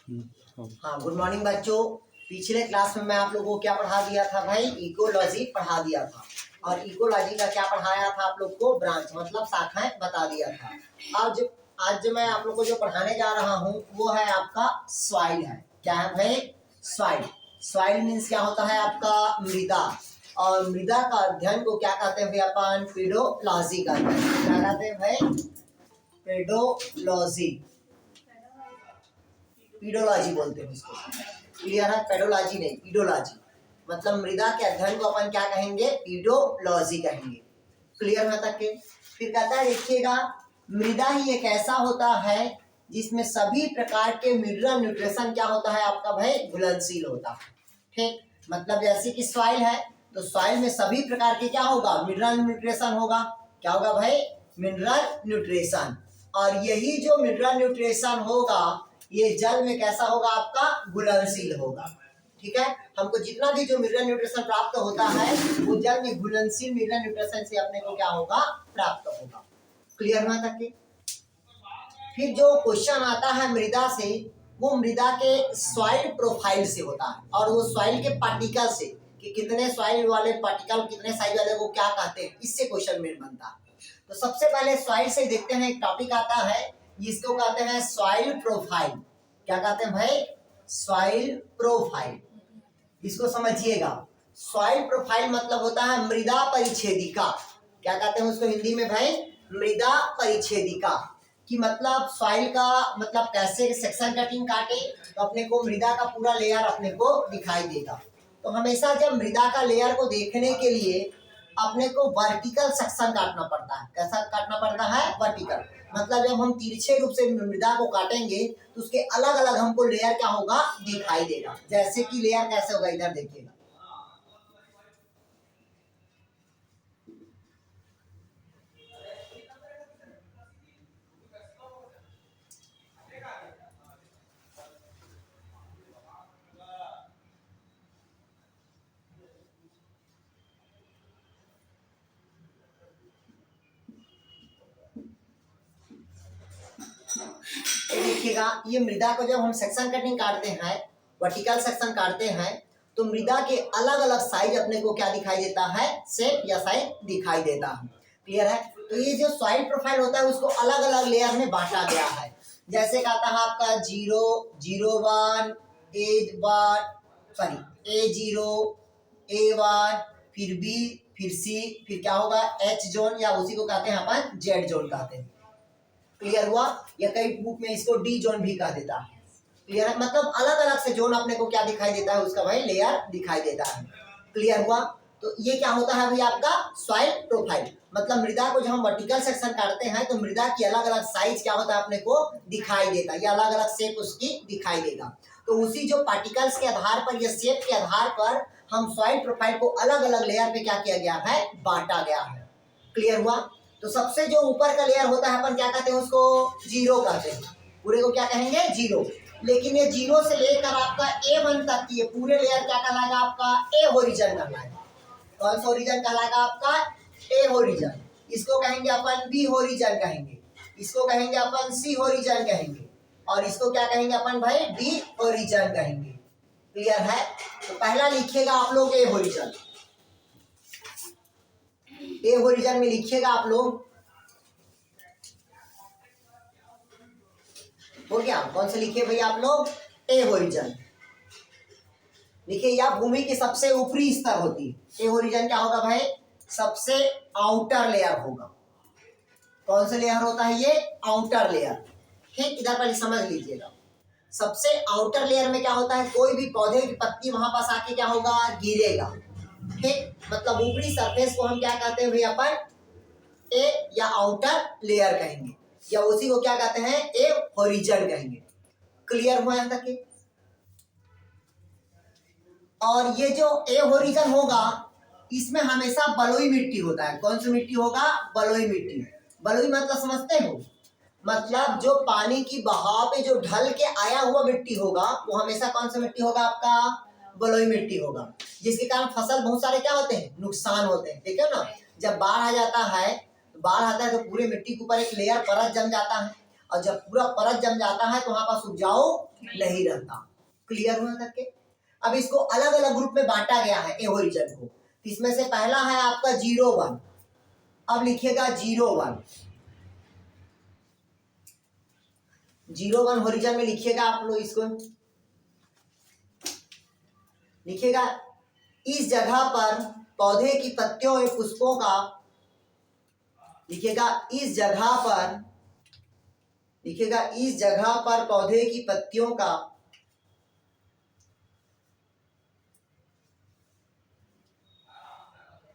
हाँ, good morning बच्चों। पिछले क्लास में मैं आप लोगों को क्या पढ़ा दिया था भाई? इकोलॉजी पढ़ा दिया था। और इकोलॉजी का क्या पढ़ाया था आप लोग को? ब्रांच मतलब शाखाएं बता दिया था। आज जो मैं आप लोग को जो पढ़ाने जा रहा हूँ वो है आपका सॉइल है। क्या है भाई? सॉइल। सॉइल मीन्स क्या होता है आपका? मृदा। और मृदा का अध्ययन को क्या कहते हैं भाई? अपन पेडोलॉजी कहते हैं। क्या कहते हैं भाई? पेडोलॉजी। पीडोलॉजी बोलते हैं इसको। क्लियर है? पेडोलॉजी नहीं, पीडोलॉजी। मतलब मृदा के अध्ययन को अपन क्या कहेंगे? पीडोलॉजी कहेंगे। क्लियर है तक के? फिर कहता है देखिएगा, मृदा ही एक ऐसा होता है जिसमें सभी प्रकार के मिनरल न्यूट्रिशन क्या होता है आपका भाई? घुलनशील होता है। ठीक, मतलब जैसे कि सॉइल है तो सॉइल में सभी प्रकार के क्या होगा? मिनरल न्यूट्रिशन होगा। क्या होगा भाई? Mineral nutrition. और यही जो मिनरल न्यूट्रिशन होगा ये जल में कैसा होगा आपका? घुलनशील होगा। ठीक है, हमको जितना भी जो मिनरल न्यूट्रिशन प्राप्त होता है वो जल में घुलनशील मिनरल न्यूट्रिशन से अपने को क्या होगा? प्राप्त होगा। क्लियर हुआ तक के? फिर जो क्वेश्चन आता है मृदा से वो मृदा के सॉइल प्रोफाइल से होता है और वो सॉइल के पार्टिकल से कि कितने सॉइल वाले पार्टिकल कितने साइज वाले वो क्या कहते हैं, इससे क्वेश्चन मेन बनता है। तो सबसे पहले सॉइल से देखते हैं, एक टॉपिक आता है जिसको कहते हैं सॉइल प्रोफाइल। क्या कहते हैं भाई? Soil profile. इसको समझिएगा। सॉइल प्रोफाइल मतलब होता है मृदा परिच्छेदिका। क्या कहते हैं उसको हिंदी में भाई? मृदा परिच्छेदिका। कि मतलब सॉइल का मतलब कैसे सेक्शन कटिंग काटे तो अपने को मृदा का पूरा लेयर अपने को दिखाई देगा। तो हमेशा जब मृदा का लेयर को देखने के लिए अपने को वर्टिकल सेक्शन काटना पड़ता है। कैसा काटना पड़ता है? वर्टिकल। मतलब जब हम तिरछे रूप से मृदा को काटेंगे तो उसके अलग अलग हमको लेयर क्या होगा? दिखाई देगा। जैसे कि लेयर कैसे होगा, इधर देखिएगा। देखिएगा, ये मृदा को जब हम सेक्शन कटिंग काटते हैं, वर्टिकल सेक्शन काटते हैं तो मृदा के अलग अलग साइज अपने को क्या दिखाई देता है? शेप या साइज दिखाई देता है। क्लियर है? तो ये जो सॉइल प्रोफाइल होता है उसको अलग अलग लेयर में बांटा गया है। जैसे कहता है आपका 0, 01, A0, A1, फिर B, फिर C, फिर क्या होगा? H जोन, या उसी को कहते हैं अपन Z जोन कहते हैं। क्लियर हुआ? या कई बुक में इसको डी जोन भी कह देता है। क्लियर है? मतलब अलग अलग से जोन अपने को क्या दिखाई देता है? उसका भाई लेयर दिखाई देता है। क्लियर हुआ? तो ये क्या होता है भाई आपका? Soil profile. मतलब मृदा को जब हम वर्टिकल सेक्शन काटते हैं तो मृदा की अलग अलग साइज क्या होता है? अपने को दिखाई देता है, या अलग अलग शेप उसकी दिखाई देगा। तो उसी जो पार्टिकल्स के आधार पर या शेप के आधार पर हम सॉइल प्रोफाइल को अलग अलग लेयर पे क्या किया गया है? बांटा गया है। क्लियर हुआ? तो सबसे जो ऊपर का लेयर होता है अपन क्या कहते हैं उसको? 0 कहते हैं। पूरे को क्या कहेंगे? 0। लेकिन ये 0 से लेकर आपका A1 तक की ये पूरे लेयर क्या कहलाएगा आपका? ए होरिजन कहलाएगा। कौन सा होरिजन कहलाएगा आपका? ए होरिजन। इसको कहेंगे अपन बी होरिजन कहेंगे, इसको कहेंगे अपन सी होरिजन कहेंगे, और इसको क्या कहेंगे अपन भाई? डी होरिजन कहेंगे। क्लियर है? तो पहला लिखिएगा आप लोग ए होरिजन। ए होरिजन में लिखिएगा आप लोग। हो गया? कौन से लिखिए भैया आप लोग? ए होरिजन लिखिए। यह भूमि की सबसे ऊपरी स्तर होती है। ए होरिजन क्या होगा भाई? सबसे आउटर लेयर होगा। कौन से लेयर होता है ये? Outer layer. ठीक, इधर पर समझ लीजिएगा। सबसे आउटर लेयर में क्या होता है? कोई भी पौधे की पत्ती वहां पास आके क्या होगा? गिरेगा। ठीक, मतलब ऊपरी सरफेस को हम क्या कहते हैं भाई? अपन ए या आउटर लेयर कहेंगे, या उसी को क्या कहते हैं? ए होरिजन कहेंगे। क्लियर हुआ यहां तक के? और ये जो ए होरिजन होगा इसमें हमेशा बलुई मिट्टी होता है। कौन सी मिट्टी होगा? बलुई मिट्टी। बलुई मतलब समझते हो? मतलब जो पानी की बहाव पे जो ढल के आया हुआ मिट्टी होगा वो हमेशा कौन सा मिट्टी होगा आपका? बलुई मिट्टी होगा। जिसके कारण फसल बहुत सारे क्या होते हैं? नुकसान होते हैं। ठीक है ना? जब बाढ़ आ जाता है तो पूरे मिट्टी के ऊपर एक लेयर परत जम जाता है, और जब पूरा परत जम जाता है तो वहां पास उपजाऊ नहीं रहता। क्लियर हुआ तक के? अब इसको अलग अलग ग्रुप में बांटा गया है ए ओरिजिन को। इसमें से पहला है आपका 0 1। अब लिखिएगा 0 1। 0 1 ओरिजिन में लिखिएगा आप लोग इसको, लिखिएगा इस जगह पर पौधे की पत्तियों एवं पुष्पों का, लिखिएगा इस जगह पर, लिखिएगा इस जगह पर पौधे की पत्तियों का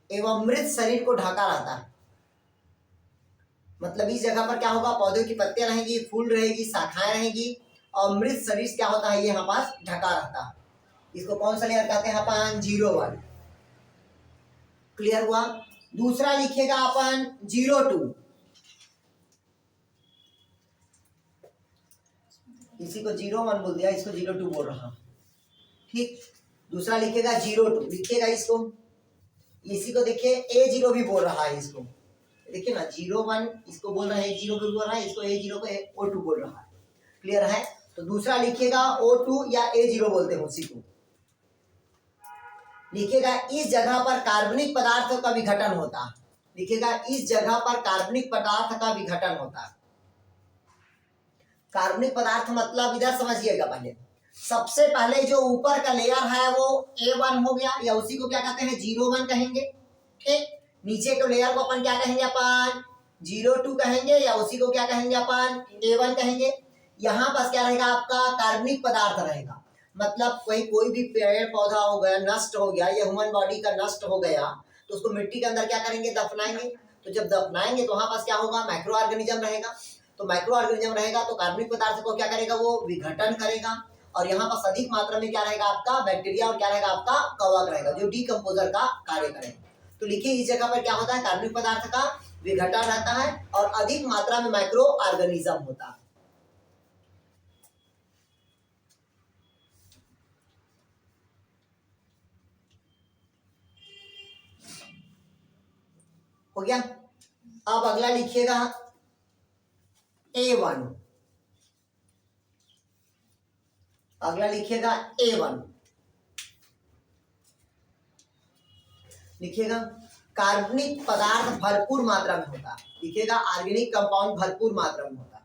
एवं मृत शरीर को ढका रहता है। मतलब इस जगह पर क्या होगा, पौधे की पत्तियां रहेंगी, फूल रहेगी, शाखाएं रहेगी और मृत शरीर क्या होता है, ये यहाँ पास ढका रहता है। इसको कौन सा लेयर कहते हैं अपन, 0 1। क्लियर हुआ? दूसरा लिखिएगा अपन 0 2। इसी को 0 1 बोल दिया, इसको 0 2 बोल रहा। ठीक, दूसरा लिखिएगा 0 2, लिखिएगा इसको, इसी को देखिए A0 भी बोल रहा है इसको, देखिए ना 0 1 इसको बोल रहा है, 0 भी बोल रहा है, इसको A0 को O2 बोल रहा है। क्लियर है? तो दूसरा लिखिएगा O2 या A0 बोलते हैं उसी को। लिखिएगा इस जगह पर कार्बनिक पदार्थों का विघटन होता है। लिखिएगा इस जगह पर कार्बनिक पदार्थ का विघटन होता है। कार्बनिक पदार्थ मतलब इधर समझिएगा, पहले सबसे पहले जो ऊपर का लेयर है वो A1 हो गया, या उसी को क्या कहते हैं 0 1 कहेंगे। ठीक, नीचे के लेयर को अपन क्या कहेंगे, अपन 0 2 कहेंगे, या उसी को क्या कहेंगे अपन A1 कहेंगे। यहाँ पास क्या रहेगा, आपका कार्बनिक पदार्थ रहेगा। मतलब कोई भी पेड़ पौधा हो गया, नष्ट हो गया, या ह्यूमन बॉडी का नष्ट हो गया, तो उसको मिट्टी के अंदर क्या करेंगे, दफनाएंगे। तो जब दफनाएंगे तो वहां पास क्या होगा, माइक्रो ऑर्गेनिज्म रहेगा। तो माइक्रो ऑर्गेनिज्म रहेगा तो कार्बनिक पदार्थ को क्या करेगा, वो विघटन करेगा। और यहाँ पर अधिक मात्रा में क्या रहेगा, आपका बैक्टीरिया और क्या रहेगा, आपका कवक रहेगा, जो डीकंपोजर का कार्य करेगा। तो लिखिए इस जगह पर क्या होता है, कार्बनिक पदार्थ का विघटन रहता है और अधिक मात्रा में माइक्रो ऑर्गेनिज्म होता है। हो गया? अब अगला लिखिएगा A1। अगला लिखिएगा A1। लिखिएगा कार्बनिक पदार्थ भरपूर मात्रा में होता है। लिखिएगा ऑर्गेनिक कंपाउंड भरपूर मात्रा में होता है।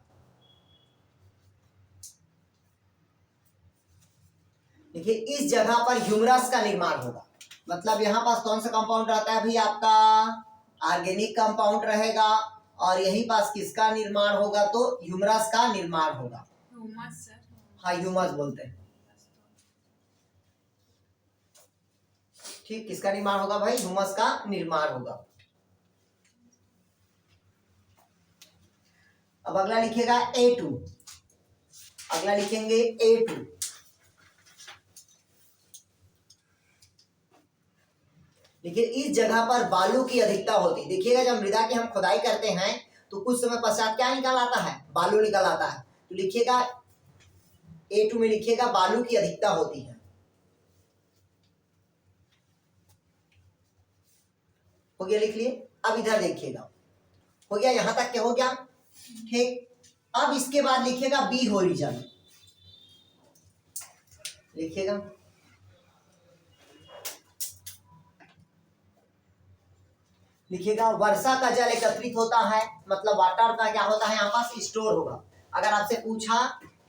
देखिए इस जगह पर ह्यूमरस का निर्माण होगा। मतलब यहाँ पास कौन सा कंपाउंड रहता है भाई, आपका ऑर्गेनिक कंपाउंड रहेगा। और यही पास किसका निर्माण होगा, तो ह्यूमरस का निर्माण होगा। हाँ, ह्यूमस बोलते हैं। ठीक, किसका निर्माण होगा भाई, ह्यूमस का निर्माण होगा। अब अगला लिखिएगा A2। अगला लिखेंगे A2। देखिए इस जगह पर बालू की अधिकता होती है। देखिएगा जब मृदा की हम खुदाई करते हैं तो कुछ समय पश्चात क्या निकल आता है, बालू निकल आता है। तो लिखिएगा A2 में लिखिएगा बालू की अधिकता होती है। हो गया, लिख लिए। अब इधर देखिएगा, हो गया, यहां तक क्या हो गया। ठीक, अब इसके बाद लिखिएगा बी होरिजन। लिखिएगा लिखिएगा वर्षा का जल एकत्रित होता है। मतलब वाटर का क्या होता है, यहाँ पास स्टोर होगा। अगर आपसे पूछा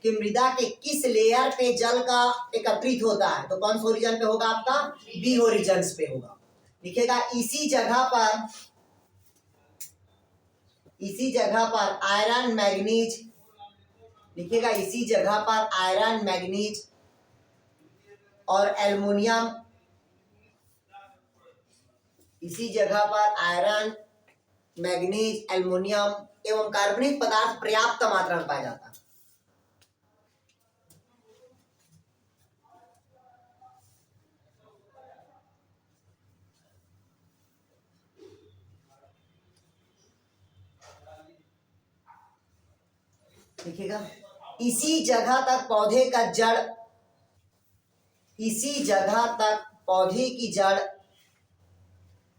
कि मृदा के किस लेयर पे जल का एकत्रित होता है, तो कौन सा ओरिजन पे होगा, आपका बी ओरिजन पे होगा। लिखिएगा इसी जगह पर आयरन मैग्नीज, लिखिएगा इसी जगह पर आयरन मैग्नीज और एल्युमिनियम, इसी जगह पर आयरन मैग्नीज एल्युमिनियम एवं कार्बनिक पदार्थ पर्याप्त मात्रा में पाया जाता है। देखिएगा इसी जगह तक पौधे की जड़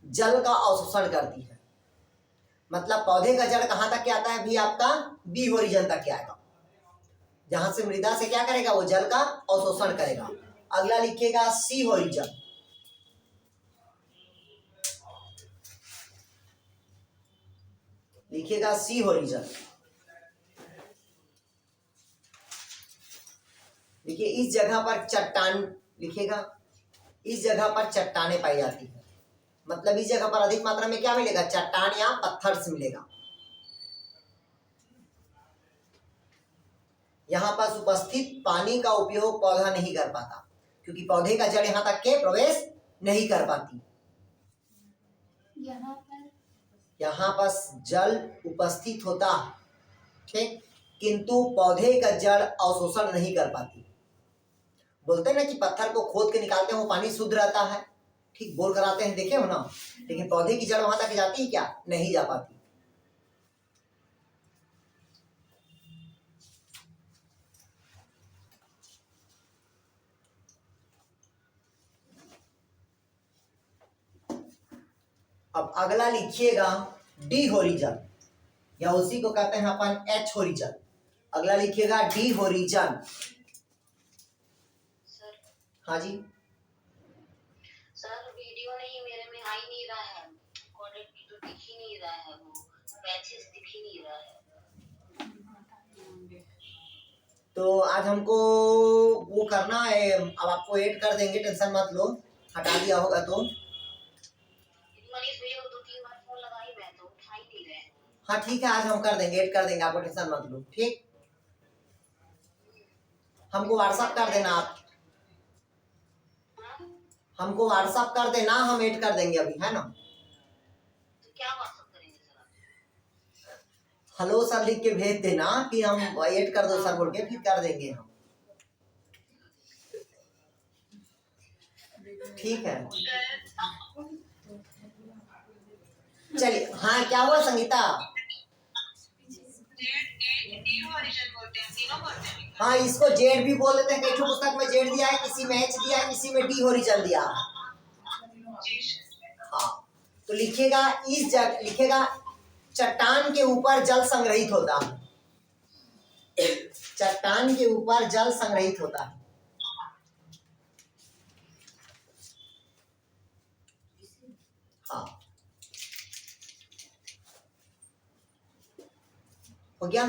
जल का अवशोषण करती है। मतलब पौधे का जड़ कहां तक क्या आता है भी, आपका बी ओरिजन तक क्या आएगा। जहां से मृदा से क्या करेगा, वो जल का अवशोषण करेगा। अगला लिखिएगा सी होरिजन। लिखिएगा सी होरिजन। देखिए इस जगह पर चट्टान, लिखिएगा इस जगह पर चट्टानें पाई जाती है, मतलब इस जगह पर अधिक मात्रा में क्या मिलेगा, चट्टान या पत्थर से मिलेगा। यहाँ पर उपस्थित पानी का उपयोग पौधा नहीं कर पाता, क्योंकि पौधे का जड़ यहाँ तक के प्रवेश नहीं कर पाती। यहाँ पर जल उपस्थित होता, ठीक, किंतु पौधे का जड़ अवशोषण नहीं कर पाती। बोलते हैं ना कि पत्थर को खोद के निकालते हैं वो पानी शुद्ध रहता है, ठीक, बोर कराते हैं, देखे हो ना, लेकिन पौधे की जड़ वहां तक जाती है क्या, नहीं जा पाती। अब अगला लिखिएगा डी होरिजन, या उसी को कहते हैं अपन एच होरिजन। अगला लिखिएगा डी होरिजन। हाँ जी सर, वीडियो नहीं मेरे में आ ही नहीं रहा है, कोडेड वीडियो दिख ही नहीं रहा है, वो पैचेस दिख ही नहीं रहा है। तो आज हमको वो करना है, अब आपको ऐड कर देंगे, टेंशन मत लो, हटा दिया होगा तो। मनीष भैया को 2-3 बार फोन लगाई मैं तो उठा ही नहीं रहे। हाँ ठीक है, आज हम कर देंगे, ऐड कर देंगे, आपको टेंशन मत लो, ठीक। हमको व्हाट्सएप कर देना आप, हमको व्हाट्सएप कर देना, हम ऐड कर देंगे अभी, है ना। तो क्या व्हाट्सएप करेंगे सर आप? हेलो सर लिख के भेज देना कि हम ऐड कर दो सर बोल के, फिर कर देंगे हम, ठीक है। चलिए, हाँ क्या हुआ संगीता? हाँ इसको जेड भी बोल देते हैं, कई पुस्तक में जेड दिया है, किसी में एच दिया है, किसी में डी होरिजन दिया है। हाँ तो लिखिएगा इस जगह, लिखिएगा चट्टान के ऊपर जल संग्रहित होता है, चट्टान के ऊपर जल संग्रहित होता है। हाँ हो गया।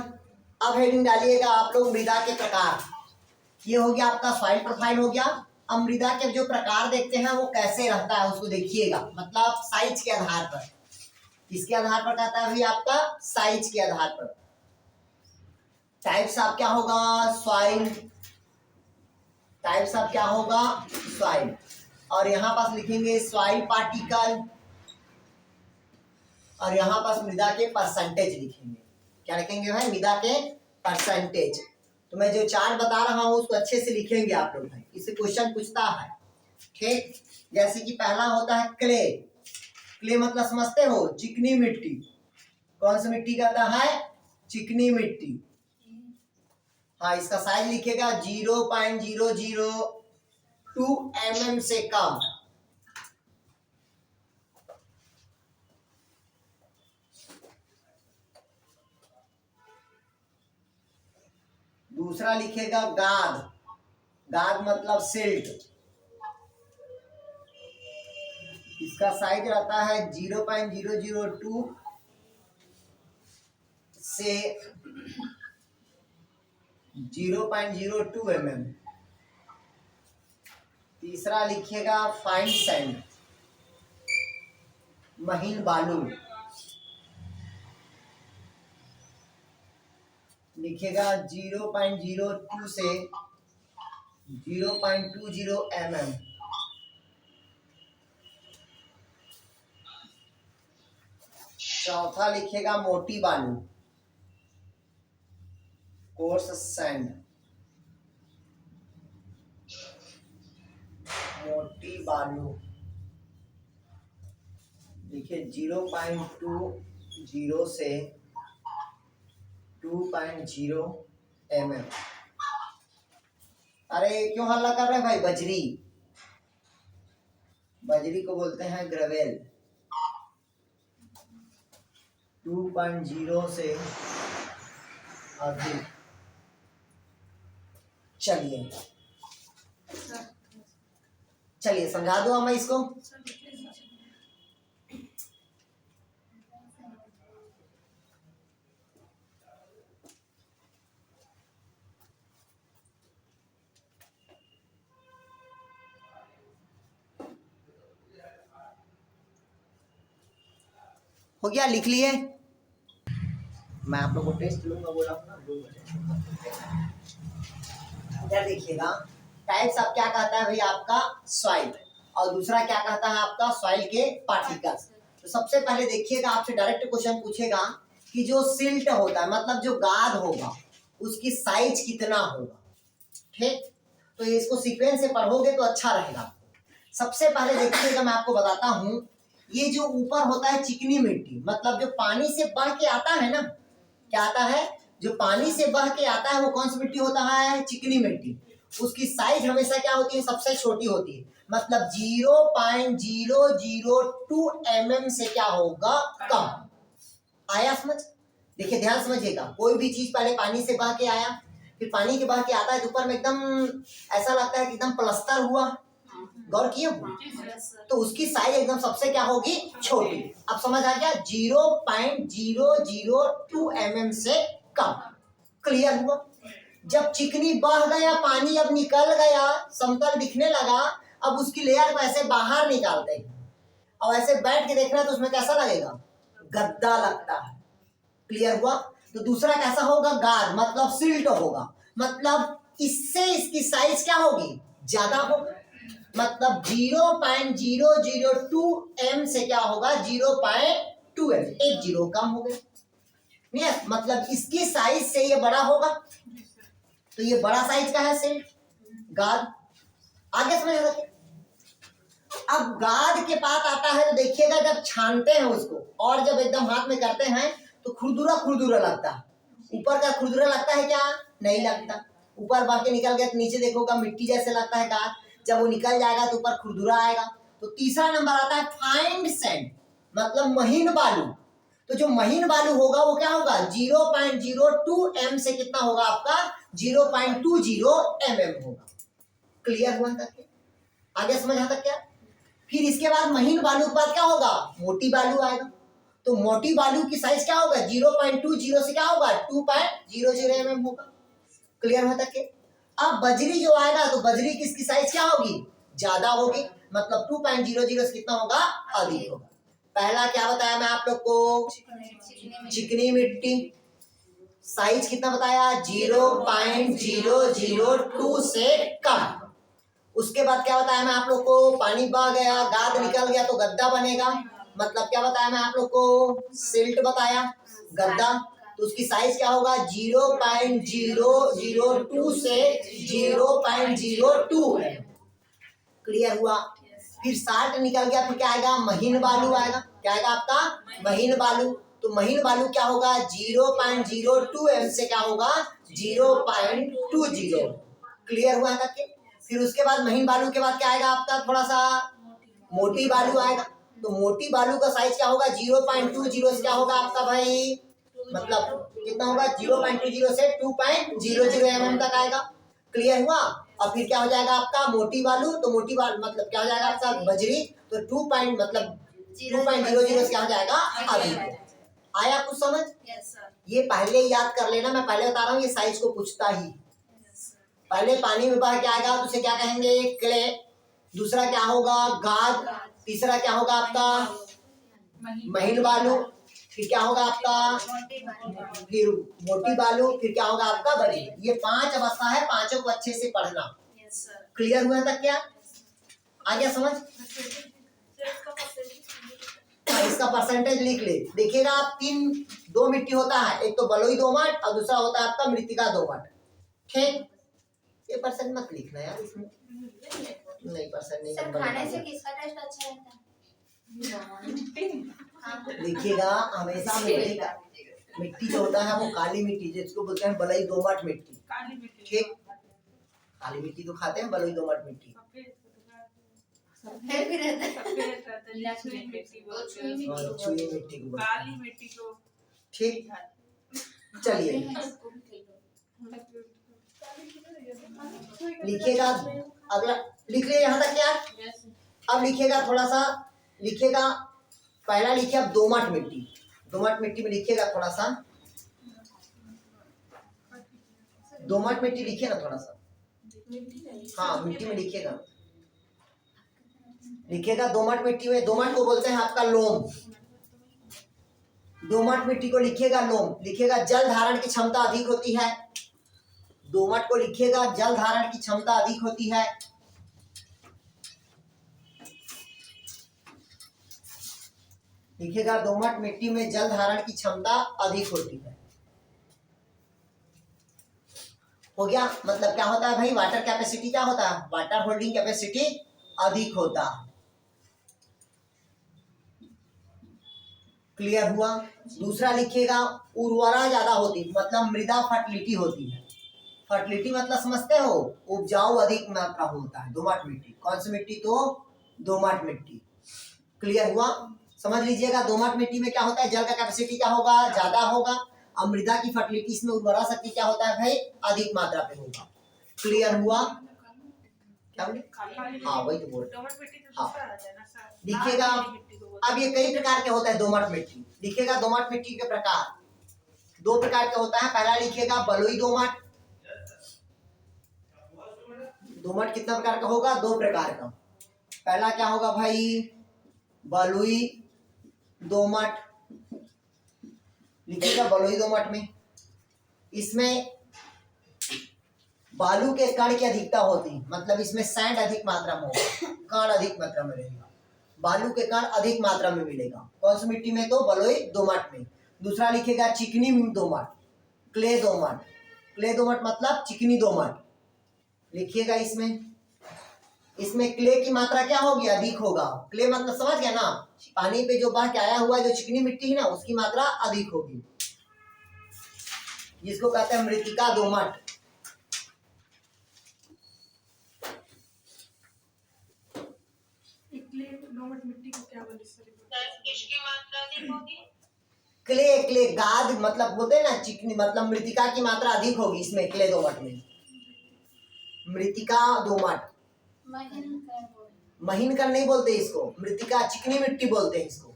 अब हेडिंग डालिएगा आप लोग मृदा के प्रकार। ये हो गया आपका सॉइल प्रोफाइल हो गया। अब मृदा के जो प्रकार देखते हैं वो कैसे रहता है उसको देखिएगा, मतलब साइज के आधार पर। किसके आधार पर कहता है भी, आपका साइज के आधार पर। टाइप्स ऑफ क्या होगा, सॉइल, टाइप्स ऑफ क्या होगा, सॉइल। और यहाँ पास लिखेंगे सॉइल पार्टिकल, और यहाँ पास मृदा के परसेंटेज लिखेंगे। क्या लिखेंगे भाई, मृदा के परसेंटेज। तो मैं जो चार्ट बता रहा हूँ उसको अच्छे से लिखेंगे आप लोग भाई, इससे क्वेश्चन पूछता है, ठीक। जैसे कि पहला होता है क्ले। क्ले मतलब समझते हो, चिकनी मिट्टी। कौन सी मिट्टी कहता है, चिकनी मिट्टी। हाँ इसका साइज लिखेगा 0.002 mm से कम। दूसरा लिखेगा गाद। गाद मतलब सिल्ट। इसका साइज रहता है 0.002 से 0.02 mm। तीसरा लिखिएगा फाइन सैंड, महीन बालू। लिखिएगा 0.02 से 0.20 mm। चौथा लिखिएगा मोटी बालू, कोर्स सैंड, मोटी बालू। देखिए 0.20 से 2.0 mm। अरे क्यों हल्ला कर रहे हैं भाई, बजरी, बजरी को बोलते हैं ग्रेवेल। 2.0 से अधिक चलिए चलिए समझा दो मैं इसको। हो गया, लिख लिए। मैं आप लोग को टेस्ट लूंगा, बोला इधर देखिएगा। टाइप्स आप क्या कहता है भाई आपका सॉइल, और दूसरा क्या कहता है आपका सॉइल के पार्टिकल्स। तो सबसे पहले देखिएगा, आपसे डायरेक्ट क्वेश्चन पूछेगा कि जो सिल्ट होता है मतलब जो गाद होगा उसकी साइज कितना होगा। ठीक, तो इसको सीक्वेंस से पढ़ोगे तो अच्छा रहेगा। सबसे पहले देखिएगा, मैं आपको बताता हूँ, ये जो ऊपर होता है चिकनी मिट्टी, मतलब जो पानी से बह के आता है ना, क्या आता है, जो पानी से बह के आता है वो कौन सी मिट्टी होता है, चिकनी मिट्टी। उसकी साइज हमेशा क्या होती है, सबसे छोटी होती है, मतलब 0.002 mm से क्या होगा, कम। आया समझ? देखिए ध्यान समझिएगा, कोई भी चीज पहले पानी से बह के आया, फिर पानी के बह के आता है तो ऊपर में एकदम ऐसा लगता है कि एकदम प्लस्तर हुआ, गौर किए, तो उसकी साइज एकदम सबसे क्या होगी, छोटी। अब समझ आ गया, 0.002 mm से कम। क्लियर हुआ? जब चिकनी बह गया, पानी अब निकल गया, समतल दिखने लगा, अब उसकी लेयर को ऐसे बाहर निकालते हैं और ऐसे बैठ के देखना तो उसमें कैसा लगेगा, गद्दा लगता है। क्लियर हुआ? तो दूसरा कैसा होगा, गाद, मतलब सिल्ट होगा, मतलब इससे इसकी साइज क्या होगी, ज्यादा होगा, मतलब 0.002 m से क्या होगा, 0.2 m, एक जीरो कम हो गया। नहीं, मतलब इसकी साइज से ये बड़ा होगा, तो ये बड़ा साइज का है सिल्ट, गाद। आगे समझ रखे। अब गाद के पास आता है तो देखिएगा, जब छानते हैं उसको और जब एकदम हाथ में करते हैं तो खुरदुरा खुरदुरा लगता है। ऊपर का खुरदुरा लगता है क्या, नहीं लगता। ऊपर बाकी निकल गया तो नीचे देखोगा मिट्टी जैसे लगता है गाद, जब वो निकल जाएगा तो ऊपर खुरदुरा आएगा। तो तीसरा नंबर आता है फाइन सैंड, मतलब महीन बालू। तो जो महीन बालू होगा वो क्या होगा, 0.02 m से कितना होगा आपका, 0.20 mm होगा। क्लियर हुआ तक के? आगे समझ आता क्या? फिर इसके बाद महीन बालू के बाद क्या होगा, मोटी बालू आएगा। तो मोटी बालू की साइज क्या होगा, 0.20 से क्या होगा, 2.00 mm होगा। क्लियर होता के? अब बजरी जो आएगा तो बजरी की इसकी साइज क्या होगी, ज्यादा होगी, मतलब 2.00 से कितना होगा, अधिक होगा। पहला क्या बताया मैं आप लोग को, चिकनी मिट्टी, साइज कितना बताया, 0.002 से कम। उसके बाद क्या बताया मैं आप लोग को, पानी बह गया, गाद निकल गया तो गद्दा बनेगा, मतलब क्या बताया मैं आप लोग को, सिल्ट बताया, गद्दा। तो उसकी साइज क्या होगा, 0.002 से 0.02 है। क्लियर हुआ? फिर साल्ट निकल गया, फिर क्या आएगा, महीन बालू आएगा। क्या आएगा आपका, महीन बालू। तो महीन बालू क्या होगा, 0.02 m से क्या होगा, 0.20। क्लियर हुआ करके? फिर उसके बाद महीन बालू के बाद क्या आएगा आपका, थोड़ा सा मोटी बालू आएगा। तो मोटी बालू का साइज क्या होगा, 0.20 से क्या होगा आपका भाई, मतलब कितना होगा, 0.20 से 2.00 mm तक आएगा। क्लियर हुआ? और फिर क्या हो जाएगा आपका, मोटी बालू, तो मोटी बालू मतलब क्या हो जाएगा आपका, बजरी, तो 2.00 से क्या हो जाएगा, अधिक। आया कुछ समझ? ये पहले याद कर लेना, मैं पहले बता रहा हूँ, ये साइज को पूछता ही। पहले पानी में बह के आएगा तो उसे क्या कहेंगे, क्ले। दूसरा क्या होगा, गाद। तीसरा क्या होगा आपका, महीन बालू। फिर क्या होगा आपका, फिर मोटी बालू। फिर क्या होगा आपका, बजरी। ये 5 अवस्था है, पांचों को अच्छे से पढ़ना। क्लियर हुआ तक क्या, आ गया समझ? इसका परसेंटेज लिख ले। देखिएगा आप, दो मिट्टी होता है, एक तो बलुई दोमट और दूसरा होता है आपका मृतिका दोमट। ठीक, ये परसेंट मत लिखना यार इसमें, नहीं परसेंट नहीं। सर खाने से किसका टेस्ट अच्छा रहता है, देखिएगा हमेशा मिट्टी जो होता है वो काली मिट्टी, जिसको बोलते हैं बलुई दोमट मिट्टी। ठीक, काली मिट्टी तो खाते हैं, बलुई दोमट मिट्टी। छुई मिट्टी को, काली मिट्टी को। ठीक, चलिए लिखिएगा अगला, लिख लिया यहाँ तक क्या? अब लिखिएगा थोड़ा सा, लिखिएगा पहला लिखिए अब दोमट मिट्टी। दोमट मिट्टी में लिखिएगा थोड़ा सा, दोमट मिट्टी लिखिए ना थोड़ा सा। हाँ मिट्टी में लिखिएगा, लिखिएगा दोमट मिट्टी में। दोमट को बोलते हैं आपका लोम। दोमट मिट्टी को लिखिएगा लोम। लिखिएगा जल धारण की क्षमता अधिक होती है। दोमट को लिखिएगा जल धारण की क्षमता अधिक होती है। लिखिएगा दोमट मिट्टी में जल धारण की क्षमता अधिक होती है। हो गया? मतलब क्या होता है भाई, वाटर कैपेसिटी क्या होता है, वाटर होल्डिंग कैपेसिटी अधिक होता है। क्लियर हुआ? दूसरा लिखिएगा उर्वरा ज्यादा होती, मतलब मृदा फर्टिलिटी होती है। फर्टिलिटी मतलब समझते हो, उपजाऊ अधिक मात्रा होता है दोमट मिट्टी। कौन सी मिट्टी? तो दोमट मिट्टी। क्लियर हुआ? समझ लीजिएगा दोमट मिट्टी में क्या होता है, जल का कैपेसिटी क्या होगा, ज्यादा होगा। और मृदा की फर्टिलिटी, इसमें उर्वरा शक्ति क्या होता है भाई, अधिक मात्रा पे होगा। क्लियर हुआ? क्या बोले? हाँ वही तो बोल। हाँ लिखिएगा। अब ये कई प्रकार के होता है दोमट मिट्टी। लिखिएगा दोमट मिट्टी के प्रकार, दो प्रकार का होता है। पहला लिखिएगा बलुई दोमट। दोमट कितना प्रकार का होगा, दो प्रकार का। पहला क्या होगा भाई, बलुई दोमट। लिखिएगा बलुई दोमट में, इसमें बालू के कण की अधिकता होती है, मतलब इसमें सैंड अधिक मात्रा में होगा, कण अधिक मात्रा में रहेगा, बालू के कण अधिक मात्रा में मिलेगा। कौन सी मिट्टी में? तो बलुई दोमट में। दूसरा लिखिएगा चिकनी दोमट, क्ले दोमट। क्ले दोमट मतलब चिकनी दोमट। लिखिएगा इसमें क्ले की मात्रा क्या होगी, अधिक होगा। क्ले मतलब समझ गया ना, पानी पे जो बह के आया हुआ जो चिकनी मिट्टी है ना, उसकी मात्रा अधिक होगी, जिसको कहते हैं मृतिका दोमट। किसकी मात्रा अधिक होगी? क्ले गाद मतलब बोलते हैं ना, चिकनी मतलब मृतिका की मात्रा अधिक होगी इसमें, क्ले दोमट में। मृतिका दोमट, महीन कर नहीं बोलते इसको, मृतिका चिकनी मिट्टी बोलते हैं इसको।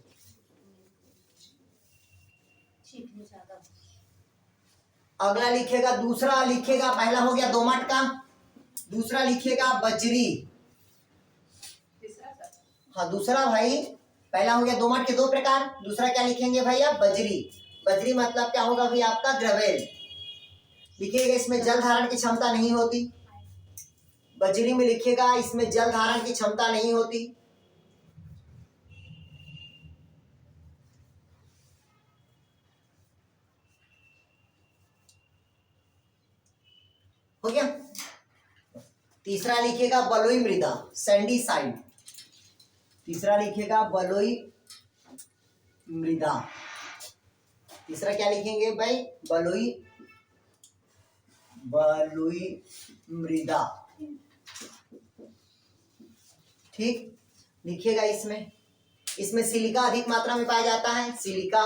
अगला लिखिएगा, दूसरा लिखिएगा, पहला हो गया दोमट का, दूसरा लिखिएगा बजरी। हाँ दूसरा भाई, पहला हो गया दोमट के दो प्रकार, दूसरा क्या लिखेंगे भाई आप, बजरी। बजरी मतलब क्या होगा भाई आपका, ग्रेवेल। लिखिएगा इसमें जल धारण की क्षमता नहीं होती। बजरी में लिखिएगा इसमें जल धारण की क्षमता नहीं होती। हो गया? तीसरा लिखिएगा बलुई मृदा, सैंडी साइड। तीसरा लिखिएगा बलुई मृदा। तीसरा क्या लिखेंगे भाई, बलुई मृदा। ठीक, लिखिएगा इसमें सिलिका अधिक मात्रा में पाया जाता है। सिलिका,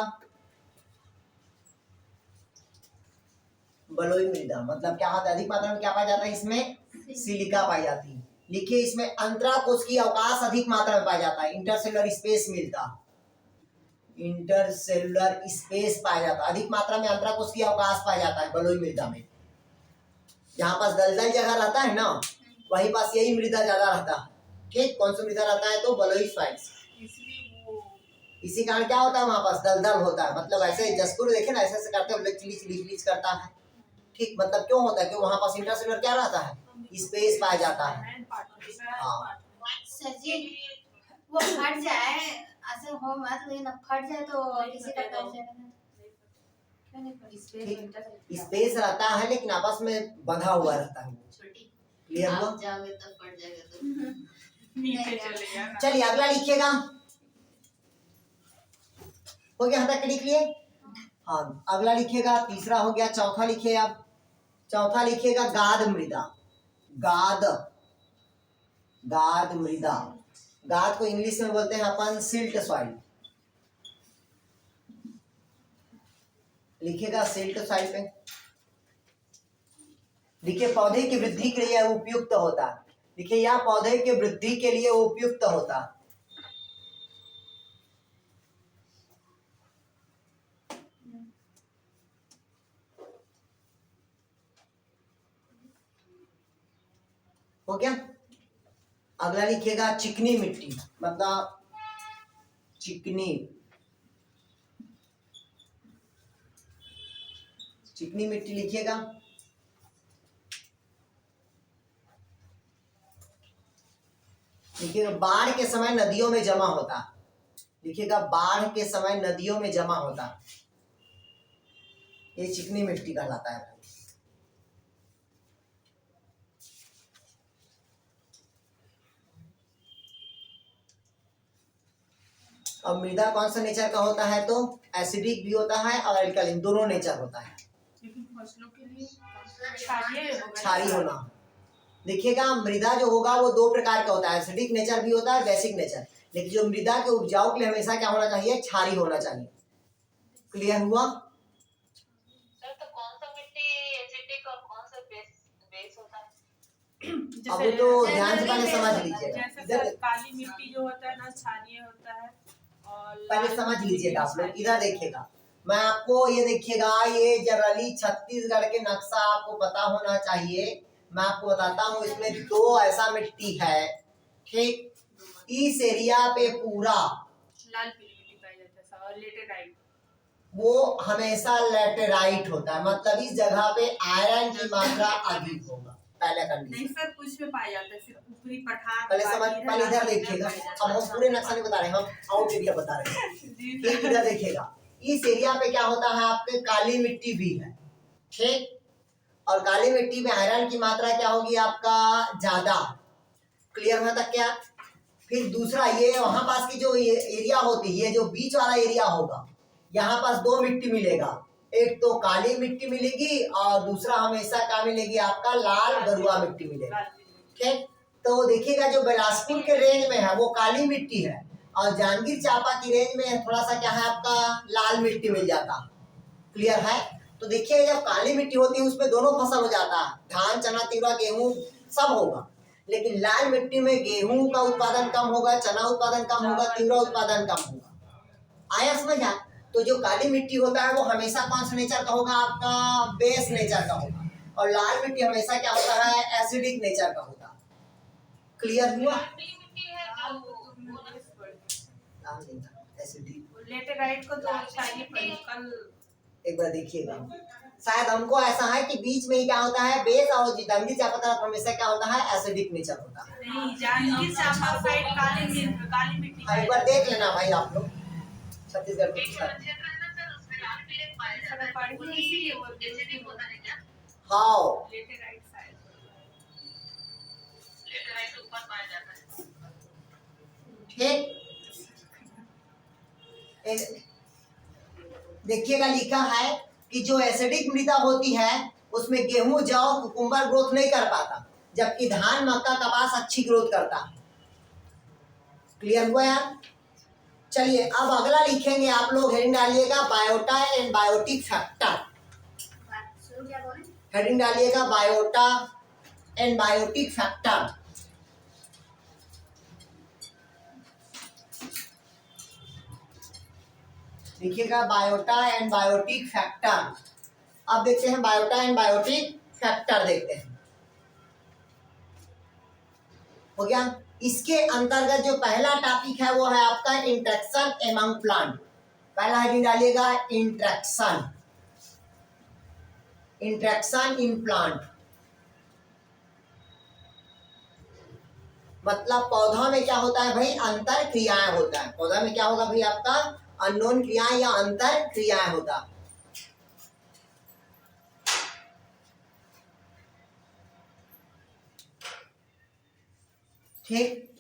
बलुई मृदा मतलब क्या होता है, अधिक मात्रा में क्या पाया जाता है, इसमें सिलिका पाई जाती है। लिखिए इसमें अंतराकोशिकीय अवकाश अधिक मात्रा में पाया जाता है, इंटरसेलुलर स्पेस मिलता, इंटरसेलुलर स्पेस पाया जाता है, अधिक मात्रा में अंतराकोशिकीय अवकाश पाया जाता है बलुई मृदा में। जहाँ पास दलदल जगह रहता है ना, वहीं पास यही मृदा ज्यादा रहता है। ठीक, कौन सा मृदा रहता है, तो बलुई साइड। इसी कारण क्या होता है, वहां पास दलदल होता है, मतलब ऐसे जसपुर देखे ना, ऐसे करते हुए चिलीच करता है। ठीक, मतलब क्यों होता है, क्यों वहां पास इंटरसेलुलर क्या रहता है, स्पेस पाया जाता है। हाँ सर जी, वो फट जाए ऐसे हो मत, लेकिन अब फट जाए तो किसी का कर जाएगा। स्पेस रहता है लेकिन आपस में बंधा हुआ रहता है। क्लियर हुआ? जाओगे तो फट जाएगा तो नीचे चलेगा। चलिए अगला लिखिएगा। हो गया, यहाँ तक लिख लिए? हाँ अगला लिखिएगा, तीसरा हो गया। चौथा लिखिए आप, चौथा लिखिएगा गाद मृदा। गाद मृदा, गाद को इंग्लिश में बोलते हैं अपन सिल्ट सॉइल। लिखिएगा सिल्ट सॉइल पे। देखिए पौधे की वृद्धि के लिए उपयुक्त होता है। देखिए यह पौधे के वृद्धि के लिए उपयुक्त होता है। हो गया। अगला लिखिएगा चिकनी मिट्टी, मतलब चिकनी चिकनी मिट्टी लिखिएगा। लिखिएगा बाढ़ के समय नदियों में जमा होता। लिखिएगा बाढ़ के समय नदियों में जमा होता, ये चिकनी मिट्टी कहलाता है। अब मृदा कौन सा नेचर का होता है? तो एसिडिक भी होता है और एल्कलाइन, दोनों नेचर होता है। लेकिन फसलों के लिए क्षारीय होना। देखिएगा मृदा जो होगा वो दो प्रकार का होता है, एसिडिक नेचर भी होता है, बेसिक नेचर। लेकिन जो मृदा के उपजाऊ के लिए हमेशा क्या होना चाहिए? क्षारीय होना चाहिए। क्लियर हुआ? सर तो कौन सा मिट्टी एसिडिक और कौन सा बेस होता है? अब तो ध्यान से पहले समझ लीजिएगा। जैसे काली मिट्टी जो होता है ना क्षारीय होता है, और पहले समझ लीजिएगा आप लोग। इधर देखिएगा, मैं आपको ये देखिएगा, ये जनरली छत्तीसगढ़ के नक्शा आपको पता होना चाहिए। मैं आपको बताता हूँ, इसमें दो ऐसा मिट्टी है, ठीक। इस एरिया पे पूरा लाल पीली मिट्टी पाई जाता है और लेटेराइट, वो हमेशा लेटेराइट होता है, मतलब इस जगह पे आयरन की मात्रा अधिक होगा। पहला कंडीशन नहीं सर, कुछ में पाया जाता है, सिर्फ ऊपरी पठार पहले समझ, पहले इधर देखिएगा। अब हम पूरे नक्शा नहीं बता रहे, हम आउट एरिया बता रहे हैं। ठीक, इधर देखिएगा, इस एरिया पे क्या होता है? आपके काली मिट्टी भी है, ठीक। और काली मिट्टी में आयरन की मात्रा क्या होगी? आपका ज्यादा। क्लियर है तक क्या? फिर दूसरा, ये वहां पास की जो एरिया होती है, जो बीच वाला एरिया होगा, यहाँ पास दो मिट्टी मिलेगा। एक तो काली मिट्टी मिलेगी और दूसरा हमेशा क्या मिलेगी? आपका लाल गरुआ मिट्टी मिलेगा, ठीक। तो देखिएगा जो बिलासपुर के रेंज में है वो काली मिट्टी है, और जांजगीर चांपा की रेंज में थोड़ा सा क्या है? आपका लाल मिट्टी मिल जाता। क्लियर है? तो देखिए जब काली मिट्टी होती है उसमें दोनों फसल हो जाता है, धान, चना, तिवरा, गेहूं सब होगा। लेकिन लाल मिट्टी में गेहूं का उत्पादन कम होगा, चना उत्पादन कम होगा, तिवरा उत्पादन कम होगा। आया समझ आ? तो जो काली मिट्टी होता है वो हमेशा कौन सा नेचर का होगा? आपका बेस नेचर का होगा। और लाल मिट्टी हमेशा क्या होता है? एसिडिक नेचर का होता है। क्लियर हुआ? एसिडिक लेटेराइट को तो क्षारीय कल एक बार देखिएगा, शायद हमको ऐसा है कि बीच में ही क्या होता है? बेस, और जांजगीर चांपा तरफ हमेशा क्या होता है? एसिडिक नेचर होता है। नहीं, जांजगीर चांपा साइड काली मिट्टी एक बार देख लेना भाई आप लोग, छत्तीसगढ़ के क्षेत्र है ना सर, उसमें लाल पीले पाए जाते हैं, वो इसीलिए वो एसिडिक होता है क्या? हाँ, लेटेराइट साइड, लेटेराइट ऊपर पाया जाता है। ठीक। देखिएगा लिखा है कि जो एसिडिक मृदा होती है उसमें गेहूं, जौ, कुकुम्बर ग्रोथ नहीं कर पाता, जबकि धान, मक्का, कपास अच्छी ग्रोथ करता है। क्लियर हुआ यार? चलिए अब अगला लिखेंगे आप लोग, हेडिंग डालिएगा biota and biotic factor. Heading डालिएगा बायोटा एंड बायोटिक फैक्टर। लिखिएगा बायोटा एंड बायोटिक फैक्टर। अब देखते हैं बायोटा एंड बायोटिक फैक्टर, देखते हैं। हो गया। इसके अंतर्गत जो पहला टॉपिक है वो है आपका इंट्रैक्शन एमंग प्लांट। पहला हेडिंग डालिएगा इंट्रैक्शन, इंट्रैक्शन इन प्लांट, मतलब पौधा में क्या होता है भाई? अंतर क्रियाएं होता है। पौधा में क्या होगा भाई? आपका अननोन क्रियाएं या अंतर क्रियाएं होता है। ठीक,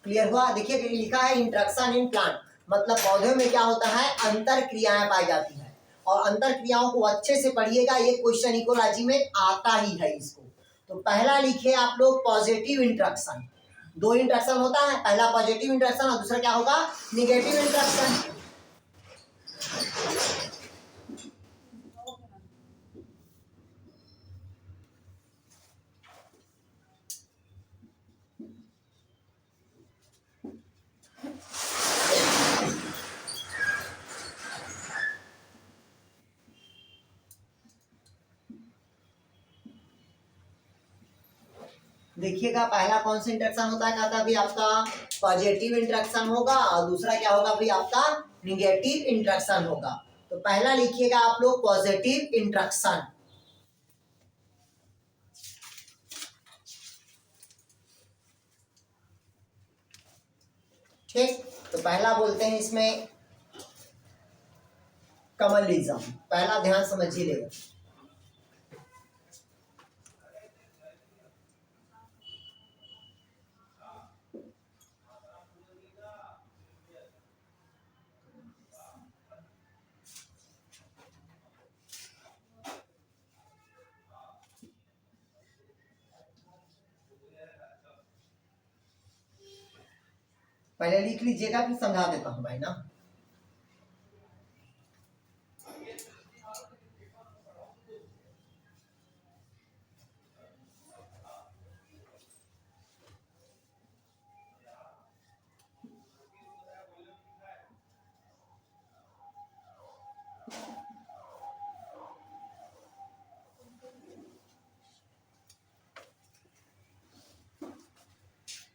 क्लियर हुआ? देखिए लिखा है इंट्रैक्शन इन प्लांट, मतलब पौधे में क्या होता है? अंतर क्रियाएं पाई जाती है। और अंतर क्रियाओं को अच्छे से पढ़िएगा, ये क्वेश्चन इकोलॉजी में आता ही है इसको। तो पहला लिखे आप लोग पॉजिटिव इंट्रैक्शन। दो इंट्रैक्शन होता है, पहला पॉजिटिव इंट्रैक्शन और दूसरा क्या होगा? Negative interaction. देखिएगा पहला कौन सा इंटरेक्शन होता है, कहता है भाई आपका पॉजिटिव इंटरेक्शन होगा और दूसरा क्या होगा भाई आपका निगेटिव इंटरेक्शन होगा। तो पहला लिखिएगा आप लोग पॉजिटिव इंटरेक्शन। ठीक, तो पहला बोलते हैं इसमें कमलिज्म। पहला ध्यान समझिए लेगा। पहले लिख लीजिएगा फिर समझा देता हूं भाई ना।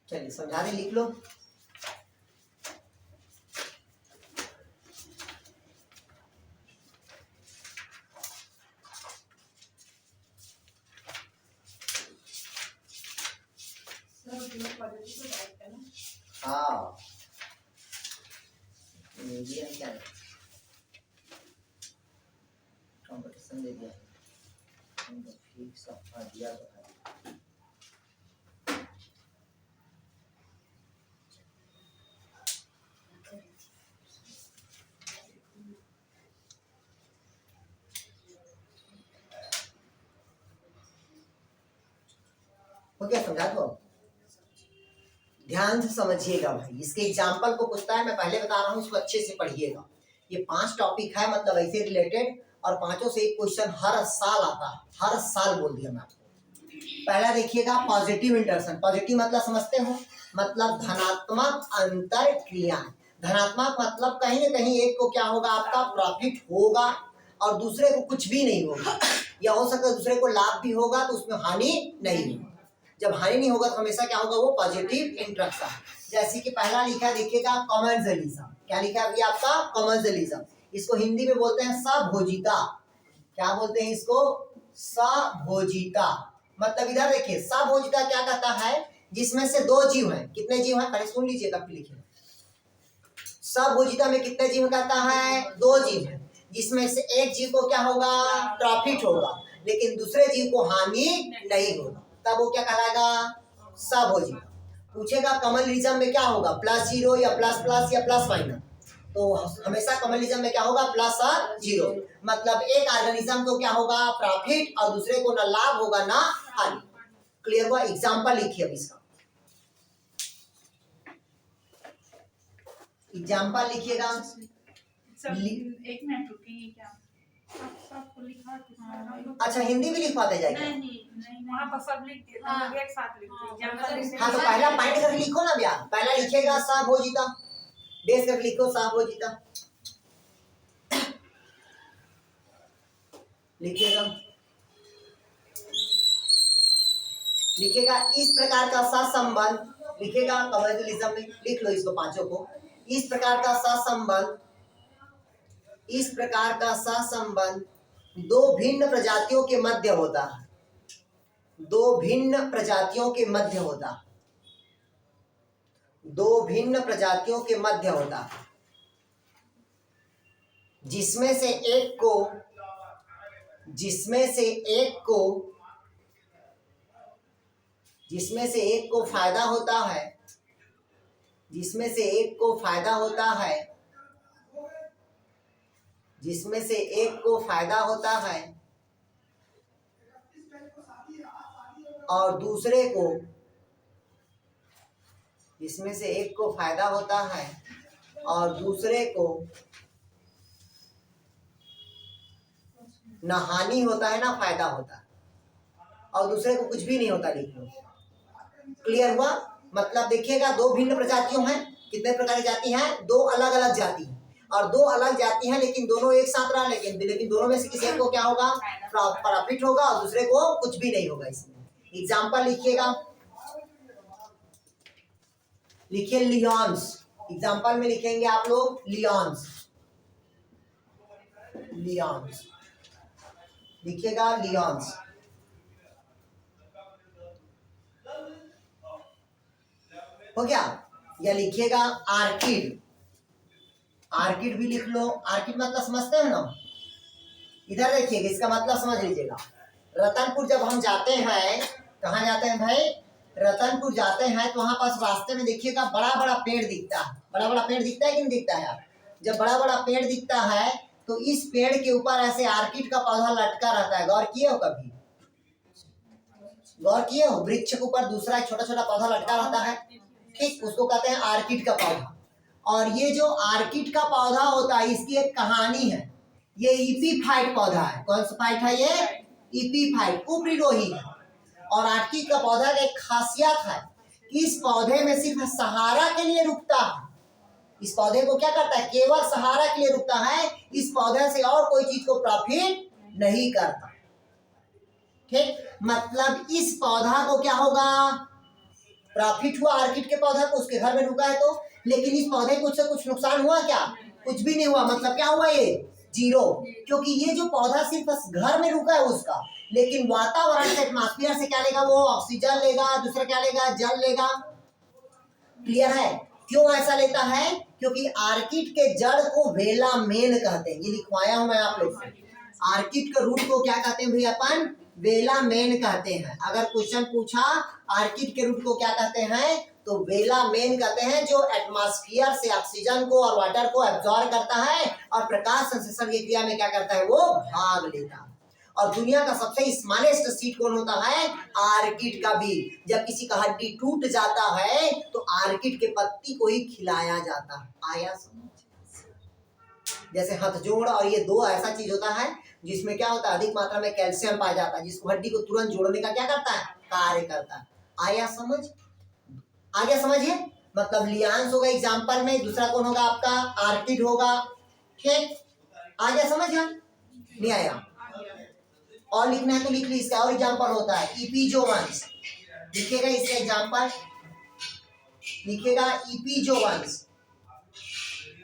चलिए समझा दे, लिख लो। हाँ मीडियम क्या है, कंपटीशन दे दिया फिक्स दिया तो है। हो गया, समझा दो। ध्यान से समझिएगा भाई, इसके एग्जाम्पल को पूछता है, मैं पहले बता रहा हूँ, इसको अच्छे से पढ़िएगा। ये 5 टॉपिक है, मतलब ऐसे रिलेटेड, और 5 से एक क्वेश्चन हर साल आता है, हर साल बोल दिया मैं आपको। पहला देखिएगा पॉजिटिव इंटरेक्शन। पॉजिटिव मतलब समझते हो, मतलब धनात्मक अंतर क्रिया। धनात्मक मतलब कहीं ना कहीं एक को क्या होगा, आपका प्रॉफिट होगा और दूसरे को कुछ भी नहीं होगा, या हो सकता है दूसरे को लाभ भी होगा तो उसमें हानि नहीं होगी। जब हानि नहीं होगा तो हमेशा क्या होगा, वो पॉजिटिव इंटरेक्शन। जैसे कि पहला लिखा है देखिएगा कॉमेंसलिज्म। क्या लिखा है आपका, कॉमेंसलिज्म। इसको हिंदी में बोलते हैं सभोजिता। क्या बोलते हैं इसको, सभोजिता। मतलब इधर देखिए, सभोजिता क्या कहता है, जिसमें से 2 जीव हैं। कितने जीव हैं, पहले सुन लीजिएगा फिर लिखिए। सभोजिता में कितने जीव कहता है, 2 जीव हैं, जिसमें से एक जीव को क्या होगा, प्रॉफिट होगा, लेकिन दूसरे जीव को हानि नहीं होगा, तब वो क्या कहलाएगा, सभोजिता। पूछेगा कमलिज्म में क्या होगा, +0 या ++ या +- तो हमेशा कमलिज्म में क्या होगा, प्लस और जीरो। मतलब एक ऑर्गेनिज्म को क्या होगा, प्रॉफिट, और दूसरे को ना लाभ होगा ना हानि। क्लियर हुआ। एग्जाम्पल लिखिए अब इसका, एग्जाम्पल लिखिएगा। एक मिनट रुकिए, क्या सबको लिखा है? अच्छा, हिंदी भी लिखवाते जाएगा। नहीं वहाँ पर सब लिख दिए, हम लोग एक साथ लिख दिए। हाँ तो पहला पॉइंट करके लिखो ना भैया। पहला लिखिएगा सभोजिता, देश करके लिखो सभोजिता, लिखिएगा। लिखिएगा इस प्रकार का सहसंबंध, लिखिएगा कमलिज्म में, लिख लो इसको 5 को। इस प्रकार का सहसंबंध, इस प्रकार का सहसंबंध 2 भिन्न प्रजातियों के मध्य होता है। 2 भिन्न प्रजातियों के मध्य होता है, 2 भिन्न प्रजातियों के मध्य होता है, जिसमें से एक को फायदा होता है, जिसमें से एक को फायदा होता है और दूसरे को, जिसमें से एक को फायदा होता है और दूसरे को ना हानि होता है ना फायदा होता है, और दूसरे को कुछ भी नहीं होता। लिख लो। क्लियर हुआ। मतलब देखिएगा 2 भिन्न प्रजातियों हैं। कितने प्रकार की जाति हैं, 2 अलग अलग जाति हैं, और 2 अलग जाति हैं लेकिन दोनों एक साथ रहा, लेकिन दोनों में से किसी एक को क्या होगा, प्रॉफिट होगा और दूसरे को कुछ भी नहीं होगा। इसमें एग्जाम्पल लिखिएगा। लिखिए लियॉन्स, एग्जाम्पल में लिखेंगे आप लोग लियॉन्स, लियॉन्स लिखिएगा लियॉन्स। हो गया। या लिखिएगा आर्किड, आर्किड भी लिख लो। आर्किड मतलब समझते हैं ना, इधर देखिएगा इसका मतलब समझ लीजिएगा। रतनपुर जब हम जाते हैं, कहाँ जाते हैं भाई, रतनपुर जाते हैं तो वहां पास रास्ते में देखिएगा बड़ा बड़ा पेड़ दिखता है। बड़ा बड़ा पेड़ दिखता है कि नहीं दिखता है? जब बड़ा बड़ा पेड़ दिखता है तो इस पेड़ के ऊपर ऐसे आर्किड का पौधा लटका रहता है। गौर किए हो कभी? गौर किए हो? वृक्ष के ऊपर दूसरा छोटा छोटा पौधा लटका रहता है, ठीक, उसको कहते हैं आर्किड का पौधा। और ये जो आर्किड का पौधा होता है इसकी एक कहानी है। ये इपीफाइट पौधा है। कौन सा फाइट है ये? इपीफाइट, उपरिरोही है। और आर्किड का पौधा की एक खासियत है कि इस पौधे में सिर्फ सहारा के लिए रुकता है। इस पौधे को क्या करता है? केवल सहारा के लिए रुकता है। इस पौधे से और कोई चीज को प्रॉफिट नहीं करता, ठीक। मतलब इस पौधा को क्या होगा? प्रॉफिट हुआ आर्किड के पौधा को, उसके घर में रुका है तो। लेकिन इस पौधे को उससे कुछ नुकसान हुआ क्या? कुछ भी नहीं हुआ। मतलब क्या हुआ? ये जीरो, क्योंकि ये जो पौधा सिर्फ घर में रुका है उसका, लेकिन वातावरण से, एटमॉस्फेयर से क्या लेगा? वो ऑक्सीजन लेगा, दूसरा क्या लेगा? जल लेगा। क्लियर है? क्यों ऐसा लेता है? क्योंकि आर्किड के जड़ को वेला मेन कहते हैं। ये लिखवाया हूं मैं आप लोग से। आर्किड के रूट को क्या कहते हैं भैया? अपन वेला मेन कहते हैं। अगर क्वेश्चन पूछा आर्किड के रूट को क्या कहते हैं तो वेला मेन कहते हैं, जो एटमॉस्फेयर से ऑक्सीजन को और वाटर को एब्जॉर्ब करता है और प्रकाश संश्लेषण की क्रिया में क्या करता है? वो भाग लेता है। और दुनिया का सबसे स्मॉलेस्ट सीड कौन होता है? आर्किड का बीज। जब किसी का हड्डी टूट जाता है तो आर्किड के पत्ती को ही खिलाया जाता है। आया समझ? जैसे हथजोड़ और ये दो ऐसा चीज होता है जिसमें क्या होता है? अधिक मात्रा में कैल्शियम पाया जाता है, जिसको हड्डी को तुरंत जोड़ने का क्या करता है? कार्य करता है। आया समझ? आगे समझिए। मतलब लियांस होगा एग्जाम्पल में, दूसरा कौन होगा आपका? आर्किड होगा, ठीक। आगे समझ गया? नहीं आया? और लिखना है तो लिख ली। इसका और एग्जाम्पल होता है इपीजोवंस। लिखिएगा इसका एग्जाम्पल, लिखिएगा इपीजोवंस।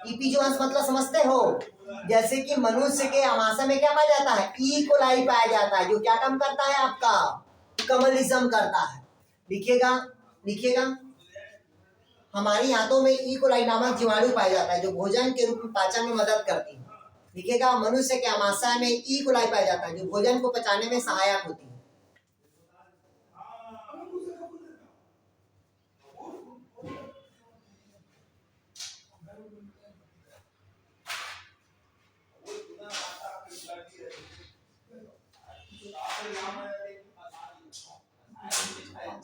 इपीजोवंस मतलब समझते हो? जैसे कि मनुष्य के आमाशय में क्या पाया जाता है? ई कोलाई पाया जाता है, जो क्या काम करता है? आपका कमलिज्म करता है। लिखिएगा, लिखिएगा। हमारी आंतों में ई कोलाई नामक जीवाणु पाया जाता है, जो भोजन के रूप में पाचन में मदद करती है। लिखिएगा, मनुष्य के आमाशय में ई कोलाई पाया जाता है, जो भोजन को पचाने में सहायक होती है।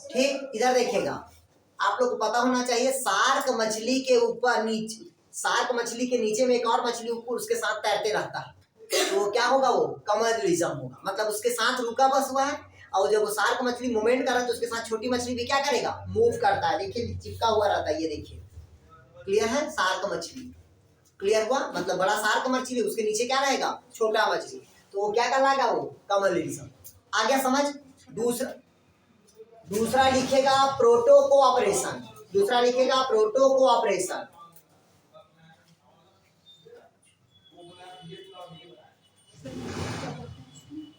ठीक, इधर देखिएगा, आप लोग को पता होना चाहिए शार्क मछली के ऊपर नीचे, शार्क मछली के नीचे में एक और मछली ऊपर उसके साथ तैरते रहता है, तो वो क्या होगा? वो कमर्लिज्म होगा। मतलब उसके साथ रुका बस हुआ है, और जब वो शार्क मछली मूवमेंट कर रहा है तो उसके साथ छोटी मछली भी क्या करेगा? मूव करता है। देखिए चिपका हुआ रहता है, ये देखिए। क्लियर है? शार्क मछली क्लियर हुआ? मतलब बड़ा शार्क मछली, उसके नीचे क्या रहेगा? छोटा मछली, तो वो क्या कहलाएगा? वो कमर्लिज्म। आ गया समझ? दूसरा लिखेगा प्रोटो कोऑपरेशन। दूसरा लिखेगा प्रोटो कोऑपरेशन।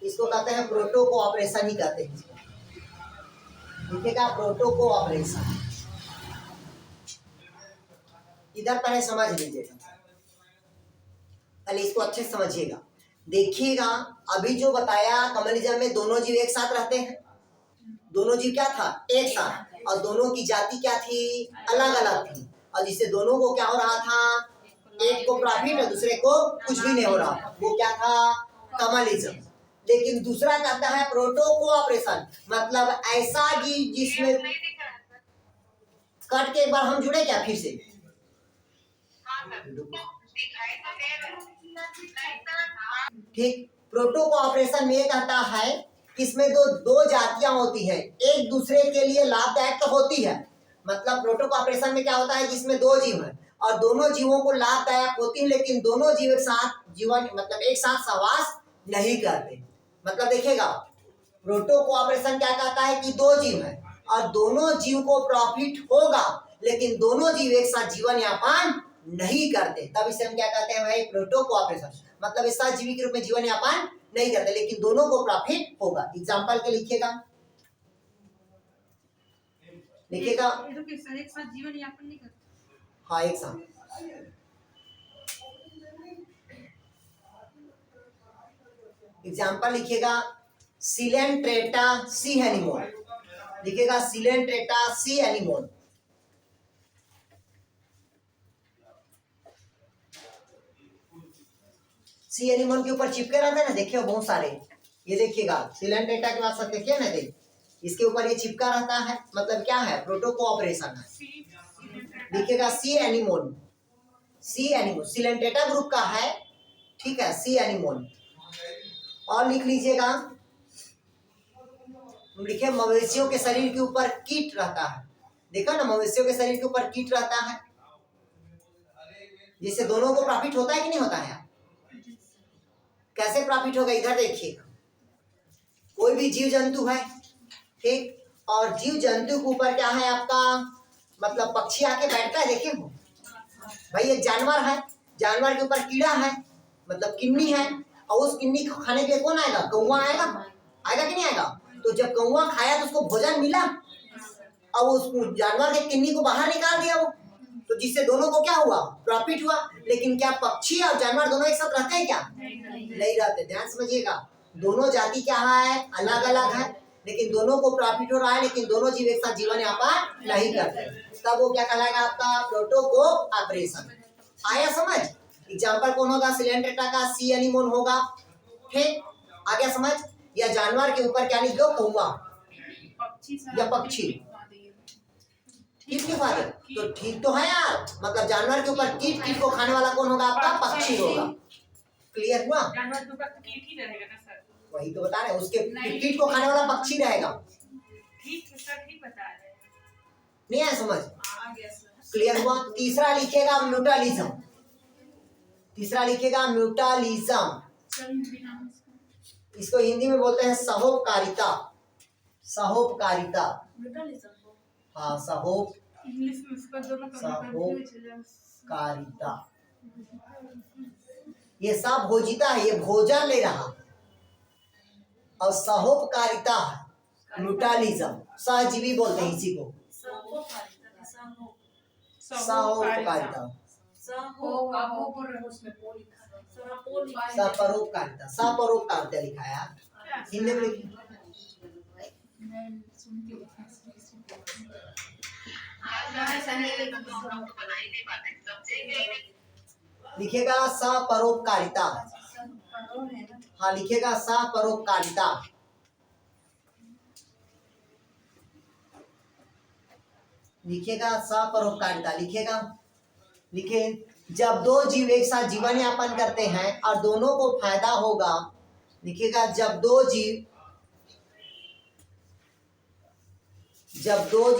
इसको कहते हैं प्रोटो कोऑपरेशन ही कहते हैं। लिखेगा प्रोटो कोऑपरेशन। इधर पहले समझ लीजिएगा, पहले इसको अच्छे से समझिएगा। देखिएगा, अभी जो बताया कम्युनिज्म में दोनों जीव एक साथ रहते हैं। दोनों जीव क्या था? एक साथ। और दोनों की जाति क्या थी? अलग अलग थी। और जिससे दोनों को क्या हो रहा था? एक को प्रॉफिट और दूसरे को कुछ भी नहीं हो रहा था। वो क्या था? कम्युनिज्म। लेकिन दूसरा कहता है प्रोटो कोऑपरेशन, मतलब ऐसा जीव जिसमें कट के एक बार हम जुड़े क्या फिर से? ठीक। प्रोटो कोऑपरेशन में कहता है कि इसमें दो जातियां होती हैं, एक दूसरे के लिए लाभदायक तो होती है। मतलब प्रोटो कोऑपरेशन में क्या होता है? जिसमें दो जीव हैं और दोनों जीवों को लाभदायक होती है, लेकिन दोनों जीव एक साथ जीवन मतलब एक साथ सहवास नहीं करते। मतलब देखिएगा, प्रोटो कोऑपरेशन क्या कहता है कि दो जीव हैं और दोनों जीव को प्रॉफिट होगा, लेकिन दोनों जीव एक साथ जीवन यापन नहीं करते, तब इसे हम क्या कहते हैं भाई, प्रोटो कोऑपरेशन। मतलब एक साथ जीवी के रूप में जीवन यापन नहीं करते, लेकिन दोनों को प्रॉफिट होगा। एग्जाम्पल के लिखिएगा, लिखिएगा। एक साथ जीवन यापन नहीं करते। हाँ, एक साथ। एग्जाम्पल लिखिएगा, सिलेंट्रेटा सी एनिमोन, लिखिएगा सिलेंट्रेटा सी एनिमोन। सी एनिमोन के ऊपर चिपके रहते हैं ना, देखिए बहुत सारे, ये देखिएगा सिलेंट्रेटा के बाद सब देखिए ना, देखिए इसके ऊपर ये चिपका रहता है, मतलब क्या है, प्रोटो कोऑपरेशन है। लिखिएगा सी एनिमोन, सी एनिमोन सिलेंट्रेटा ग्रुप का है, ठीक है, सी एनिमोन। और लिख लीजिएगा, लिखिए मवेशियों के शरीर के ऊपर कीट रहता है, देखा ना, मवेशियों के शरीर के ऊपर कीट रहता है, जिससे दोनों को प्रॉफिट होता है कि नहीं होता है? कैसे प्रॉफिट होगा, इधर देखिएगा, कोई भी जीव जंतु है, ठीक, और जीव जंतु के ऊपर क्या है आपका, मतलब पक्षी आके बैठता है, देखिए भाई एक जानवर है, जानवर के ऊपर कीड़ा है, मतलब किन्नी है, और उस किन्नी को खाने के लिए कौन आएगा, कौवा आएगा, आएगा कि नहीं आएगा? तो जब कौवा खाया तो उसको भोजन मिला, और उस जानवर के किन्नी को बाहर निकाल दिया वो, तो जिससे दोनों को क्या हुआ, प्रॉफिट हुआ। लेकिन क्या पक्षी और जानवर दोनों एक साथ रहते हैं क्या? नहीं रहते। ध्यान समझिएगा, दोनों जाति क्या है, अलग अलग है, लेकिन दोनों को प्रॉफिट हो रहा है, लेकिन दोनों जीव एक साथ जीवन यापन नहीं करते, तब वो क्या कहलाएगा आपका, प्रोटो कोऑपरेशन। आया समझ? एग्जाम्पल कौन होगा, सिलेंट्रेटा का सी एनिमोन होगा, ठीक, आ गया समझ? या जानवर के ऊपर क्या लिख दो, कौवा या पक्षी, ठीक नहीं फादर? तो ठीक तो है यार, मतलब जानवर के ऊपर कीट, कीट को खाने वाला कौन होगा आपका, पक्षी होगा। क्लियर हुआ? जानवर के ऊपर कीट ही रहेगा ना सर? वही तो बता रहे हैं, उसके कीट को खाने वाला पक्षी रहेगा। ठीक है सर, ठीक बता रहे हैं। नहीं आया समझ? आ गया सर। क्लियर हुआ? तीसरा लिखेगा म्यूटालिज्म, तीसरा लिखेगा म्यूटालिज्म, इसको हिंदी में बोलते हैं सहोपकारिता, सहोपकारिता, हाँ सहोप, इंग्लिश में उसका दोनों सहोपकारिता। ये साभोजिता है, ये भोजन ले रहा, और सहोपकारिता है म्यूटालिज्म, सहजीवी बोलते हैं इसी को, सहोपकारिता, सपरोपकारिता, सपरोपकारिता लिखा है हिंदी में, लिखिए लिखेगा सपरोपकारिता, हाँ लिखेगा सपरोपकारिता। लिखेगा सपरोपकारिता, लिखेगा, लिखे जब दो जीव एक साथ जीवन यापन करते हैं और दोनों को फायदा होगा, लिखेगा जब दो जीव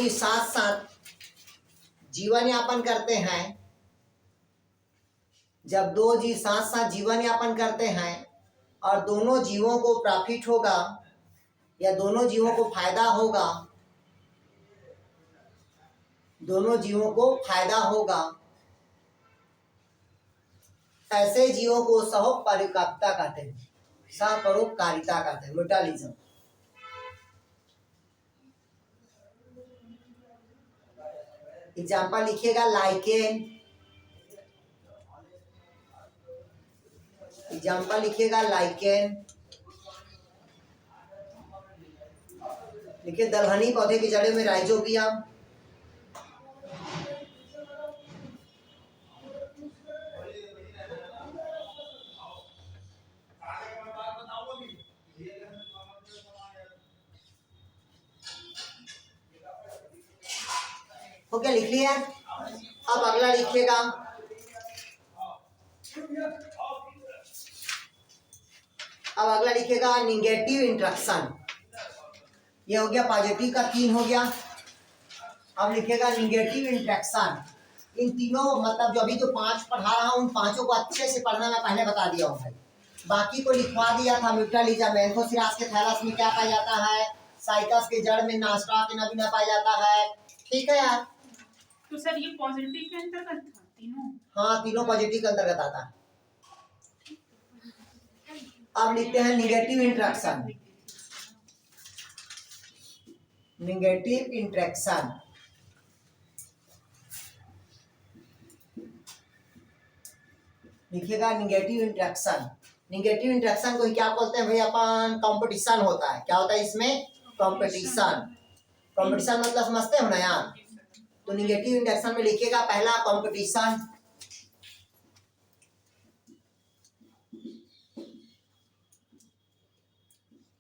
साथ साथ जीवन यापन करते हैं, जब दो जीव साथ साथ जीवन यापन करते हैं और दोनों जीवों को प्रॉफिट होगा या दोनों जीवों को फायदा होगा, दोनों जीवों को फायदा होगा, ऐसे जीवों को सहोपकारिता कहते हैं, सपरोपकारिता कहते हैं, म्यूटालिज्म। एग्जाम्पल लिखिएगा लाइकेन, एग्जाम्पल लिखिएगा लाइकेन, लिखिए दलहनी पौधे की जड़ों में राइजोबियम, हो गया, लिख लिया। अब अगला लिखिएगा, अब अगला लिखिएगा निगेटिव इंट्रैक्शन, ये हो गया पॉजिटिव का 3 हो गया। अब लिखिएगा निगेटिव इंट्रैक्शन, इन तीनों मतलब जो अभी जो 5 पढ़ा रहा हूँ उन पांचों को अच्छे से पढ़ना मैं पहले बता दिया हूँ भाई, बाकी को लिखवा दिया था। म्यूटालिज्म, एंथोसिरास के थैलस में क्या पाया जाता है, साइकस के जड़ में नास्टा के नवीना पाया जाता है, ठीक है यार। तो सर ये पॉजिटिव के अंतर्गत था तीनों? हाँ, तीनों पॉजिटिव के अंतर्गत आता है। अब लिखते हैं निगेटिव इंट्रैक्शन। निगेटिव इंट्रैक्शन लिखिएगा। निगेटिव इंट्रैक्शन, निगेटिव इंट्रैक्शन को क्या बोलते हैं भाई अपन? कंपटीशन होता है। क्या होता है इसमें? कंपटीशन। कंपटीशन मतलब समझते हो ना यार? तो निगेटिव इंट्रैक्शन में लिखिएगा पहला कंपटीशन,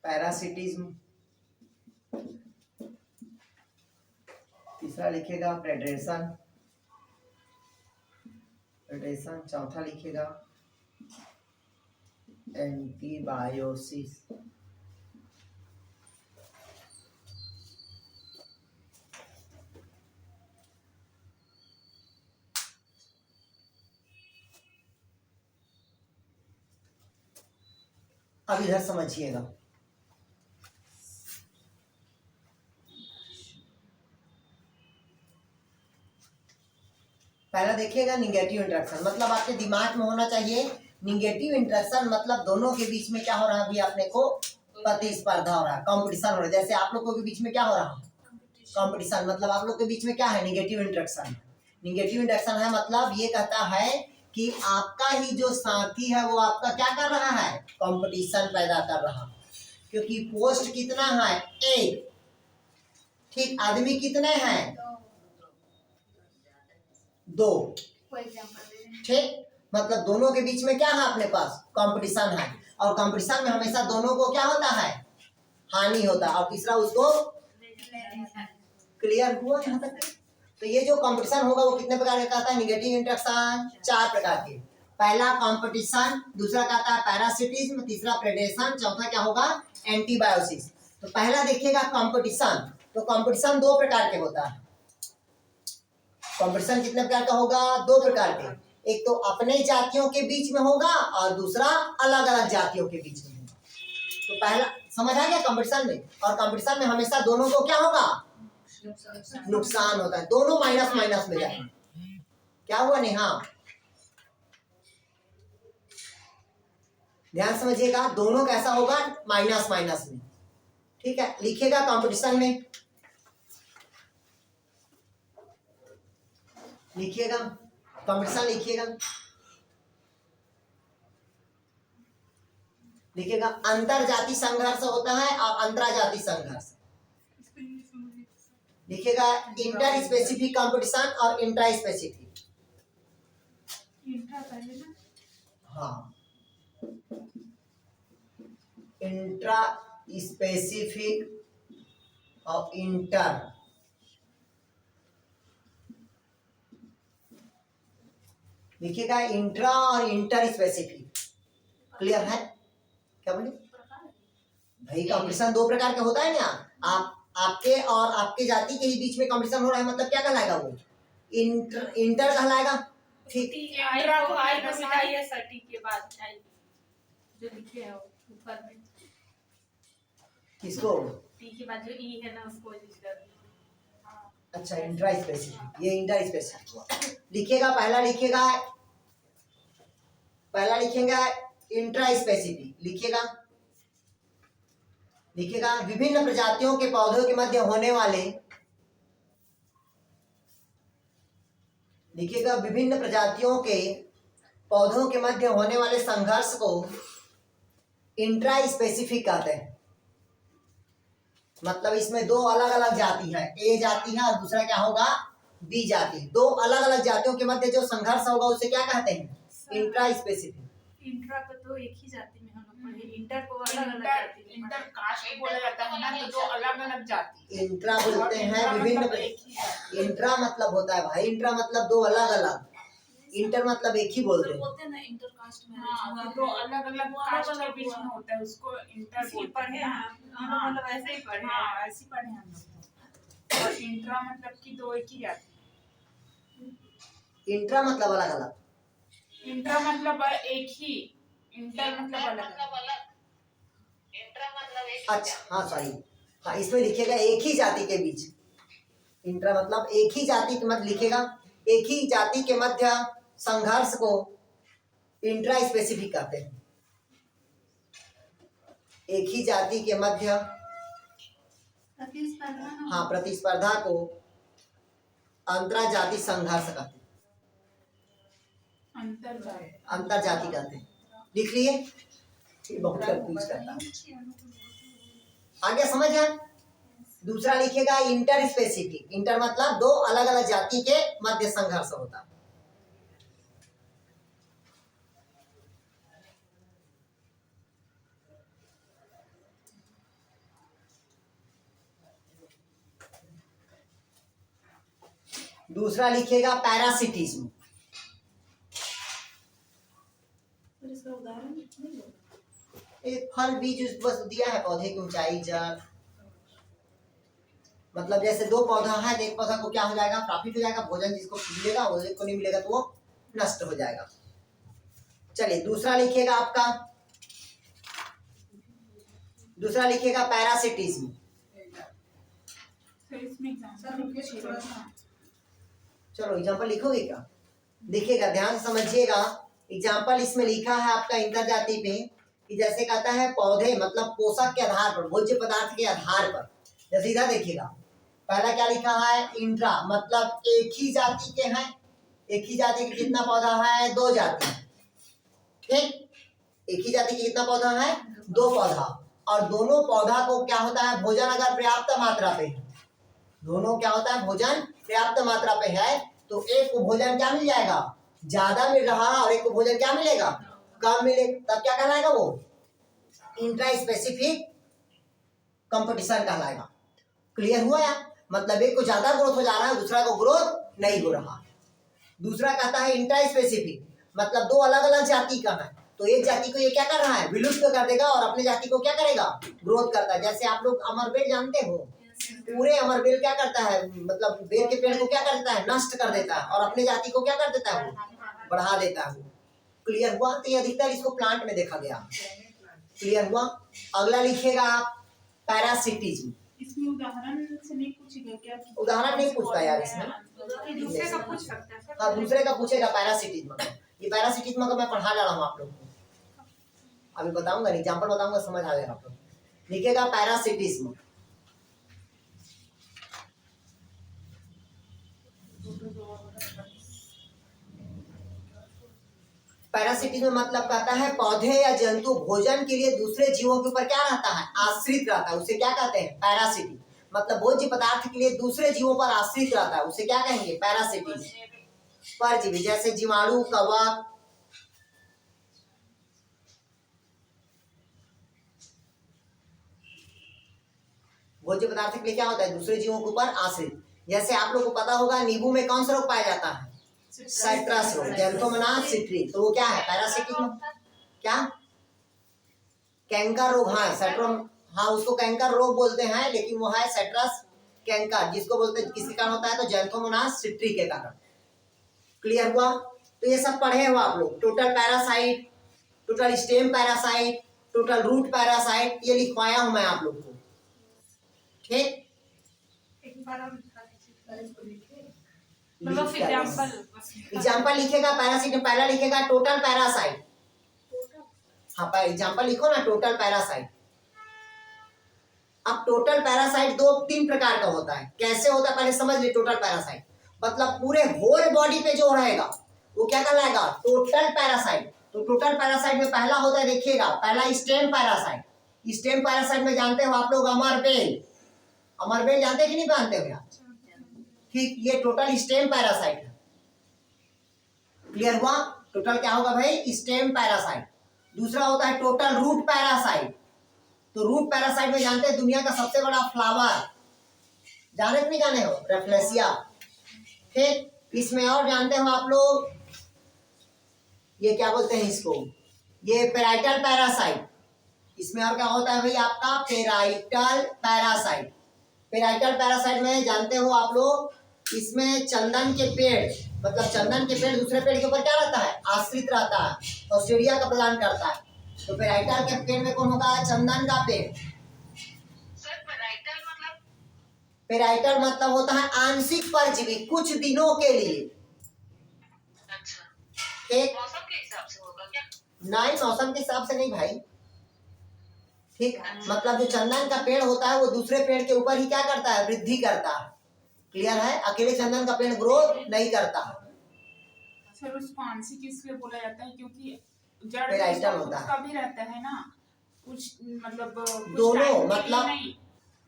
पैरासिटिज्म, तीसरा लिखिएगा प्रेडेशन, प्रेडेशन, चौथा लिखिएगा एंटीबायोसिस। अब इधर समझिएगा, पहला देखिएगा निगेटिव इंट्रैक्शन मतलब आपके दिमाग में होना चाहिए निगेटिव इंट्रैक्शन मतलब दोनों के बीच में क्या हो रहा है? अभी अपने को प्रतिस्पर्धा हो रहा है, कंपटीशन हो रहा है। जैसे आप लोगों के बीच में क्या हो रहा है? कंपटीशन। मतलब आप लोग के बीच में क्या है? Negative interaction. निगेटिव इंट्रैक्शन है मतलब ये कहता है कि आपका ही जो साथी है वो आपका क्या कर रहा है? कंपटीशन पैदा कर रहा है। क्योंकि पोस्ट कितना है? एक। ठीक, आदमी कितने हैं? दो। कोई एग्जांपल दे रहे हैं। ठीक, मतलब दोनों के बीच में क्या है? अपने पास कंपटीशन है। और कंपटीशन में हमेशा दोनों को क्या होता है? हानि होता है। और तीसरा उसको क्लियर हुआ यहाँ तक? तो ये जो कंपटीशन होगा वो कितने प्रकार का कहता है? निगेटिव इंट्रैक्शन 4 प्रकार के। पहला कंपटीशन, दूसरा कहता है पैरासिटिज्म, तीसरा प्रेडेशन, चौथा क्या होगा? एंटीबायोसिस। तो पहला देखिएगा कंपटीशन। तो कंपटीशन 2 प्रकार के होता है। कंपटीशन कितने प्रकार का होगा? 2 प्रकार के। एक तो अपने जातियों के बीच में होगा और दूसरा अलग अलग जातियों के बीच में होगा। तो पहला समझ आ गया कंपटीशन में। और कंपटीशन में हमेशा दोनों को क्या होगा? नुकसान होता है। दोनों माइनस माइनस में जाएंगे। क्या हुआ नेहा? ध्यान समझिएगा, दोनों कैसा होगा? माइनस माइनस में। ठीक है, लिखिएगा कंपटीशन में, लिखिएगा कंपटीशन, लिखिएगा लिखिएगा अंतर जाति संघर्ष होता है और अंतरजाति संघर्ष। लिखिएगा इंटर स्पेसिफिक कंपटीशन और इंट्रा स्पेसिफिक। हाँ, इंट्रा स्पेसिफिक और इंटर। लिखिएगा इंट्रा और इंटर स्पेसिफिक। क्लियर है? क्या बोले भाई? कंपटीशन 2 प्रकार का होता है ना। आपके और आपके जाति के ही बीच में कंपटीशन हो रहा है मतलब क्या कहलाएगा? वो इंटर कहलाएगा। ठीक, इंट्रा को आई को मिटाइए सटी के बाद आई जो लिखे है ऊपर में। किसको? टी के बाद जो ई है ना उसको यूज कर। अच्छा, इंट्रा स्पेसिफिक, ये इंटर स्पेसिफिक हुआ। लिखिएगा पहला लिखेगा इंट्रा स्पेसिफिक। लिखिएगा विभिन्न प्रजातियों के पौधों के मध्य होने वाले, लिखिएगा विभिन्न प्रजातियों के पौधों के मध्य होने वाले संघर्ष को इंट्रा स्पेसिफिक कहते हैं। मतलब इसमें 2 अलग अलग जाति है, ए जाति है और दूसरा क्या होगा? बी जाति। 2 अलग अलग जातियों के मध्य जो संघर्ष होगा उसे क्या कहते हैं? Intra specific. इंट्रा को तो एक ही जाति में हम लोग पढ़े, इंटर को अलग अलग जाति में। इंटर कास्ट बोला जाता है ना, तो 2 अलग अलग जाति। इंट्रा बोलते हैं विभिन्न। इंट्रा मतलब होता है भाई, इंट्रा मतलब 2 अलग अलग। इंटर मतलब एक ही बोलते हैं ना इंटर कास्ट में। हाँ, तो 2 अलग अलग कास्ट के बीच में होता है, उसको इंटर बोलते हैं। हम मतलब ऐसे ही पढ़े हैं, ऐसे ही पढ़े हैं हम लोग। और इंट्रा मतलब कि 2 एक ही जाति। इंट्रा मतलब अलग अलग, इंट्रा मतलब एक ही, इंटर मतलब अलग। इंट्रा मतलब एक। अच्छा हाँ सॉरी, हाँ इसमें लिखिएगा एक ही जाति के बीच। इंट्रा मतलब एक ही जाति के मध्य लिखेगा, एक ही जाति के मध्य संघर्ष को इंट्रा स्पेसिफिक कहते हैं। एक ही जाति के मध्य प्रतिस्पर्धा ना हाँ प्रतिस्पर्धा को अंतरा जाति संघर्ष कहते हैं, अंतर जाति कहते हैं। लिख लिए, ये बहुत कंफ्यूज करता है। आगे समझ आए। दूसरा लिखेगा इंटर स्पेसिफिक। इंटर मतलब दो अलग अलग जाति के मध्य संघर्ष होता है। दूसरा लिखेगा पैरासिटिज्म। एक फल बीज बस दिया है, पौधे की ऊंचाई जड़, मतलब जैसे दो पौधा है, एक पौधा को क्या हो जाएगा, प्रॉफिट हो जाएगा, भोजन जिसको मिलेगा वो एक को नहीं मिलेगा तो वो नष्ट हो जाएगा। चलिए दूसरा लिखिएगा आपका, दूसरा लिखिएगा पैरासिटिज्म। चलो एग्जाम्पल लिखोगे क्या? देखिएगा ध्यान से समझिएगा। एग्जाम्पल इसमें लिखा है आपका इंटर जाति पे कि जैसे कहता है पौधे मतलब पोषक के आधार पर, भोज्य पदार्थ के आधार पर। जैसे इधर देखिएगा, पहला क्या लिखा है, इंट्रा मतलब एक ही जाति के हैं, एक ही जाति के कितना पौधा है, दो जाति। ठीक, एक ही जाति के कितना पौधा है, दो पौधा, और दोनों पौधा को क्या होता है, भोजन अगर पर्याप्त मात्रा पे है, दोनों क्या होता है, भोजन पर्याप्त मात्रा पे है, तो एक को भोजन क्या मिल जाएगा, ज्यादा मिल रहा है, और एक को भोजन क्या मिलेगा, कम मिले, तब क्या कहलाएगा, वो इंट्रा स्पेसिफिक कंपटीशन कहलाएगा। क्लियर हुआ या? मतलब एक को ज्यादा ग्रोथ हो जा रहा है, दूसरा को ग्रोथ नहीं हो रहा। दूसरा कहता है इंट्रा स्पेसिफिक मतलब दो अलग अलग जाति का है, तो एक जाति को ये क्या कर रहा है, विलुप्त कर देगा, और अपने जाति को क्या करेगा, ग्रोथ करता है। जैसे आप लोग अमरबेल जानते हो, पूरे अमरबेल क्या करता है, मतलब बेल के पेड़ को क्या कर देता है, नष्ट कर देता है, और अपने जाति को क्या कर देता है, वो बढ़ा देता है। क्लियर हुआ? तो ये अधिकतर इसको प्लांट में देखा गया। क्लियर हुआ? अगला लिखिएगा आप पैरासिटिज्म। इसमें उदाहरण से नहीं पूछेगा क्या? उदाहरण नहीं पूछता यार इसमें, दूसरे का पूछ सकता है। हाँ दूसरे का पूछेगा पैरासिटिज्म। ये पैरासिटिज्म को मैं पढ़ा जा रहा हूँ आप लोग को, अभी बताऊंगा, एग्जाम्पल बताऊंगा, समझ आ जाएगा आप लोग। लिखिएगा पैरासिटिज्म। पैरासिटिज्म मतलब कहता है पौधे या जंतु भोजन के लिए दूसरे जीवों के ऊपर क्या रहता है, आश्रित रहता है, उसे क्या कहते हैं, पैरासिटिक। मतलब भोज्य पदार्थ के लिए दूसरे जीवों पर आश्रित रहता है, उसे क्या कहेंगे, पैरासिटिक। परजीवी जैसे जीवाणु, कवक, भोज्य पदार्थ के लिए क्या होता है, दूसरे जीवों के ऊपर आश्रित। जैसे आप लोग को पता होगा नींबू में कौन सा रोग पाया जाता है, साइट्रस रोग, जैंथोमोनास सिट्री, तो वो क्या है, पैरासिटिक। क्या, कैंकर रोग, हाँ सेट्रोम, हाँ उसको कैंकर रोग बोलते हैं, लेकिन वो है साइट्रस कैंकर, जिसको बोलते हैं किसके कारण होता है, तो जैंथोमोनास सिट्री के कारण। क्लियर हुआ? तो ये सब पढ़े हो आप लोग, total parasite, total stem parasite, total root parasite, ये लिखवाया हूं मैं आप लोग को। ठीक, एग्जाम्पल लिखेगा पैरासाइट में, पहला लिखेगा टोटल पैरासाइट। हाँ एग्जाम्पल लिखो ना, टोटल पैरासाइट। अब टोटल पैरासाइट दो तीन प्रकार का होता है। कैसे होता है पहले समझ ले। टोटल पैरासाइट मतलब पूरे होल बॉडी पे जो रहेगा वो क्या कहलाएगा, टोटल पैरासाइट। तो टोटल पैरासाइट में पहला होता है, देखिएगा पहला स्टेम पैरासाइट। स्टेम पैरासाइट में जानते हो आप लोग अमरबेल, अमरबेल जानते कि नहीं जानते हो यार? ठीक, ये टोटल स्टेम पैरासाइट है। क्लियर हुआ? टोटल क्या होगा भाई, स्टेम पैरासाइट। दूसरा होता है टोटल रूट पैरासाइट। तो रूट पैरासाइट में जानते हैं दुनिया का सबसे बड़ा फ्लावर, जाने कि नहीं जाने हो, रेफ्लेसिया। ठीक, इसमें और जानते हो आप लोग, ये क्या बोलते हैं इसको, ये पेराइटल पैरासाइट। इसमें और क्या होता है भाई आपका, पेराइटल पैरासाइट। पेराइटल पैरासाइट में जानते हो आप लोग, इसमें चंदन के पेड़, मतलब चंदन के पेड़ दूसरे पेड़ के ऊपर क्या रहता है, आश्रित रहता है, ऑस्ट्रेलिया का प्रदान करता है। तो पेराइटल के पेड़ में कौन होगा, चंदन का पेड़। सर पेराइटल मतलब पेराइटल मतलब होता है आंशिक परजीवी, कुछ दिनों के लिए। अच्छा, ठीक, मौसम के हिसाब से होगा क्या? नहीं मौसम के हिसाब से नहीं भाई। ठीक, मतलब जो चंदन का पेड़ होता है वो दूसरे पेड़ के ऊपर ही क्या करता है, वृद्धि करता है। क्लियर है, अकेले चंदन का पेड़ ग्रो नहीं करता। सर उसको आंशिक इसलिए बोला जाता है क्योंकि जड़ पेराइटल उसका होता खुद है। का भी रहता है ना, कुछ मतलब कुछ दोनों, टाइम के लिए मतलब नहीं,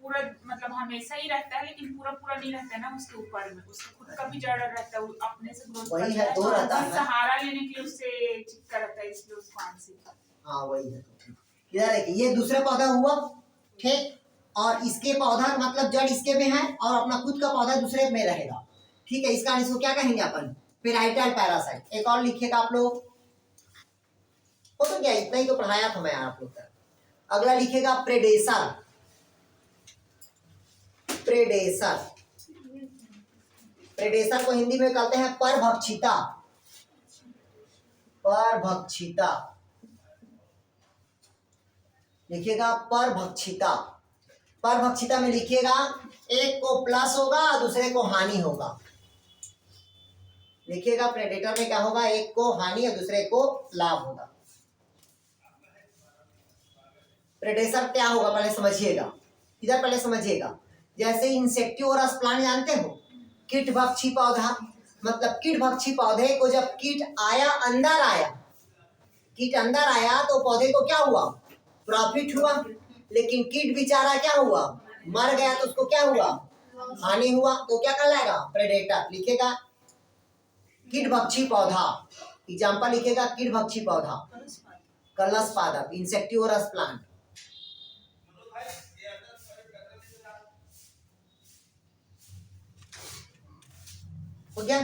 पूरा मतलब हमेशा ही रहता है, लेकिन पूरा पूरा नहीं रहता है ना उसके ऊपर में, उसका खुद का भी जड़ रहता है, वो अपने से ग्रोथ वही करता है, है, दो तो रहता बस है। सहारा लेने के लिए उससे चिपका रहता है, इसलिए उसको आंशिक। हाँ वही है। क्लियर है कि ये दूसरा पौधा हुआ। ठीक, और इसके पौधा मतलब जड़ इसके में है और अपना खुद का पौधा दूसरे में रहेगा। ठीक है, इसका इसको क्या कहेंगे अपन, पेराइटल पैरासाइट। एक और लिखिएगा आप लोग, हो तो क्या इतना ही तो पढ़ाया था मैं आप लोग का। अगला लिखिएगा प्रेडेसर। प्रेडेसर, प्रेडेसर को हिंदी में कहते हैं परभक्षिता। परभक्षिता लिखिएगा, परभक्षिता। परभक्षिता में लिखिएगा एक को प्लस होगा दूसरे को हानि होगा। लिखिएगा प्रेडेटर में क्या होगा, एक को हानि और दूसरे को लाभ होगा। प्रेडेसर क्या होगा पहले समझिएगा, इधर पहले समझिएगा। जैसे इंसेक्टिवोरस प्लांट जानते हो, कीटभक्षी पौधा, मतलब कीटभक्षी पौधे को जब कीट आया, अंदर आया, कीट अंदर आया तो पौधे को क्या हुआ, प्रॉफिट हुआ। लेकिन कीट बेचारा क्या हुआ, मर गया, तो उसको क्या हुआ, हानि हुआ। तो क्या कहलाएगा, प्रेडेटर। लिखेगा कीटभक्षी पौधा, एग्जाम्पल लिखेगा कीटभक्षी पौधा, कलश पादप, इंसेक्टिवोरस प्लांट। हो गया।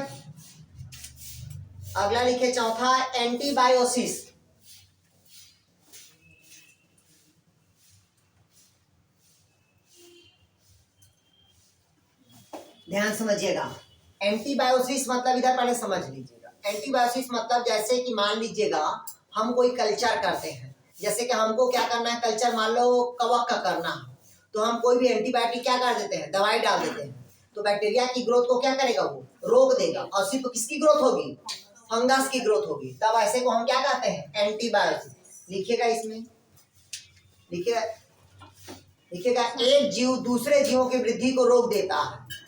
अगला लिखे चौथा, एंटीबायोसिस। ध्यान समझिएगा, एंटीबायोसिस मतलब इधर पहले समझ लीजिएगा। एंटीबायोसिस मतलब जैसे कि मान लीजिएगा हम कोई कल्चर करते हैं, जैसे कि हमको क्या करना है, कल्चर मान लो कवक का करना है, तो हम कोई भी एंटीबायोटिक क्या कर देते हैं, दवाई डाल देते हैं, तो बैक्टीरिया की ग्रोथ को क्या करेगा, वो रोक देगा, और सिर्फ किसकी ग्रोथ होगी, फंगस की ग्रोथ होगी। तब ऐसे को हम क्या कहते हैं, एंटीबायोटिक। लिखिएगा इसमें, लिखिएगा, लिखिएगा एक जीव दूसरे जीवों की वृद्धि को रोक देता है।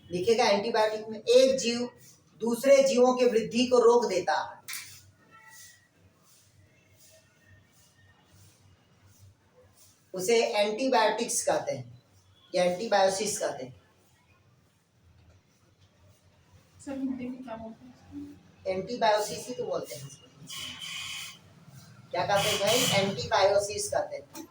लिखिएगा एंटीबायोटिक में एक जीव दूसरे जीवों की वृद्धि को रोक देता है। उसे एंटीबायोटिक्स कहते हैं या एंटीबायोसिस कहते हैं। सर हिंदी में क्या बोलते हैं, एंटीबायोसिस ही तो बोलते हैं। क्या कहते हैं भाई, एंटीबायोसिस कहते हैं।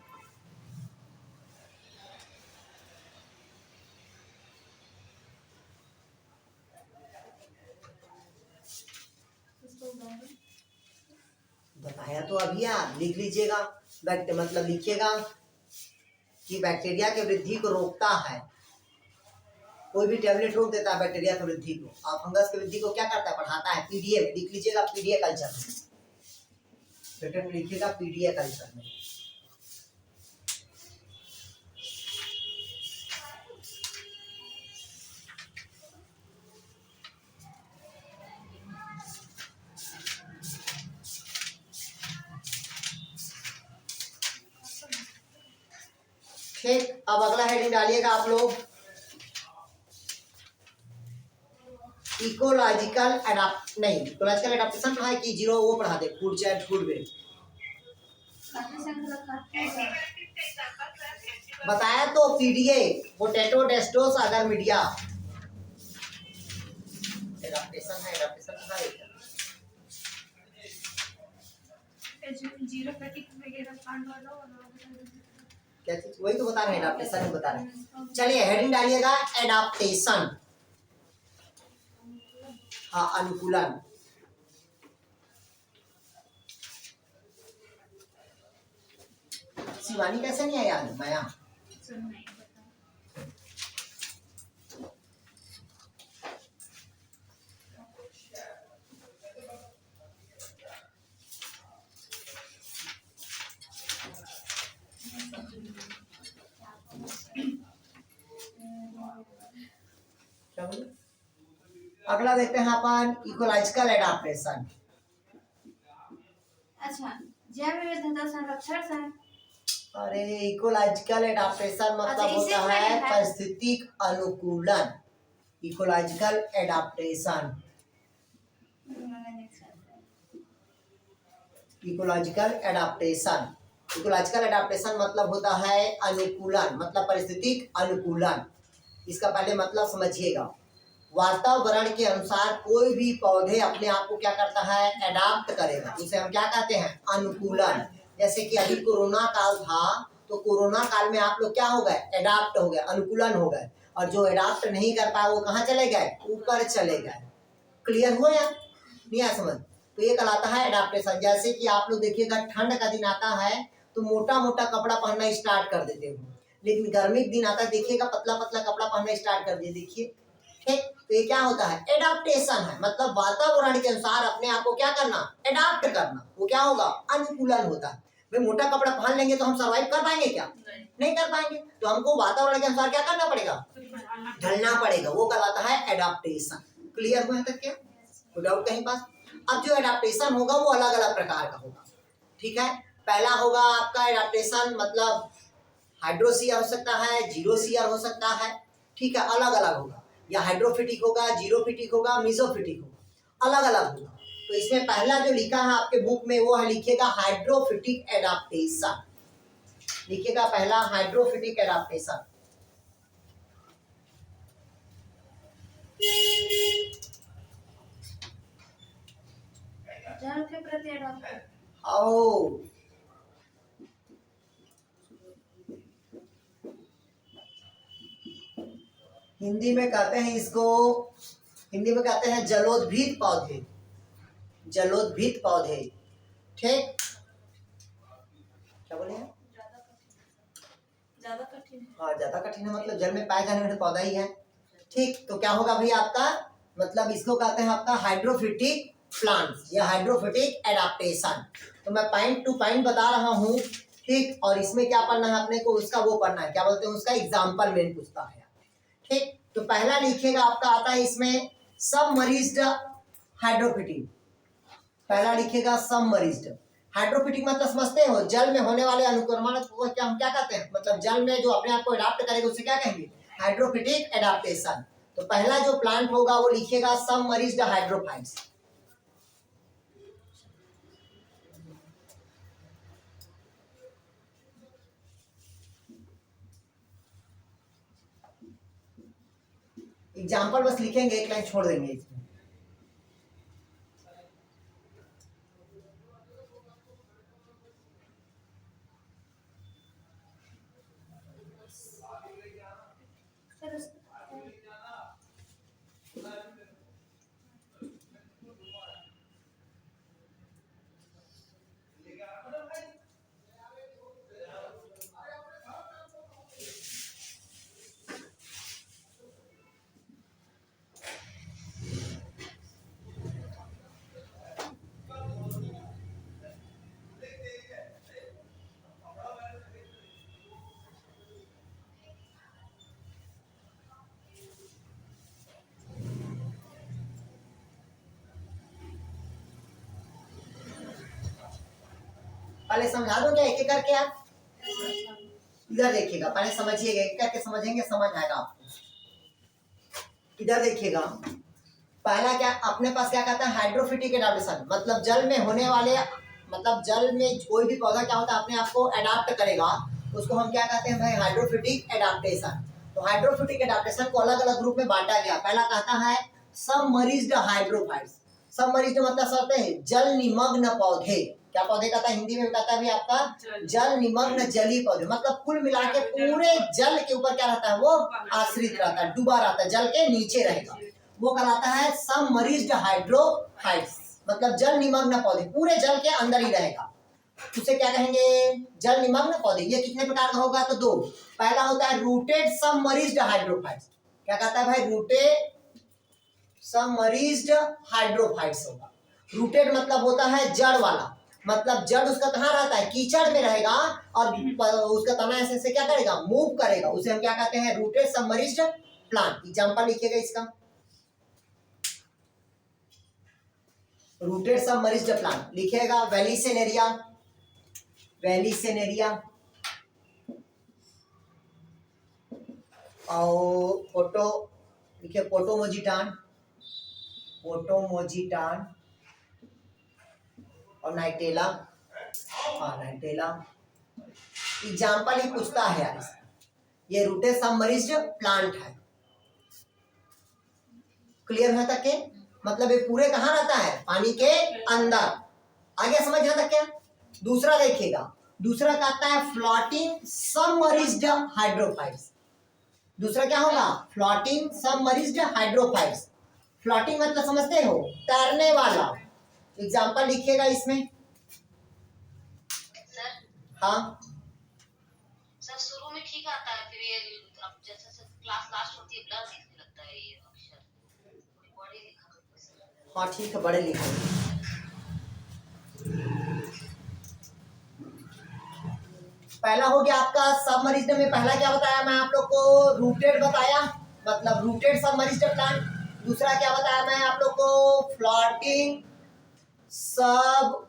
बताया तो अभी, आप लिख लीजिएगा, मतलब लिखिएगा कि बैक्टीरिया की वृद्धि को रोकता है। कोई भी टैबलेट रोक देता है बैक्टीरिया की वृद्धि को, और फंगस की वृद्धि को क्या करता है, बढ़ाता है। पीडीए में लिख लीजिएगा, पीडीए कल्चर में, पेटेंट में लिखिएगा पीडीए कल्चर में। ठीक, अब अगला हेडिंग डालिएगा आप लोग, इकोलॉजिकल एडाप्ट, नहीं इकोलॉजिकल एडाप्टेशन पढ़ाए कि जीरो वो पढ़ा दे, फूड चैन फूड वे। बताया तो पीडीए, पोटैटो डेस्टोस अगर मीडिया। एडाप्टेशन है, एडाप्टेशन पढ़ाए क्या, क्या चीज, वही तो बता रहे हैं, एडाप्टेशन ही बता रहे हैं। चलिए हेडिंग डालिएगा एडाप्टेशन। हाँ, अनुकूलन। शिवानी कैसे नहीं आया आज, माया? सर नहीं पता। क्या बोले? अगला देखते हैं अपन इकोलॉजिकल एडाप्टेशन। अच्छा, जैव विविधता संरक्षण से। अरे इकोलॉजिकल एडाप्टेशन मतलब अच्छा, इसे होता क्या है है? पारिस्थितिक अनुकूलन। Ecological adaptation, ecological adaptation, ecological adaptation मतलब होता है अनुकूलन, मतलब पारिस्थितिक अनुकूलन। इसका पहले मतलब समझिएगा। वातावरण के अनुसार कोई भी पौधे अपने आप को क्या करता है, एडाप्ट करेगा, उसे हम क्या कहते हैं, अनुकूलन। जैसे कि अभी कोरोना काल था, तो कोरोना काल में आप लोग क्या हो गए, एडाप्ट हो गए, अनुकूलन हो गए। और जो एडाप्ट नहीं कर पाए वो कहाँ चले गए, ऊपर चले गए। क्लियर हुआ या नहीं आया समझ? तो ये कहलाता है एडाप्टेशन। जैसे कि आप लोग देखिएगा ठंड का दिन आता है तो मोटा मोटा कपड़ा पहनना स्टार्ट कर देते हो, लेकिन गर्मी का दिन आता है देखिएगा पतला पतला कपड़ा पहनना स्टार्ट कर दिए। देखिए ठीक, तो ये क्या होता है, एडाप्टेशन है। मतलब वातावरण के अनुसार अपने आप को क्या करना, एडाप्ट करना। वो क्या होगा, अनुकूलन होता है। भाई मोटा कपड़ा पहन लेंगे तो हम सर्वाइव कर पाएंगे क्या, नहीं कर पाएंगे। तो हमको वातावरण के अनुसार क्या करना पड़ेगा, ढलना पड़ेगा। वो कहलाता है एडाप्टेशन। क्लियर हुआ तक क्या, कोई डाउट कहीं पास? अब जो एडाप्टेशन होगा वो अलग अलग प्रकार का होगा। ठीक है, पहला होगा आपका एडाप्टेशन मतलब हाइड्रोसियर हो सकता है, जीरोसियर हो सकता है। ठीक है, अलग अलग होगा, या हाइड्रोफिटिक होगा, जीरोफिटिक होगा, मीजोफिटिक होगा, अलग अलग होगा। तो इसमें पहला जो लिखा है आपके बुक में वो है, लिखिएगा हाइड्रोफिटिक एडाप्टेशन। लिखिएगा पहला हाइड्रोफिटिक एडाप्टेशन। जल के प्रति एडाप्ट। आओ हिंदी में कहते हैं इसको, हिंदी में कहते हैं जलोद्भिद पौधे, जलोद्भिद पौधे। ठीक, क्या बोले हैं? ज्यादा कठिन हाँ ज्यादा कठिन है, मतलब जल में पाए जाने वाले पौधा ही है। ठीक, तो क्या होगा भाई आपका, मतलब इसको कहते हैं आपका हाइड्रोफिटिक प्लांट्स या हाइड्रोफिटिक एडाप्टेशन। तो मैं पॉइंट टू पॉइंट बता रहा हूँ। ठीक, और इसमें क्या पढ़ना है अपने को, उसका वो पढ़ना है, क्या बोलते हैं उसका, एग्जाम्पल मेन पूछता है। ठीक, तो पहला लिखिएगा आपका आता है इसमें सबमरीज्ड हाइड्रोफिटिक। पहला लिखिएगा सबमरीज्ड हाइड्रोफिटिक, मतलब समझते हो, जल में होने वाले अनुक्रमण को क्या हम क्या कहते हैं, मतलब जल में जो अपने आप को एडाप्ट करेगा उसे क्या कहेंगे, हाइड्रोफिटिक एडाप्टेशन। तो पहला जो प्लांट होगा वो लिखिएगा सबमरीज्ड हाइड्रोफाइट्स। एग्जाम्पल बस लिखेंगे, एक लाइन छोड़ देंगे इसमें। पहले समझा दो क्या एक एक करके, आप इधर देखिएगा, पहले समझिएगा, एक करके समझेंगे, समझ आएगा आपको। इधर देखिएगा, पहला क्या अपने पास क्या कहता है, हाइड्रोफिटिक एडाप्टेशन, मतलब जल में होने वाले, मतलब जल में कोई भी पौधा क्या होता है अपने आप को एडाप्ट करेगा, उसको हम क्या कहते हैं भाई, हाइड्रोफिटिक एडाप्टेशन। तो हाइड्रोफिटिक एडाप्टेशन को अलग अलग ग्रुप में बांटा गया। पहला कहता है सबमरीज्ड हाइड्रोफाइट्स। सबमरीज्ड मतलब समझते हैं जल निमग्न पौधे। क्या पौधे कहता है, हिंदी में कहता है भी आपका जल निमग्न जलीय पौधे, मतलब कुल मिला के पूरे जल के ऊपर क्या रहता है, वो आश्रित रहता है, डूबा रहता है, जल के नीचे रहेगा, वो कहलाता है सबमरीज्ड हाइड्रोफाइट्स। मतलब जल निमग्न पौधे पूरे जल के अंदर ही रहेगा, उसे क्या कहेंगे, जल निमग्न पौधे। ये कितने प्रकार का होगा, तो दो। पहला होता है रूटेड सबमरीज्ड हाइड्रोफाइट्स। क्या कहता है भाई, रूटेड सबमरीज्ड हाइड्रोफाइट्स होगा। रूटेड मतलब होता है जड़ वाला, मतलब जड़ उसका कहाँ रहता है, कीचड़ में रहेगा, और उसका तना ऐसे क्या करेगा, मूव करेगा, उसे हम क्या कहते हैं, रूटेड सबमरीज्ड प्लांट। एग्जांपल लिखिएगा इसका, रूटेड सबमर्ज्ड प्लांट लिखिएगा वेलिसेनेरिया, वेलिसेनेरिया और फोटो लिखिए पोटोमोजिटान, पोटोमोजिटान और नाइटेला, हाँ नाइटेला। एग्जाम्पल ही पूछता है यार, ये रूटेड सबमर्ज्ड प्लांट है। क्लियर है तक के? मतलब ये पूरे कहाँ रहता है? पानी के अंदर। आगे समझ यहाँ तक क्या? दूसरा देखिएगा, दूसरा कहता है फ्लोटिंग सबमर्ज्ड हाइड्रोफाइट्स। दूसरा क्या होगा? Floating submerged hydrophytes. फ्लोटिंग मतलब समझते हो? तैरने वाला। एग्जाम्पल लिखिएगा इसमें। सर हाँ सर शुरू में ठीक आता है, फिर ये अब जैसे जैसे क्लास लास्ट होती है ब्लर दिखने लगता है ये अक्षर, बड़े लिखा होता है सर। हाँ ठीक है, बड़े लिखेंगे। पहला हो गया आपका सबमर्ज्ड में, पहला क्या बताया मैं आप लोग को? रूटेड बताया, मतलब रूटेड सबमर्ज्ड प्लांट। दूसरा क्या बताया मैं आप लोग को? Floating submerged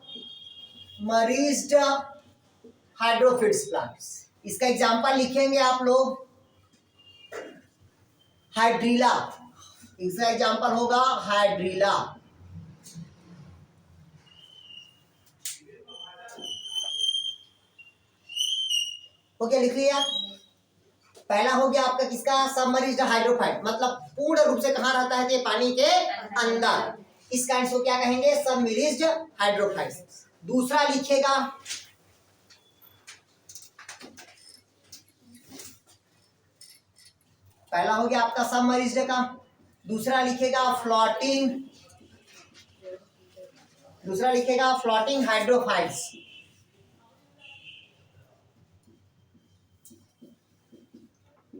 hydrophytes plants. इसका एग्जांपल लिखेंगे आप लोग, हाइड्रीला। इसका एग्जांपल होगा हाइड्रीला। हो गया, लिख लिया। पहला हो गया आपका किसका? सबमर्ज्ड हाइड्रोफाइट, मतलब पूर्ण रूप से कहाँ रहता है? पानी के अंदर। इस काइंड को क्या कहेंगे? Submerged hydrophytes. दूसरा लिखिएगा, पहला हो गया आपका सबमर्ज्ड का। दूसरा लिखेगा फ्लोटिंग, दूसरा लिखेगा फ्लोटिंग हाइड्रोफाइट्स।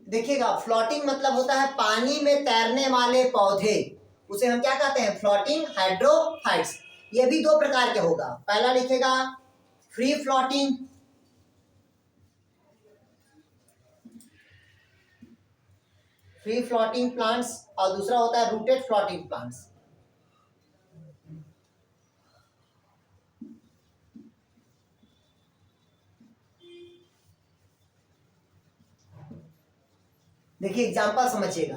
देखिएगा, फ्लोटिंग मतलब होता है पानी में तैरने वाले पौधे, उसे हम क्या कहते हैं? Floating hydrophytes. ये भी दो प्रकार के होगा। पहला लिखेगा free floating, free floating plants, और दूसरा होता है रूटेड फ्लोटिंग प्लांट्स। देखिए एग्जांपल समझिएगा,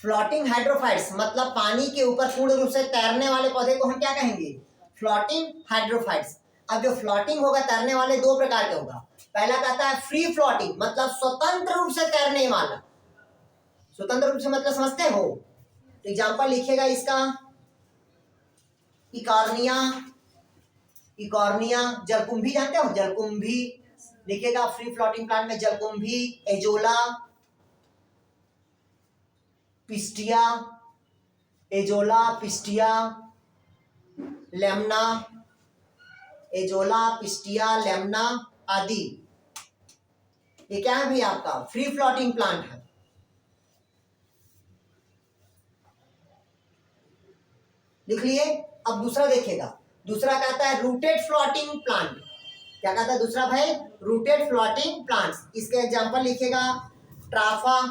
फ्लोटिंग हाइड्रोफाइट्स मतलब पानी के ऊपर पूर्ण रूप से तैरने वाले पौधे को हम क्या कहेंगे? Floating hydrophytes. अब जो फ्लोटिंग होगा तैरने वाले दो प्रकार के होगा। पहला कहता है फ्री फ्लोटिंग, मतलब स्वतंत्र रूप से तैरने वाला। स्वतंत्र रूप से मतलब समझते हो? तो एग्जांपल लिखिएगा इसका, इकॉर्निया, इकॉर्निया, जलकुंभी जानते हो? जलकुंभी लिखिएगा फ्री फ्लोटिंग प्लांट में, जलकुंभी, azolla, pistia, azolla, pistia, Lemna, azolla, pistia, Lemna आदि। ये क्या है भी? आपका फ्री फ्लोटिंग प्लांट है। लिख लिए। अब दूसरा देखिएगा, दूसरा कहता है रूटेड फ्लोटिंग प्लांट। क्या कहता है दूसरा भाई? Rooted floating plants. इसके एग्जांपल लिखिएगा, ट्राफा,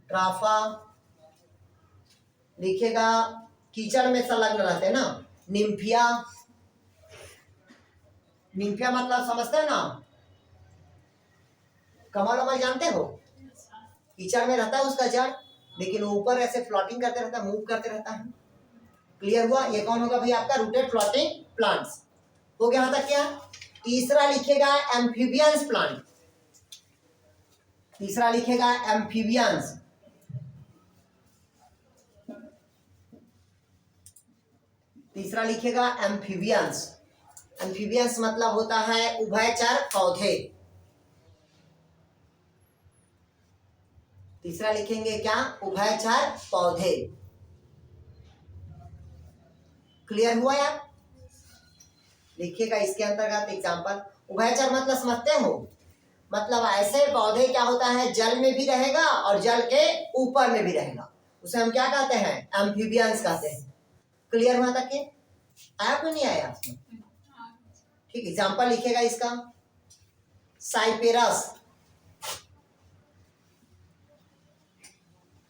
ट्राफा लिखिएगा, कीचड़ में संलग्न रहते हैं ना। निम्फिया, निम्फिया मतलब समझते हैं ना? कमल वमल जानते हो? कीचड़ में रहता है उसका जड़, लेकिन वो ऊपर ऐसे फ्लोटिंग करते रहता है, मूव करते रहता है। क्लियर हुआ? ये कौन होगा भाई? आपका रूटेड फ्लोटिंग प्लांट्स। हो गया यहाँ तक क्या? तीसरा लिखेगा एम्फीबियंस प्लांट। तीसरा लिखेगा एम्फीबियंस। तीसरा लिखेगा एम्फीबियंस। एम्फीबियंस मतलब होता है उभयचर पौधे। तीसरा लिखेंगे क्या? उभयचर पौधे। क्लियर हुआ यार? लिखिएगा इसके अंतर्गत एग्जांपल। उभयचर मतलब समझते हो? मतलब ऐसे पौधे क्या होता है, जल में भी रहेगा और जल के ऊपर में भी रहेगा, उसे हम क्या कहते हैं? एम्फीबियंस कहते हैं। क्लियर हुआ तक के? आया कोई नहीं आया आपको? ठीक, एग्जांपल लिखिएगा इसका, साइपेरस,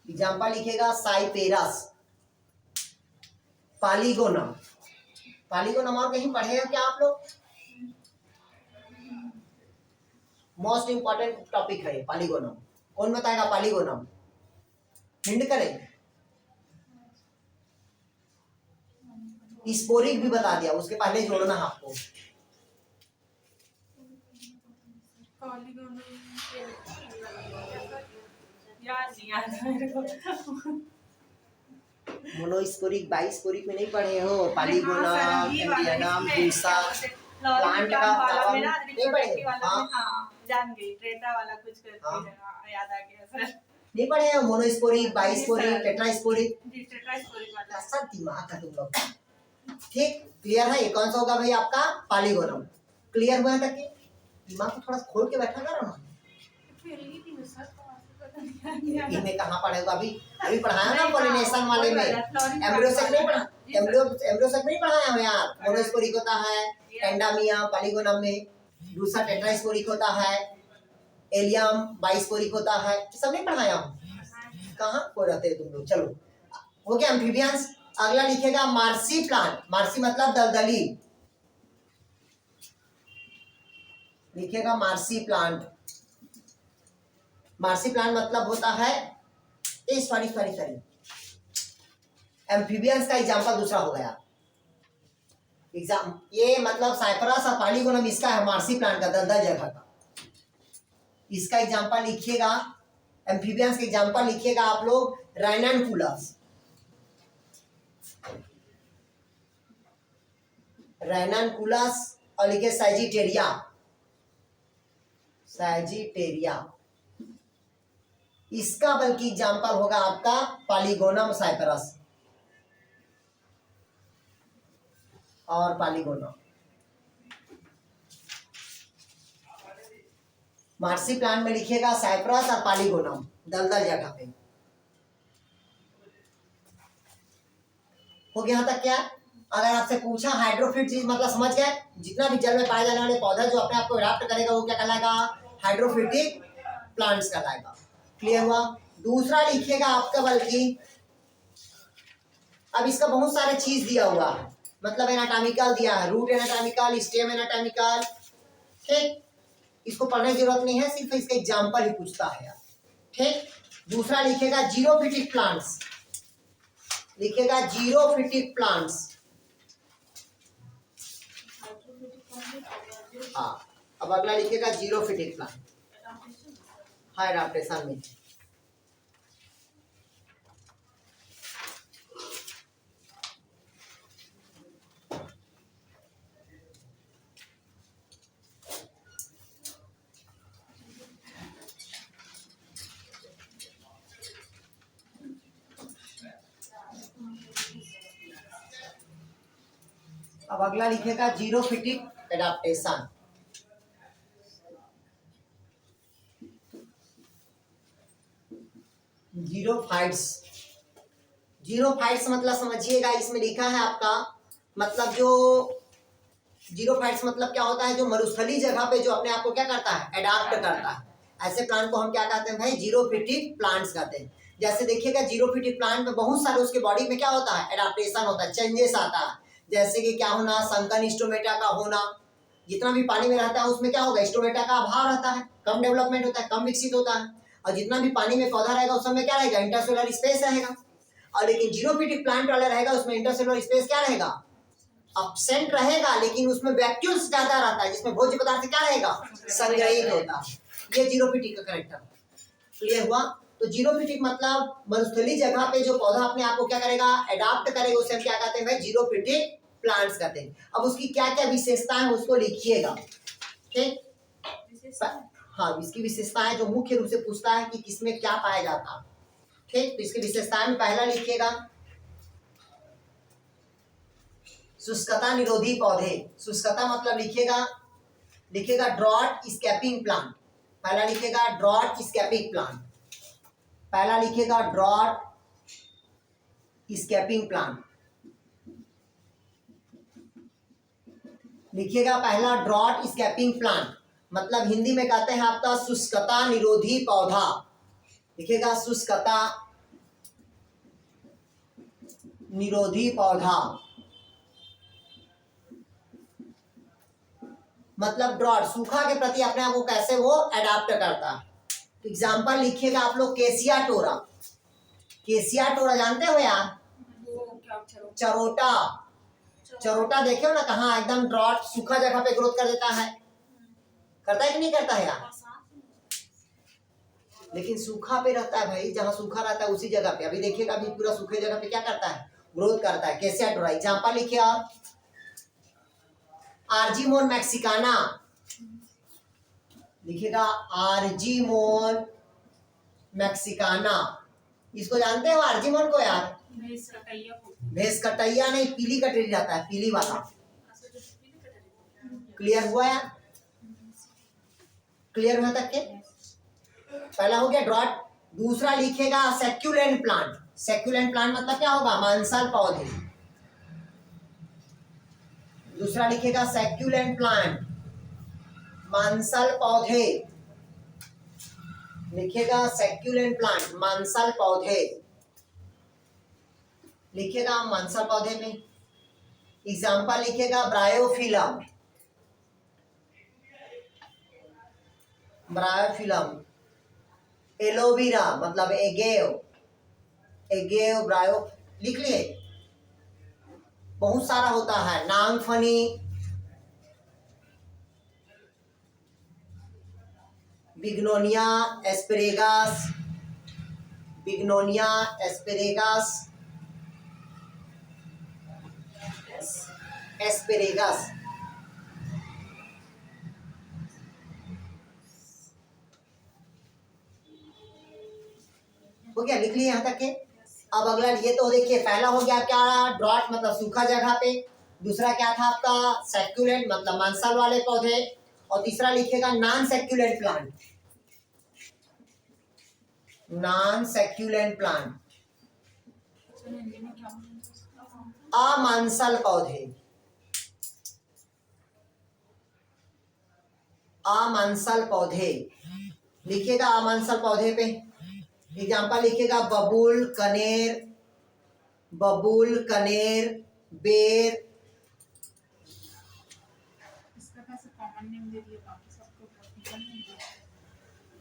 एग्जाम्पल लिखेगा साइपेरस, पालिगोनम। पालिगोनम और कहीं पढ़े हो क्या आप लोग? मोस्ट इंपॉर्टेंट टॉपिक है पालिगोनम। कौन बताएगा पालिगोनम? हिंड करें। स्पोरिक भी बता दिया, उसके पहले जोड़ना है आपको। याद नहीं आ रहा मेरे को। मोनोस्पोरिक बाइस्पोरिक में नहीं पढ़े हो? पालिगोनम, हाँ, सर, ये वाला एम्बियनम, इसमें दूसा, क्या बोलते हैं, प्लांट का वाला में ना, नहीं पढ़े? वाला हाँ में, हाँ, जान गई, ट्रेटा वाला कुछ करके, हाँ। याद आ गया सर। नहीं पढ़े हो? मोनोस्पोरिक, बाइस्पोरिक, जी, सर। टेट्रास्पोरिक। जी, टेट्रास्पोरिक वाला। ऐसा दिमाग है तुम लोग। ठीक, क्लियर है? ये कौन सा होगा भाई आपका? पालिगोनम। क्लियर हुआ है तक? दिमाग को थोड़ा खोल के बैठा करो ना। इनमें कहाँ पढ़ेगा? अभी पढ़ाया ना पॉलिनेशन वाले में। एम्ब्रियो सेक नहीं पढ़ा? एम्ब्रियो सेक नहीं पढ़ाया हो यार? मोनोस्पोरिक होता है एंडामिया पालिगोनम में, दूसरा टेट्रास्पोरिक होता है, एलियम बाइस्पोरिक होता है, सब नहीं पढ़ाया हूँ? कहाँ को रहते हैं तुम लोग? चलो हो गया एम्फीबियंस। अगला लिखेगा मार्सी प्लांट। मार्सी मतलब दलदली, लिखेगा मार्सी प्लांट। मार्सी प्लांट मतलब होता है सॉरी एम्फीबियंस का एग्जांपल दूसरा हो गया। ये मतलब साइप्रस और पालिगोनम इसका है, मार्सी प्लांट का, दलदल जगह का। इसका एग्जांपल लिखिएगा, एम्फीबियंस का एग्जांपल लिखिएगा आप लोग रैननकुलस। रैननकुलस और लिखिए सैजिटेरिया। सैजिटेरिया इसका बल्कि एग्जांपल होगा आपका पालिगोनम साइप्रस और पालिगोनम। मार्सी प्लांट में लिखिएगा साइप्रस और पालिगोनम, दलदल जगह पे। हो गया यहाँ तक? क्या अगर आपसे पूछा हाइड्रोफिट चीज मतलब समझ गए? जितना भी जल में पाए जाने वाले पौधा जो अपने आप को अडॉप्ट करेगा वो क्या कहलाएगा? हाइड्रोफिटिक प्लांट्स कहलाएगा। क्लियर हुआ? दूसरा लिखिएगा आपका बल्कि, अब इसका बहुत सारे चीज दिया हुआ है, मतलब एनाटॉमिकल दिया है, रूट एनाटॉमिकल, स्टेम एनाटॉमिकल। ठीक, इसको पढ़ने की जरूरत नहीं है, सिर्फ इसका एग्जांपल ही पूछता है यार। ठीक, दूसरा लिखेगा जीरोफिटिक प्लांट्स। लिखेगा जीरोफिटिक प्लांट्स। हाँ, अब अगला लिखेगा जीरोफिटिक प्लांट। हाँ, एडाप्टेशन में। अब अगला लिखेगा जीरोफिटिक एडाप्टेशन। जीरोफाइट्स। जीरोफाइट्स मतलब समझिएगा, इसमें लिखा है आपका, मतलब जो जीरोफाइट्स मतलब क्या होता है? जो मरुस्थली जगह पे जो अपने आप को क्या करता है? एडाप्ट करता है। ऐसे प्लांट को हम क्या कहते हैं भाई? जीरोफिटिक प्लांट्स कहते हैं। जैसे देखिएगा जीरोफिटिक प्लांट में बहुत सारे उसके बॉडी में क्या होता है? एडाप्टेशन होता है, चेंजेस आता है। जैसे कि क्या होना? संकन स्टोमेटा का होना। जितना भी पानी में रहता है उसमें क्या होगा? स्टोमेटा का अभाव रहता है, कम डेवलपमेंट होता है, कम विकसित होता है। और जितना भी पानी में पौधा रहेगा उस समय क्या रहेगा? इंटरसेलुलर स्पेस रहेगा। और लेकिन जीरोफिटिक प्लांट वाला रहेगा उसमें इंटरसेलुलर स्पेस क्या रहेगा? अब्सेंट रहेगा, लेकिन उसमें वैक्यूल्स ज्यादा रहता है, जिसमें भोज्य पदार्थ क्या रहेगा? संग्रहित होता है। ये जीरोफिटिक का कैरेक्टर। क्लियर हुआ? तो जीरोफिटिक मतलब मरुस्थली जगह पे जो पौधा अपने आप को क्या करेगा? एडाप्ट करेगा, उसे हम क्या कहते हैं भाई? जीरोफिटिक प्लांट्स कहते हैं। अब उसकी क्या क्या विशेषताएं है उसको लिखिएगा। ठीक, हाँ, इसकी विशेषताएं जो मुख्य रूप से पूछता है कि किसमें क्या पाया जाता है। ठीक, तो इसकी विशेषताएं में पहला लिखिएगा शुष्कता निरोधी पौधे। शुष्कता मतलब लिखिएगा ड्रॉट स्कैपिंग प्लांट। पहला लिखिएगा ड्रॉट स्कैपिंग प्लांट। पहला लिखिएगा ड्रॉट स्कैपिंग प्लांट। लिखिएगा पहला ड्रॉट स्कैपिंग प्लांट, मतलब हिंदी में कहते हैं आपका शुष्कता निरोधी पौधा। लिखिएगा शुष्कता निरोधी पौधा, मतलब ड्रॉट, सूखा के प्रति अपने आप को कैसे वो अडाप्ट करता है। एग्जाम्पल लिखिएगा आप लोग केसिया टोरा। केसिया टोरा जानते हो यार? वो क्या अक्षर होता चरोटा, चरोटा देखे हो ना कहाँ एकदम ड्रॉट सूखा जगह पे ग्रोथ कर देता है, करता है कि नहीं करता है यार? लेकिन सूखा पे रहता है भाई, जहाँ सूखा रहता है उसी जगह पे। अभी देखिएगा अभी पूरा सूखे जगह पे क्या करता है, ग्रोथ करता है। केसिया टोरा एग्जाम्पल लिखिए आप, आर्जीमोन मैक्सिकाना, लिखिएगा आर्जीमोन मैक्सिकाना। इसको जानते हो आर्जीमोन को यार? है। भैंस कटैया को भैंस कटैया नहीं, पीली कटोरी रहता है, पीली वाला। क्लियर हुआ यार? क्लियर हुआ तक के? पहला हो गया ड्रॉट। दूसरा लिखेगा सेक्यूलेंट प्लांट। सेक्यूलेंट प्लांट मतलब क्या होगा, मांसल पौधे। दूसरा लिखेगा सेक्यूलेंट प्लांट, मांसल पौधे। लिखेगा सेक्यूलेंट प्लांट, मांसल पौधे। लिखेगा मांसल पौधे में एग्जाम्पल लिखेगा ब्रायोफिलम, ब्रायोफिलम। एलोवेरा मतलब एगेव, एगेव ब्रायो लिख लिए। बहुत सारा होता है, नांगफनी, बिग्नोनिया एस्पेरेगस, बिग्नोनिया एस्पेरेगस, एस्पेरेगस। हो गया, लिख लिए यहाँ तक के? अब अगला ये तो देखिए, पहला हो गया क्या, ड्रॉट मतलब सूखा जगह पे। दूसरा क्या था आपका, सेक्यूलेंट मतलब मांसल वाले पौधे। और तीसरा लिखिएगा non succulent plant, non succulent plant, Hindi में क्या बोलते अमांसल पौधे, अमांसल पौधे। लिखिएगा अमांसल पौधे पे एग्जाम्पल लिखिएगा बबूल, कनेर, बबूल, कनेर, बेर। इसका कैसे कॉमन नेम दे दिया, बाकी सबको बॉटनिकल नेम दिया।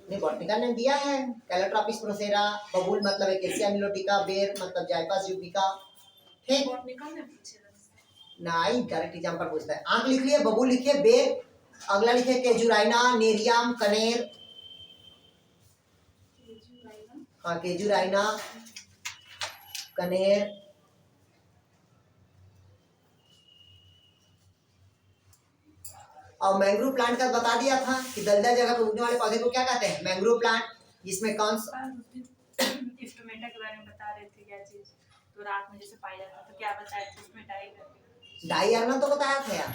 नहीं बॉटनिकल नेम दिया है, कैलोट्रोपिस प्रोसेरा। बबूल मतलब एकेसिया मिलोटिका, बेर मतलब जाइपस यूबिका। ठीक, बॉटनिकल नेम पूछेगा इसका। नहीं डायरेक्ट एग्जाम्पल पूछता है। आंख लिख लिए, बबूल लिखिए, बेर। अगला लिखिए केजुराइना, नेरियम, कनेर। हाँ केजुराइना, कनेर। और मैंग्रोव प्लांट का बता दिया था कि दलदल जगह पर उगने वाले पौधे को क्या कहते हैं, मैंग्रोव प्लांट। जिसमें कौन सा, स्टोमेटा के बारे में बता रहे थे, क्या चीज तो रात में जैसे पाया जाता था, क्या बताया था उसमें डाई करके डाई अर्नल तो बताया था यार,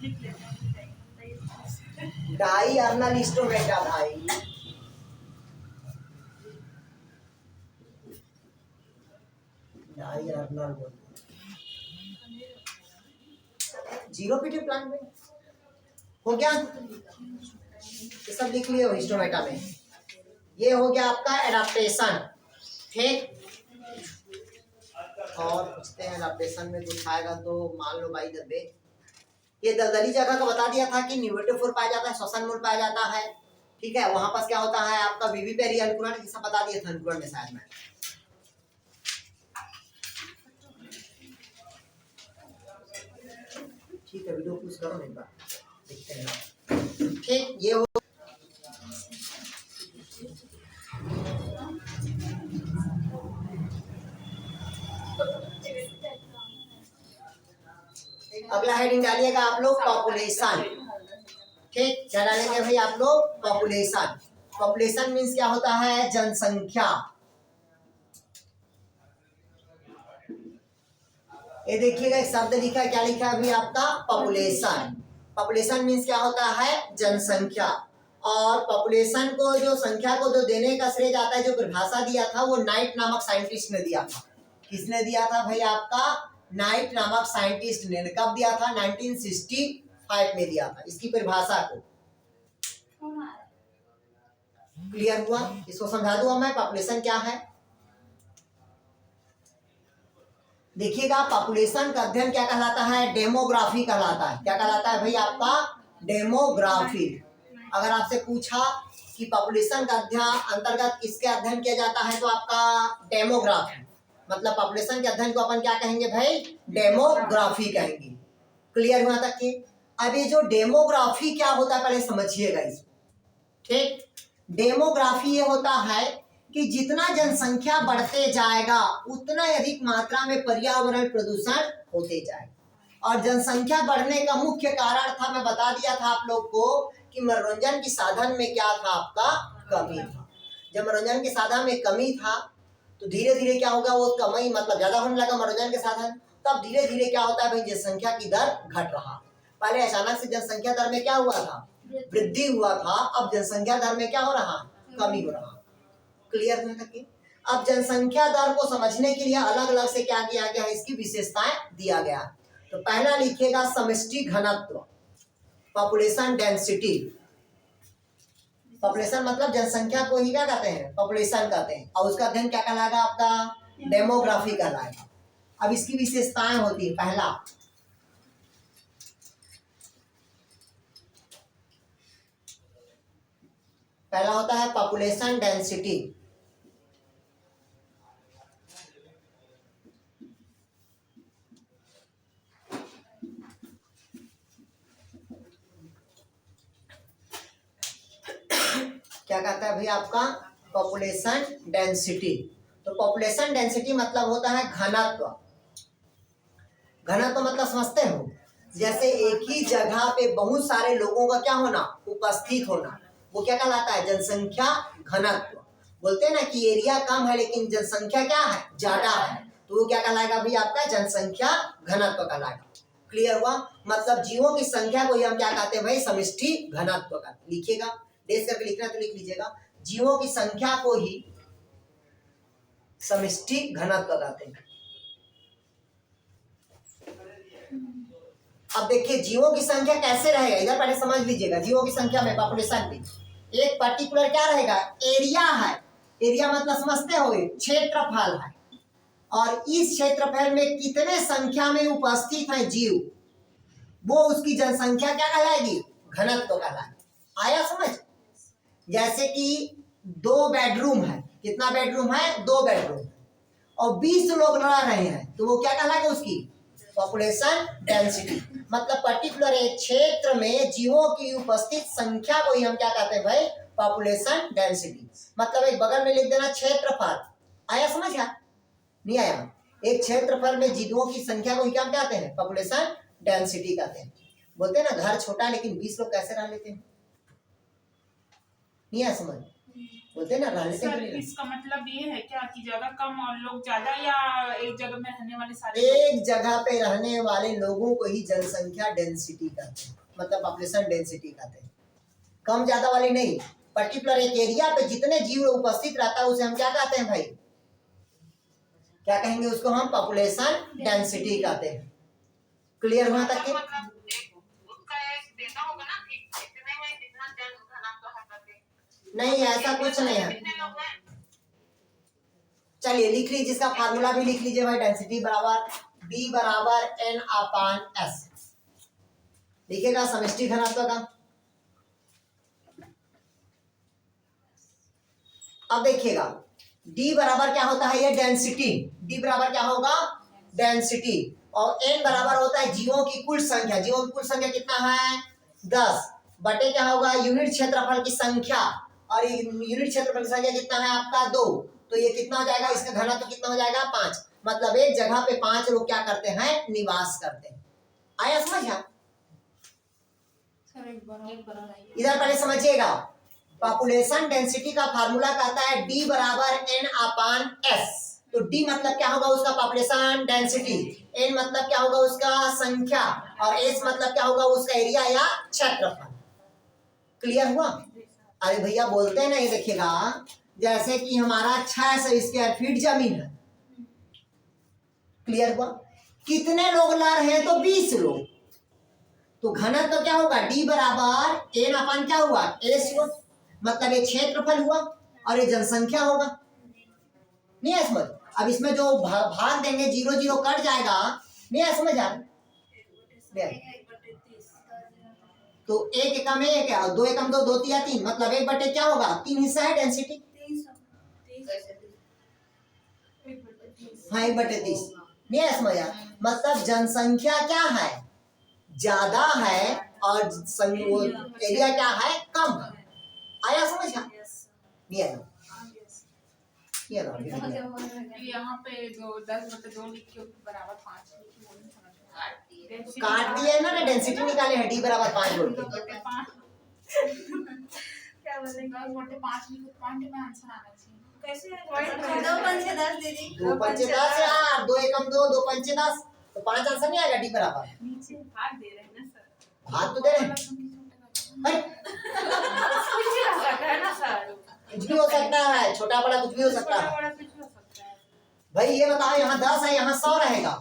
लिख लेते हैं। डाई अर्नल स्टोमेटा भाई। डाई अर्नल बोल, जीरो पीटी प्लांट में हो गया। ये सब लिख लिए हो हिस्टोमेटा में। ये हो गया आपका एडाप्टेशन। ठीक, और पूछते हैं एडाप्टेशन में कुछ आएगा तो मान लो भाई दबे। ये दलदली जगह का बता दिया था कि न्यूमेटोफोर पाया जाता है, श्वसन मूल पाया जाता है। ठीक है, वहां पर क्या होता है आपका विविपेरी अंकुरण, ये सब बता दिया था अंकुरण में शायद मैं। ठीक है, वीडियो पूछ करो एक बार, देखते हैं। ठीक, ये हो अगला हेडिंग डालिएगा आप लोग पॉपुलेशन। ठीक, क्या डालेंगे भाई आप लोग, पॉपुलेशन। पॉपुलेशन मीन्स क्या होता है, जनसंख्या। ये देखिएगा एक शब्द लिखा है, क्या लिखा है अभी आपका, पॉपुलेशन। पॉपुलेशन मीन्स क्या होता है, जनसंख्या। और पॉपुलेशन को जो संख्या को जो देने का श्रेय जाता है, जो परिभाषा दिया था वो नाइट नामक साइंटिस्ट ने दिया था। किसने दिया था भाई आपका, नाइट नामक साइंटिस्ट ने। कब दिया था, 1965 में दिया था इसकी परिभाषा को। क्लियर हुआ? इसको समझा दूं मैं पॉपुलेशन क्या है। देखिएगा पॉपुलेशन का अध्ययन क्या कहलाता है? डेमोग्राफी कहलाता है। क्या कहलाता है भाई आपका? डेमोग्राफी। अगर आपसे पूछा कि पॉपुलेशन का अध्ययन अंतर्गत किसके अध्ययन किया जाता है तो आपका डेमोग्राफी, मतलब पॉपुलेशन के अध्ययन को अपन क्या कहेंगे भाई? डेमोग्राफी कहेंगे। क्लियर हुआ तक के? अब ये जो डेमोग्राफी क्या होता है पहले समझिएगा इसको, ठीक? डेमोग्राफी ये होता है कि जितना जनसंख्या बढ़ते जाएगा उतना अधिक मात्रा में पर्यावरण प्रदूषण होते जाएगा। और जनसंख्या बढ़ने का मुख्य कारण था, मैं बता दिया था आप लोग को कि मनोरंजन के साधन में क्या था? आपका कमी था। जब मनोरंजन के साधन में कमी था तो धीरे धीरे क्या होगा? वो कमी मतलब ज्यादा होने लगा मनोरंजन के साधन, तब धीरे धीरे क्या होता है भाई? जनसंख्या की दर घट रहा। पहले अचानक से जनसंख्या दर में क्या हुआ था? वृद्धि हुआ था। अब जनसंख्या दर में क्या हो रहा? कमी हो रहा। क्लियर होने तक? अब जनसंख्या दर को समझने के लिए अलग अलग से क्या किया गया है? इसकी विशेषताएं दिया गया। तो पहला लिखिएगा समष्टि घनत्व, पॉपुलेशन डेंसिटी। पॉपुलेशन मतलब जनसंख्या को ही क्या कहते हैं? पॉपुलेशन कहते हैं। और उसका अध्ययन क्या कहलाएगा? आपका डेमोग्राफी कहलाएगा। अब इसकी विशेषताएं होती है। पहला होता है पॉपुलेशन डेंसिटी। क्या कहता है भाई आपका? Population density. तो पॉपुलेशन डेंसिटी मतलब होता है घनत्व। घनत्व मतलब समझते हो? जैसे एक ही जगह पे बहुत सारे लोगों का क्या होना? उपस्थित होना, वो क्या कहलाता है? जनसंख्या घनत्व। बोलते हैं ना कि एरिया कम है लेकिन जनसंख्या क्या है? ज्यादा है, तो वो क्या कहलाएगा भाई आपका? जनसंख्या घनत्व कहलाएगा। क्लियर हुआ? मतलब जीवों की संख्या को ही हम क्या कहते हैं भाई? समष्टि घनत्व का। लिखिएगा, देश करके लिखना तो लिख लीजिएगा, जीवों की संख्या को ही समष्टि घनत्व कहते हैं। अब देखिए जीवों की संख्या कैसे रहेगा, इधर पहले समझ लीजिएगा। जीवों की संख्या में पॉपुलेशन में एक पर्टिकुलर क्या रहेगा? एरिया है। एरिया मतलब समझते हो? क्षेत्रफल है। और इस क्षेत्रफल में कितने संख्या में उपस्थित है जीव, वो उसकी जनसंख्या क्या कहलाएगी? घनत्व कहलाएगी। आया समझ? जैसे कि 2 बेडरूम है। कितना बेडरूम है? 2 बेडरूम, और 20 लोग रह रहे हैं, तो वो क्या कहलाएगा? उसकी पॉपुलेशन डेंसिटी। मतलब पर्टिकुलर एक क्षेत्र में जीवों की उपस्थित संख्या को ही हम क्या कहते हैं भाई? Population density. मतलब एक बगल में लिख देना क्षेत्रफल। आया समझ? नहीं आया? एक क्षेत्रफल में जीवों की संख्या को ही क्या कहते हैं? पॉपुलेशन डेंसिटी कहते हैं। बोलते हैं ना घर छोटा है लेकिन 20 लोग कैसे रह लेते हैं? नहीं आया समझ? बोलते हैं ना रह लेते सर, हैं। इसका मतलब ये है क्या कि जगह कम और लोग ज्यादा, या एक जगह में रहने वाले सारे एक जगह पे रहने वाले लोगों को ही जनसंख्या डेंसिटी कहते हैं, मतलब पॉपुलेशन डेंसिटी कहते हैं। कम ज्यादा वाली नहीं, पर्टिकुलर एक एरिया पे जितने जीव उपस्थित रहता है उसे हम क्या कहते हैं भाई? क्या कहेंगे उसको? हम पॉपुलेशन डेंसिटी कहते हैं। क्लियर हुआ तक के? नहीं ऐसा कुछ नहीं है। चलिए लिख लीजिए, इसका फार्मूला भी लिख लीजिए भाई। डेंसिटी बराबर D बराबर N/S। लिखेगा समष्टि घनत्व का। अब देखिएगा D बराबर क्या होता है? ये डेंसिटी। D बराबर क्या होगा? डेंसिटी। और N बराबर होता है जीवों की कुल संख्या। जीवों की कुल संख्या कितना है? 10 बटे क्या होगा? यूनिट क्षेत्रफल की संख्या। और यूनिट क्षेत्रफल की संख्या कितना है आपका? 2। तो ये कितना हो जाएगा? इसका घनत्व कितना हो जाएगा? 5। मतलब एक जगह पे 5 लोग क्या करते हैं? निवास करते हैं। आया समझ? इधर पहले समझिएगा, पॉपुलेशन डेंसिटी का फार्मूला कहता है D बराबर N/S। तो D मतलब क्या होगा? उसका पॉपुलेशन डेंसिटी। N मतलब क्या होगा? उसका संख्या। और S मतलब क्या होगा? उसका एरिया या क्षेत्रफल। क्लियर हुआ? अरे भैया बोलते हैं ना, ये देखिएगा जैसे कि हमारा 600 स्क्वायर फीट जमीन है। क्लियर हुआ? कितने लोग ला रहे हैं? तो 20 लोग। तो घनत्व तो क्या होगा? D बराबर N/, क्या हुआ? S हुआ। मतलब ये क्षेत्रफल हुआ और ये जनसंख्या होगा। नहीं है समझ? अब इसमें जो भाग देंगे 0 0 कट जाएगा, नहीं है समझ आ रहा? तो 1 एकम 1 है और 2 एकम 2, 2 तिया 3, मतलब 1/3 क्या होगा? 3 हिस्सा है डेंसिटी। 300 हाँ 1/30, नहीं है समझ आ? मतलब जनसंख्या क्या है? ज्यादा है और एरिया क्या है? कम है। आया समझ आ? नहीं आया? ये लो, अभी नहीं आया। यहाँ पे 10/2 लिख के बराबर 5 लिख के, वो नहीं समझ में आ रहा। काट दिया ना, डेंसिटी निकाले हैं, D बराबर 5 बोल के। क्या बोलेंगे? 10/5 लिखो, पॉइंट में आंसर आना चाहिए। कैसे 2×5 10 दीदी 2×5 10 यार, 2 एकम 2, 2×5 10, तो 5 आंसर नहीं आएगा D बराबर। नीचे भाग दे रहे हैं ना सर। भाग तो दे रहे हैं। अरे, कुछ भी हो सकता है ना सर, कुछ भी हो सकता है, छोटा बड़ा कुछ भी हो सकता है। बड़ा कुछ हो सकता है। भाई ये बताओ, यहाँ 10 है, यहाँ 100 रहेगा,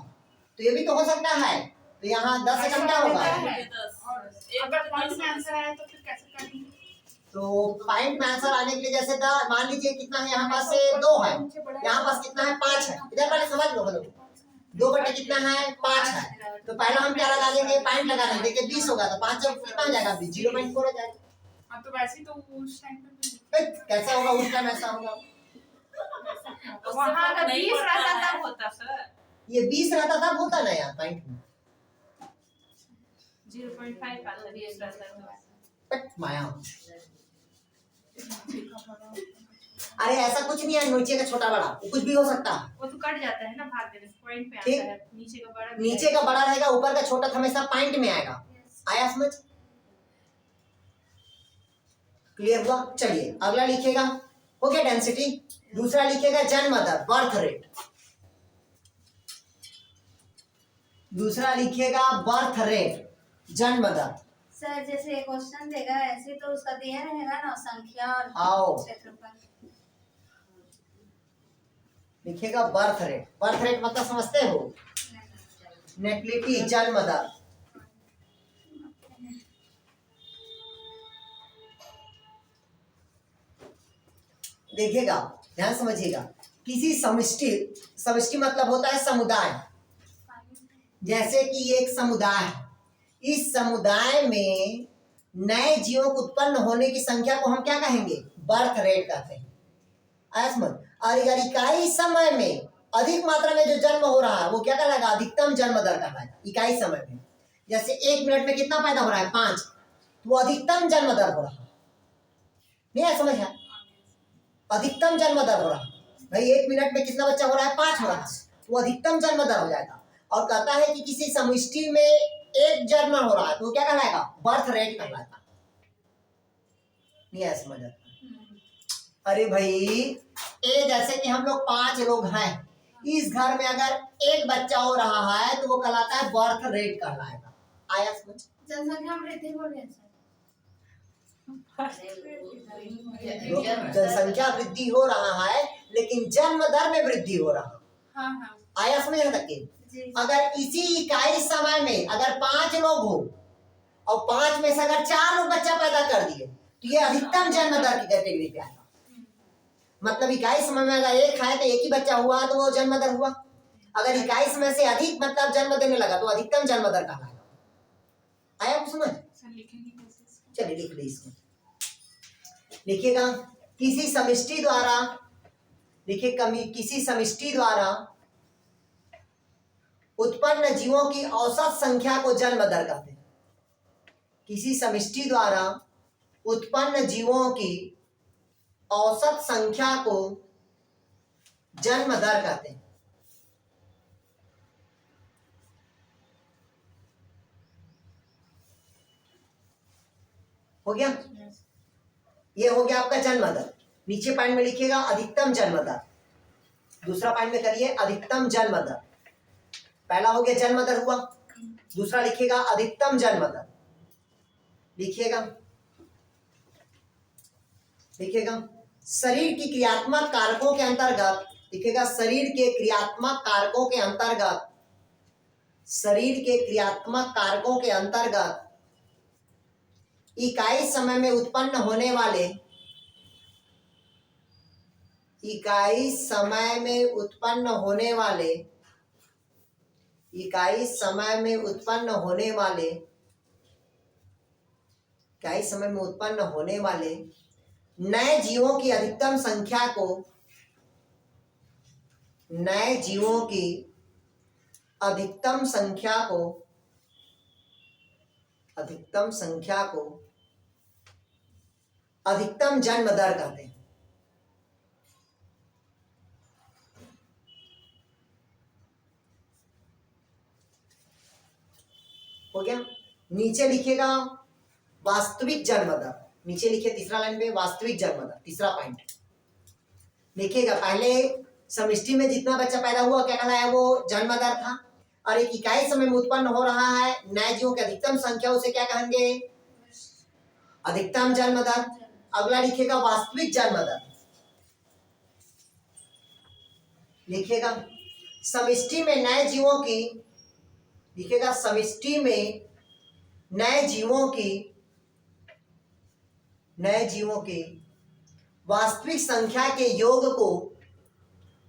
तो ये भी तो हो सकता है। तो यहाँ 10 एकम क्या होगा? और अगर पॉइंट में आंसर आया तो फिर कैसे करेंगे? तो पॉइंट में आंसर आने के लिए जैसे मान लीजिए कितना है, यहाँ पास से 2 है, यहाँ पास कितना है? 5 है। इधर पहले समझ लो, हेलो 2/5 कितना है? 5 है। तो पहले हम क्या लगा लेंगे? पॉइंट लगा लेंगे। देखिए 20 होगा तो 5 जब कितना हो जाएगा? 0.4 हो जाएगा। हाँ तो वैसे तो उस टाइम ए, कैसा होगा उस टाइम? ऐसा होगा वहाँ अगर 20 रहता तब होता सर, ये 20 रहता तब होता ना यार पॉइंट में। 0.5 आता 20 रहता तो बट माया, अरे ऐसा कुछ नहीं है, नीचे का छोटा बड़ा वो कुछ भी हो सकता है। वो तो कट जाता है ना भाग देने से, पॉइंट पे ठीक। आता है। नीचे का बड़ा नीचे का बड़ा रहेगा, ऊपर का छोटा हमेशा पॉइंट में आएगा। आया समझ? क्लियर हुआ? चलिए अगला लिखिएगा, हो गया डेंसिटी। दूसरा लिखिएगा जन्म दर, बर्थ रेट। दूसरा लिखिएगा बर्थ रेट, जन्म दर। सर जैसे क्वेश्चन देगा ऐसे तो उसका दिया रहेगा ना संख्या और आओ क्षेत्रफल। लिखिएगा बर्थ रेट। बर्थ रेट मतलब समझते हो? नेटिलिटी, जन्म दर। देखिएगा, ध्यान समझिएगा, किसी समष्टि, समष्टि मतलब होता है समुदाय। जैसे कि एक समुदाय है, इस समुदाय में नए जीवों को उत्पन्न होने की संख्या को हम क्या कहेंगे? बर्थ रेट कहते हैं। आया समझ? और अगर इकाई समय में अधिक मात्रा में जो जन्म हो रहा है वो क्या कहलाएगा? अधिकतम जन्म दर कहलाएगा। इकाई समय में जैसे 1 मिनट में कितना पैदा हो रहा है? 5, तो वो अधिकतम जन्म दर हो रहा है। नहीं है समझ है? अधिकतम जन्म दर हो रहा है। भाई 1 मिनट में कितना बच्चा हो रहा है? 5 हो रहा है, तो वो अधिकतम जन्म दर हो जाएगा। और कहता है कि किसी समष्टि में एक जन्म हो रहा है तो क्या कहलाएगा? बर्थ रेट कहलाएगा। नहीं है समझ आता? अरे भाई ये जैसे कि हम लोग 5 लोग हैं, इस घर में अगर एक बच्चा हो रहा है तो वो कहलाता है बर्थ रेट कहलाएगा। आया समझ? जनसंख्या वृद्धि हो रही है सर। जनसंख्या वृद्धि हो रहा है लेकिन जन्म दर में वृद्धि हो रहा है। हाँ हाँ आया समझ यहाँ तक के? अगर इसी इकाई समय में अगर 5 लोग हो और 5 में से अगर 4 लोग बच्चा पैदा कर दिए तो ये अधिकतम जन्म दर की कैटेगरी पे आएगा। मतलब इकाई समय में अगर 1 है तो 1 ही बच्चा हुआ तो वो जन्म दर हुआ। अगर इकाई समय से अधिक मतलब जन्म देने लगा तो अधिकतम जन्म दर कहलाएगा। आया आपको समझ? सर लिखेंगे कैसे? चलिए लिख ली इसको। लिखिएगा किसी समष्टि द्वारा, लिखिए किसी समष्टि द्वारा उत्पन्न जीवों की औसत संख्या को जन्म दर कहते हैं। किसी समष्टि द्वारा उत्पन्न जीवों की औसत संख्या को जन्म दर कहते हैं। हो गया? ये हो गया आपका जन्म दर। नीचे पॉइंट में लिखिएगा अधिकतम जन्म दर। दूसरा पॉइंट में करिए अधिकतम जन्म दर। पहला हो गया जन्म दर हुआ, दूसरा लिखिएगा अधिकतम जन्म दर। लिखिएगा, लिखिएगा शरीर की क्रियात्मक कारकों के अंतर्गत, लिखिएगा शरीर के क्रियात्मक कारकों के अंतर्गत, शरीर के क्रियात्मक कारकों के अंतर्गत इकाई समय में उत्पन्न होने वाले, इकाई समय में उत्पन्न होने वाले, इकाई समय में उत्पन्न होने वाले, इकाई समय में उत्पन्न होने वाले नए जीवों की अधिकतम संख्या को, नए जीवों की अधिकतम संख्या को, अधिकतम संख्या को अधिकतम जन्म दर कहते हैं। हो गया। नीचे लिखेगा वास्तविक जन्म दर, नीचे लिखे तीसरा लाइन पे वास्तविक जन्म दर, तीसरा पॉइंट लिखेगा। पहले समष्टि में जितना बच्चा पैदा हुआ क्या कहलाया, वो जन्म दर था। और एक इकाई समय में उत्पन्न हो रहा है नए जीवों की अधिकतम संख्या, उसे क्या कहेंगे, अधिकतम जन्म दर। अगला लिखेगा वास्तविक जन्म दर, लिखेगा समष्टि में नए जीवों की, लिखेगा समष्टि में नए जीवों की, नए जीवों की वास्तविक संख्या के योग को,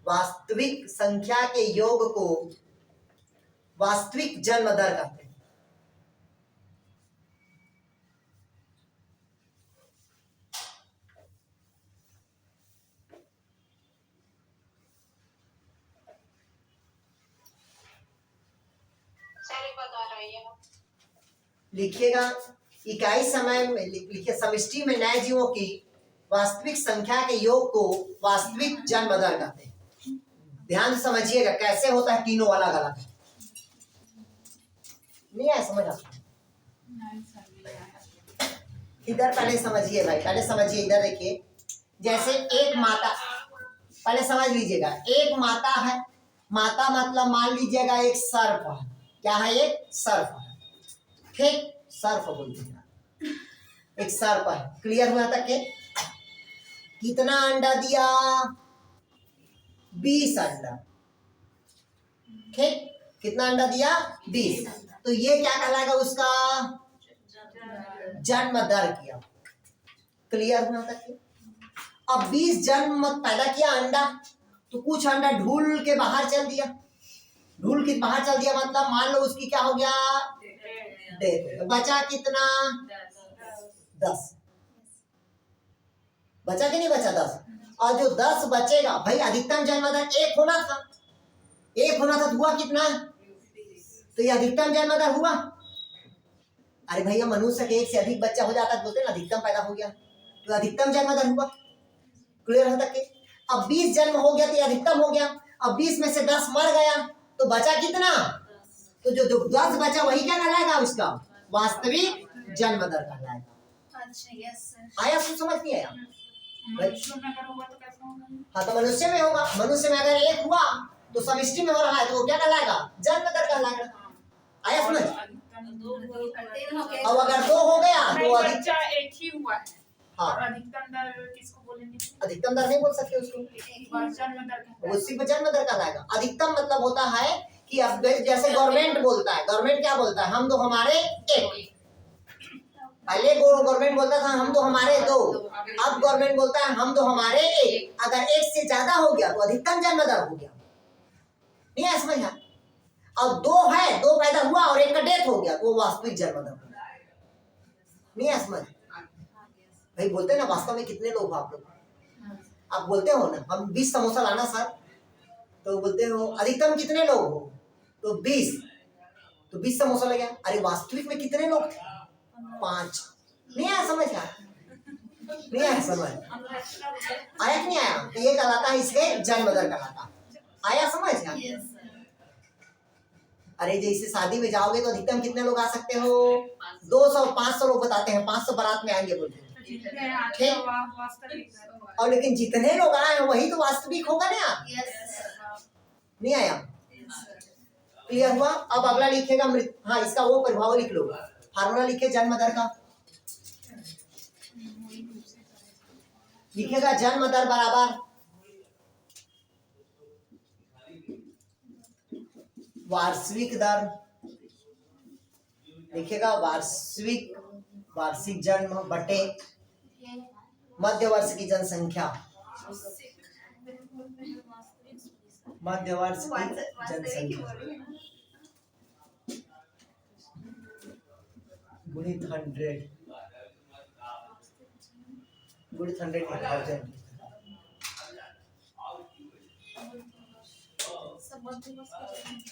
वास्तविक संख्या के योग को वास्तविक जन्म दर कहते हैं। लिखिएगा इकाई समय में, लिखिए समष्टि में नए जीवों की वास्तविक संख्या के योग को वास्तविक जन्म दर कहते हैं। ध्यान से समझिएगा कैसे होता है, तीनों अलग अलग है। नहीं आया समझ आपको? इधर पहले समझिए भाई, पहले समझिए, इधर देखिए। जैसे एक माता, पहले समझ लीजिएगा, एक माता है, माता मतलब मान लीजिएगा एक सर्प है। क्या है, एक सर्प है, ठीक, सर्प बोलते हैं, एक सर्प है। क्लियर हुआ तक के? कितना अंडा दिया, 20 अंडा, ठीक, कितना अंडा दिया, 20। तो ये क्या कहलाएगा, उसका जन्म दर किया। क्लियर हुआ तक के? अब 20 जन्म पैदा किया अंडा, तो कुछ अंडा ढूल के बाहर चल दिया, ढूल के बाहर चल दिया मतलब मान लो उसकी क्या हो गया, डेथ। बचा कितना, 10। बचा कि नहीं बचा, 10। और जो 10 बचेगा भाई, अधिकतम जन्म दर 1 होना था, 1 होना था, तो हुआ कितना, तो ये अधिकतम जन्म दर हुआ। अरे भैया मनुष्य के 1 से अधिक बच्चा हो जाता है, बोलते ना अधिकतम पैदा हो गया, तो अधिकतम जन्म दर हुआ। क्लियर हो तक के? अब 20 जन्म हो गया तो ये अधिकतम हो गया। अब 20 में से 10 मर गया, तो बचा कितना, तो जो 10 बचा वही क्या कहलाएगा, उसका वास्तविक जन्म दर कहलाएगा। अच्छा, यस सर। आया, कुछ समझ नहीं आया? मनुष्य में अगर होगा तो कैसा होगा? हाँ, तो मनुष्य में होगा, मनुष्य में अगर 1 हुआ तो समष्टि में हो रहा है, तो वो क्या कहलाएगा, जन्म दर कहलाएगा। आया समझ? अब अगर 2 हो गया तो बच्चा एक ही हुआ है। हाँ, और अधिकतम दर किसको बोलेंगे? अधिकतम दर नहीं बोल सकते उसको, जन्म दर कहते हैं। उसी पर जन्म दर कहलाएगा। अधिकतम मतलब होता है कि अब जैसे गवर्नमेंट बोलता है, गवर्नमेंट क्या बोलता है, हम दो हमारे एक। पहले गवर्नमेंट बोलता था हम दो हमारे 2, अब गवर्नमेंट बोलता है हम दो हमारे 1। अगर 1 से ज्यादा हो गया तो अधिकतम जन्म दर हो गया। नहीं है समझ? अब 2 है, 2 पैदा हुआ और 1 का डेथ हो गया, तो वो वास्तविक जन्म दर। नहीं है समझ? भाई बोलते हैं ना वास्तव में कितने लोग हो आप लोग, आप बोलते हो ना हम 20 समोसा लाना सर, तो बोलते हो अधिकतम कितने लोग हो, तो 20, तो 20 समोसा लग गया। अरे वास्तविक में कितने लोग थे, 5। नहीं आया समझ? नहीं आया समझ? आया कि नहीं आया? तो ये कहलाता है इसके जन्म दर कहलाता। आया समझ? अरे जैसे शादी में जाओगे तो अधिकतम कितने लोग आ सकते हो, 200 500 लोग बताते हैं, 500 बारात में आएंगे बोलते हैं, और लेकिन जितने लोग आए हैं वही तो वास्तविक होगा ना। नहीं आया? क्लियर हुआ? अब अगला लिखेगा हाँ, इसका वो प्रभाव लिख लो, फार्मूला लिखे जन्म दर का। लिखेगा जन्म दर बराबर वार्षिक दर, लिखेगा वार्षिक जन्म बटे मध्य वर्ष की जनसंख्या। मध्य वर्ष की वास्तविक ही जनसंख्या बोल रही हूँ। गुणित 100 गुणित 100 1000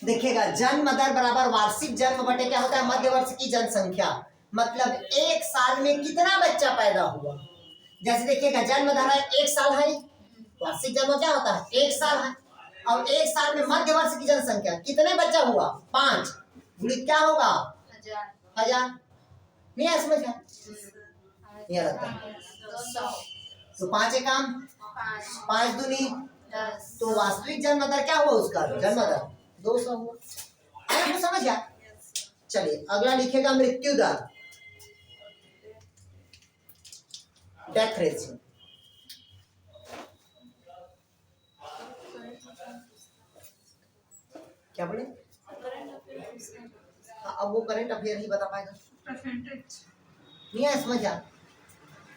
देखिएगा जन्म दर बराबर वार्षिक जन्म बटे क्या होता है मध्य वर्ष की जनसंख्या, मतलब एक साल में कितना बच्चा पैदा हुआ। जैसे देखिएगा जन्म दर है 1 साल है, वार्षिक जन्म क्या होता है 1 साल है, और 1 साल में मध्य वर्ष की जनसंख्या कितने बच्चा हुआ 5 गुणित क्या होगा 1000। नहीं है समझ में ये रहता है 200 तो 5 एकम 5 दूनी 10 तो वास्तविक जन्म दर क्या हुआ उसका जन्म दर 200 हुआ। आपको समझ गया। चलिए अगला लिखेगा मृत्यु दर डेथ रेशियो। क्या बोले अब वो करंट अफेयर ही बता पाएगा परसेंटेज नहीं है समझ आ।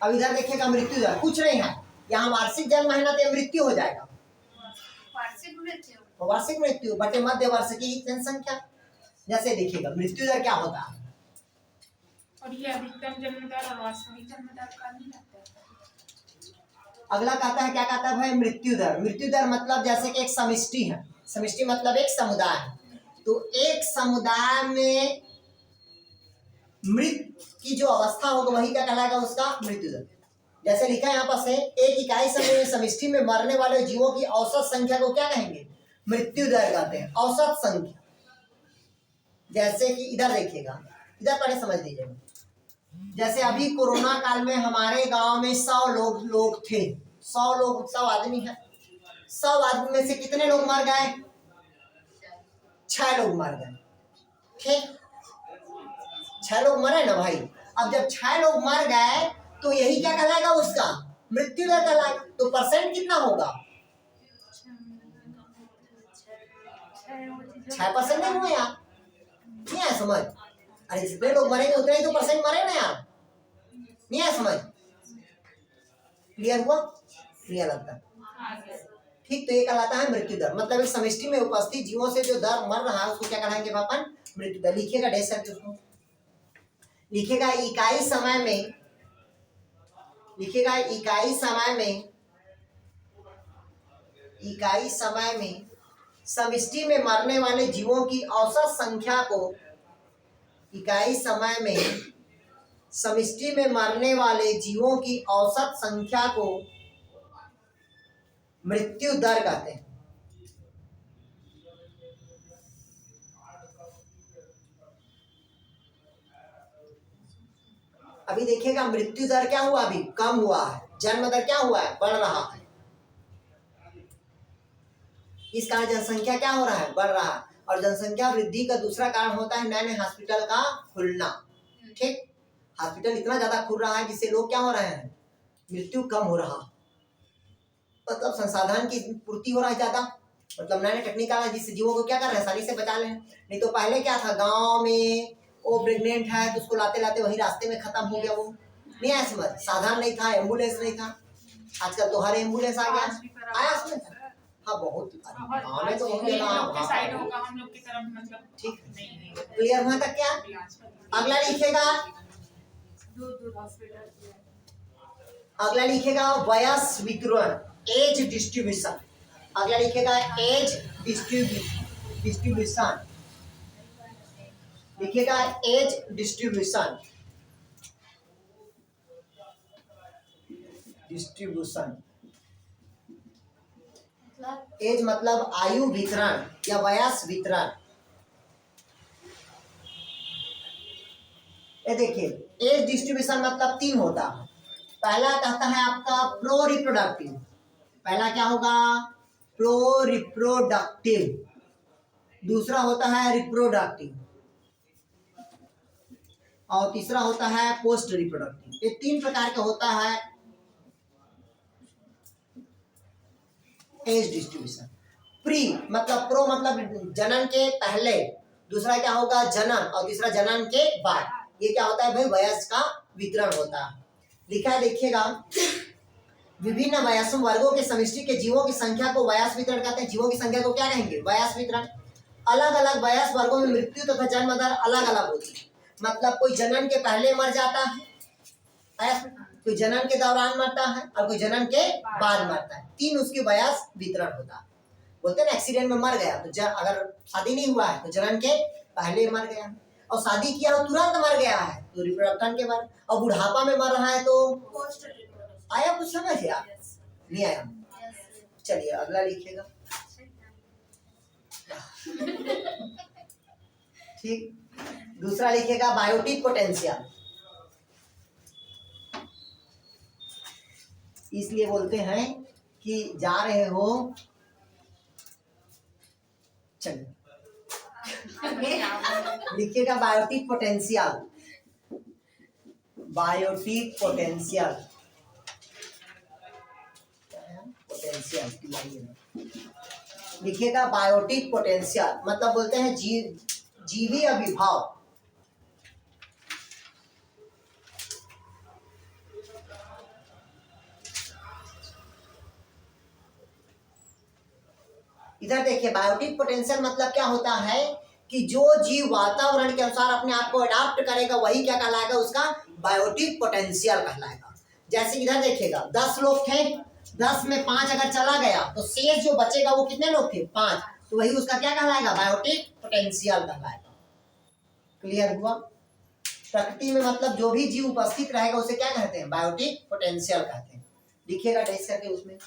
अब इधर देखिएगा मृत्यु दर कुछ नहीं है, यहाँ वार्षिक जन्म है ना तो मृत्यु हो जाएगा, वार्षिक मृत्यु तो वार्षिक मृत्यु बटे मध्य वर्ष की जनसंख्या। जैसे देखिएगा मृत्यु दर क्या होता है, और ये अधिकतम जन्म दर और वास्तविक जन्म दर का नहीं लगता है। अगला कहता है क्या कहता है भाई मृत्यु दर। मृत्यु दर मतलब जैसे कि एक समष्टि है, समष्टि मतलब एक समुदाय है, तो एक समुदाय में मृत की जो अवस्था होगा वही क्या कहलाएगा उसका मृत्यु दर। जैसे लिखा है यहाँ पर से एक इकाई समय में समष्टि में मरने वाले जीवों की औसत संख्या को क्या कहेंगे मृत्यु दर कहते हैं, औसत संख्या। जैसे कि इधर देखिएगा, इधर पहले समझ लीजिएगा, जैसे अभी कोरोना काल में हमारे गांव में 100 लोग थे, 100 आदमी है, 100 आदमी में से कितने लोग मर गए 6 लोग मर गए, ठीक 6 लोग मरे ना भाई। अब जब 6 लोग मर गए तो यही क्या कहलाएगा उसका मृत्यु दर कहलाएगा। तो परसेंट कितना होगा 6% नहीं हुआ यार, नहीं है समझ। अरे जितने लोग मरेंगे उतने ही तो परसेंट मरे ना यार, नहीं है समझ। क्लियर हुआ, क्लियर लगता है ठीक। तो ये कहलाता है मृत्यु दर, मतलब एक समष्टि में उपस्थित जीवों से जो दर मर रहा है उसको क्या कहलाएंगे अपन मृत्यु दर। लिखिएगा ढेर सारे उसको लिखिएगा इकाई समय में, लिखिएगा इकाई समय में समष्टि में मरने वाले जीवों की औसत संख्या को, इकाई समय में समष्टि में मरने वाले जीवों की औसत संख्या को मृत्यु दर कहते हैं। अभी देखिएगा मृत्यु दर क्या हुआ, अभी कम हुआ है, जन्म दर क्या हुआ है बढ़ रहा है। इस कारण जनसंख्या क्या हो रहा है बढ़ रहा है, और जनसंख्या वृद्धि का दूसरा कारण होता है नए नए हॉस्पिटल का खुलना। ठीक, हॉस्पिटल इतना ज्यादा खुल रहा है जिससे लोग क्या हो रहे हैं मृत्यु कम हो रहा, मतलब संसाधन की पूर्ति हो रहा है ज्यादा, मतलब नए नए टेक्निक आ रहा है जिससे जीवों को क्या कर रहे हैं आसानी से बचा लें। नहीं तो पहले क्या था गाँव में वो प्रेग्नेंट है तो उसको लाते लाते वही रास्ते में खत्म हो गया, वो नहीं आया समझ। साधन नहीं था, एम्बुलेंस नहीं था, आजकल तो हर एम्बुलेंस आ गया, आया समझ। हाँ बहुत गाँव में तो हो गया, हम लोग की तरफ मतलब ठीक नहीं क्लियर वहां तक क्या। अगला लिखेगा, दूर हॉस्पिटल, अगला लिखेगा वयस वितरण, एज डिस्ट्रीब्यूशन। अगला लिखेगा एज डिस्ट्रीब्यूशन, लिखेगा एज डिस्ट्रीब्यूशन, एज मतलब आयु वितरण या वयस वितरण। ये देखिए एज डिस्ट्रीब्यूशन मतलब 3 होता है। पहला कहता है आपका प्रो रिप्रोडक्टिव, पहला क्या होगा प्रो रिप्रोडक्टिव, दूसरा होता है रिप्रोडक्टिव, और तीसरा होता है पोस्ट रिप्रोडक्टिव। ये 3 प्रकार का होता है एज डिस्ट्रीब्यूशन। प्री मतलब प्रो मतलब जनन के पहले, दूसरा क्या होगा जनन, और तीसरा जनन के बाद। ये क्या होता है भाई वयस का वितरण होता है। लिखा है देखिएगा विभिन्न वयस्क वर्गों के समष्टि के जीवों की संख्या को वयस्क वितरण कहते हैं। जीवों की संख्या को क्या कहेंगे? वयस्क वितरण। अलग अलग वयस्क वर्गों में मृत्यु तथा जन्म दर अलग अलग होती है। मतलब कोई जनन के पहले मर जाता है, कोई जनन के दौरान मरता है और कोई जनन के बाद मरता है। 3 उसकी वयस्क वितरण होता है। बोलते हैं ना एक्सीडेंट में मर गया तो अगर शादी नहीं हुआ है तो जनन के पहले मर गया, और शादी किया तो तुरंत मर गया है तो रिप्रोडक्शन के बाद, और बुढ़ापा में मर रहा है तो आया। कुछ समझ गया? नहीं आया? चलिए अगला लिखिएगा। ठीक, दूसरा लिखिएगा बायोटिक पोटेंशियल। इसलिए बोलते हैं कि जा रहे हो, चलिए लिखिएगा बायोटिक पोटेंशियल। बायोटिक पोटेंशियल, लिखिएगा बायोटिक पोटेंशियल मतलब बोलते हैं जीवी अभिभाव। इधर देखिए, बायोटिक पोटेंशियल मतलब क्या होता है कि जो जीव वातावरण के अनुसार अपने आप को अडाप्ट करेगा वही क्या कहलाएगा? उसका बायोटिक पोटेंशियल कहलाएगा। जैसे इधर देखिएगा 10 लोग थे, 10 में 5 अगर चला गया तो शेष जो बचेगा वो कितने लोग थे? 5। तो वही उसका क्या कहलाएगा? बायोटिक पोटेंशियल कहलाएगा। क्लियर हुआ? प्रकृति में मतलब जो भी जीव उपस्थित रहेगा उसे क्या कहते हैं? बायोटिक पोटेंशियल कहते हैं। लिखिएगा टेस्ट करके उसमें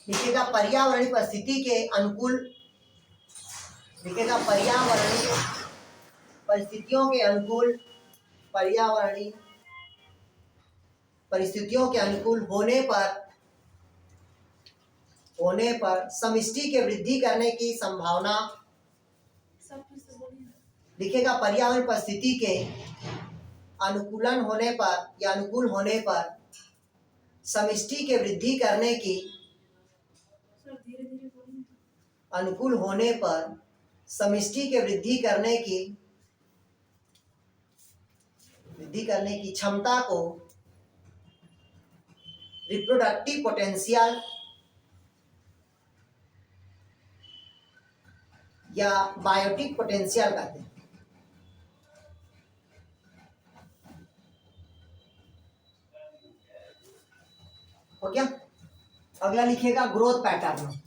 लिखिएगा पर्यावरणीय परिस्थिति के अनुकूल, लिखिएगा पर्यावरणीय परिस्थितियों के अनुकूल, पर्यावरणीय परिस्थितियों के अनुकूल होने पर समष्टि के वृद्धि करने की संभावना। लिखिएगा पर्यावरण परिस्थिति के अनुकूलन होने पर या अनुकूल होने पर समष्टि के वृद्धि करने की, अनुकूल होने पर समष्टि के वृद्धि करने की क्षमता को रिप्रोडक्टिव पोटेंशियल या बायोटिक पोटेंशियल कहते हैं। हो गया? अगला लिखिएगा ग्रोथ पैटर्न।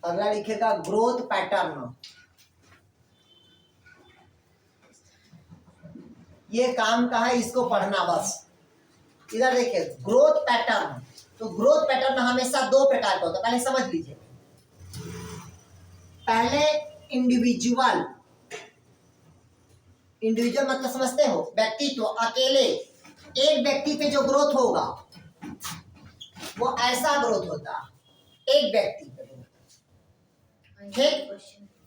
अगला लिखिएगा ग्रोथ पैटर्न। ये काम का है, इसको पढ़ना बस। इधर देखिए ग्रोथ पैटर्न, तो ग्रोथ पैटर्न हमेशा 2 प्रकार का होता है, पहले समझ लीजिए। पहले इंडिविजुअल मतलब समझते हो? व्यक्तित्व, अकेले एक व्यक्ति पे जो ग्रोथ होगा वो ऐसा ग्रोथ होता है, एक व्यक्ति पे। ठीक,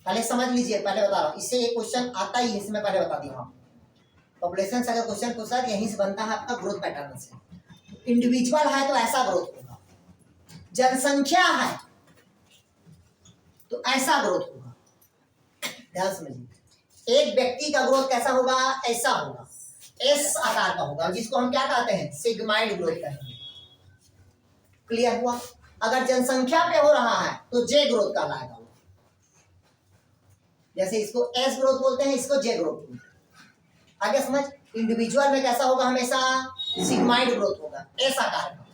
पहले समझ लीजिए, पहले बता रहा हूँ, इससे एक क्वेश्चन आता ही है, इसमें पहले बता दिया हूँ। पॉपुलेशन से अगर क्वेश्चन पूछा यहीं से बनता है आपका ग्रोथ पैटर्न से। इंडिविजुअल है तो ऐसा ग्रोथ होगा, जनसंख्या है तो ऐसा ग्रोथ होगा। ध्यान समझिए, एक व्यक्ति का ग्रोथ कैसा होगा? ऐसा होगा, एस आकार का होगा, जिसको हम क्या कहते हैं? सिग्माइड ग्रोथ कहेंगे। क्लियर हुआ? अगर जनसंख्या पे हो रहा है तो जे ग्रोथ कहलाएगा। जैसे इसको एस ग्रोथ बोलते हैं, इसको जे ग्रोथ बोलते हैं। आगे समझ? इंडिविजुअल में कैसा होगा? हमेशा सिग्माइड ग्रोथ होगा, एस आकार का।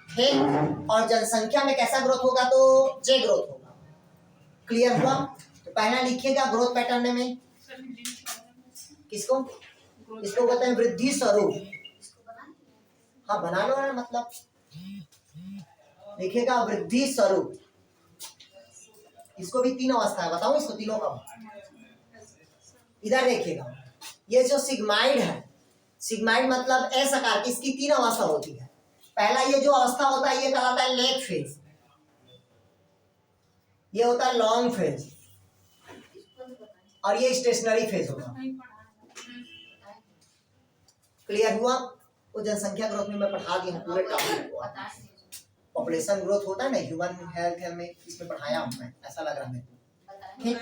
ठीक, और जनसंख्या में कैसा ग्रोथ होगा? तो जे ग्रोथ होगा। क्लियर हुआ? तो पहला लिखिएगा ग्रोथ पैटर्न में किसको? इसको कहते हैं वृद्धि स्वरूप। हाँ बना लो ना, मतलब लिखिएगा वृद्धि स्वरूप। इसको भी 3 अवस्था है, बताऊं इसको तीनों का। इधर देखिएगा, ये जो सिग्माइड है, सिग्माइड मतलब एस आकार की, इसकी 3 अवस्था होती है। पहला ये जो अवस्था होता है ये कहलाता है लेग फेज, ये होता है लॉन्ग फेज, और ये स्टेशनरी फेज होगा। क्लियर हुआ? वो जनसंख्या ग्रोथ में मैं पढ़ा दिया हूँ पूरे टॉपिक को। पॉपुलेशन ग्रोथ होता है ना ह्यूमन हेल्थ में, इसमें पढ़ाया हूँ मैं, ऐसा लग रहा है मेरे को। ठीक,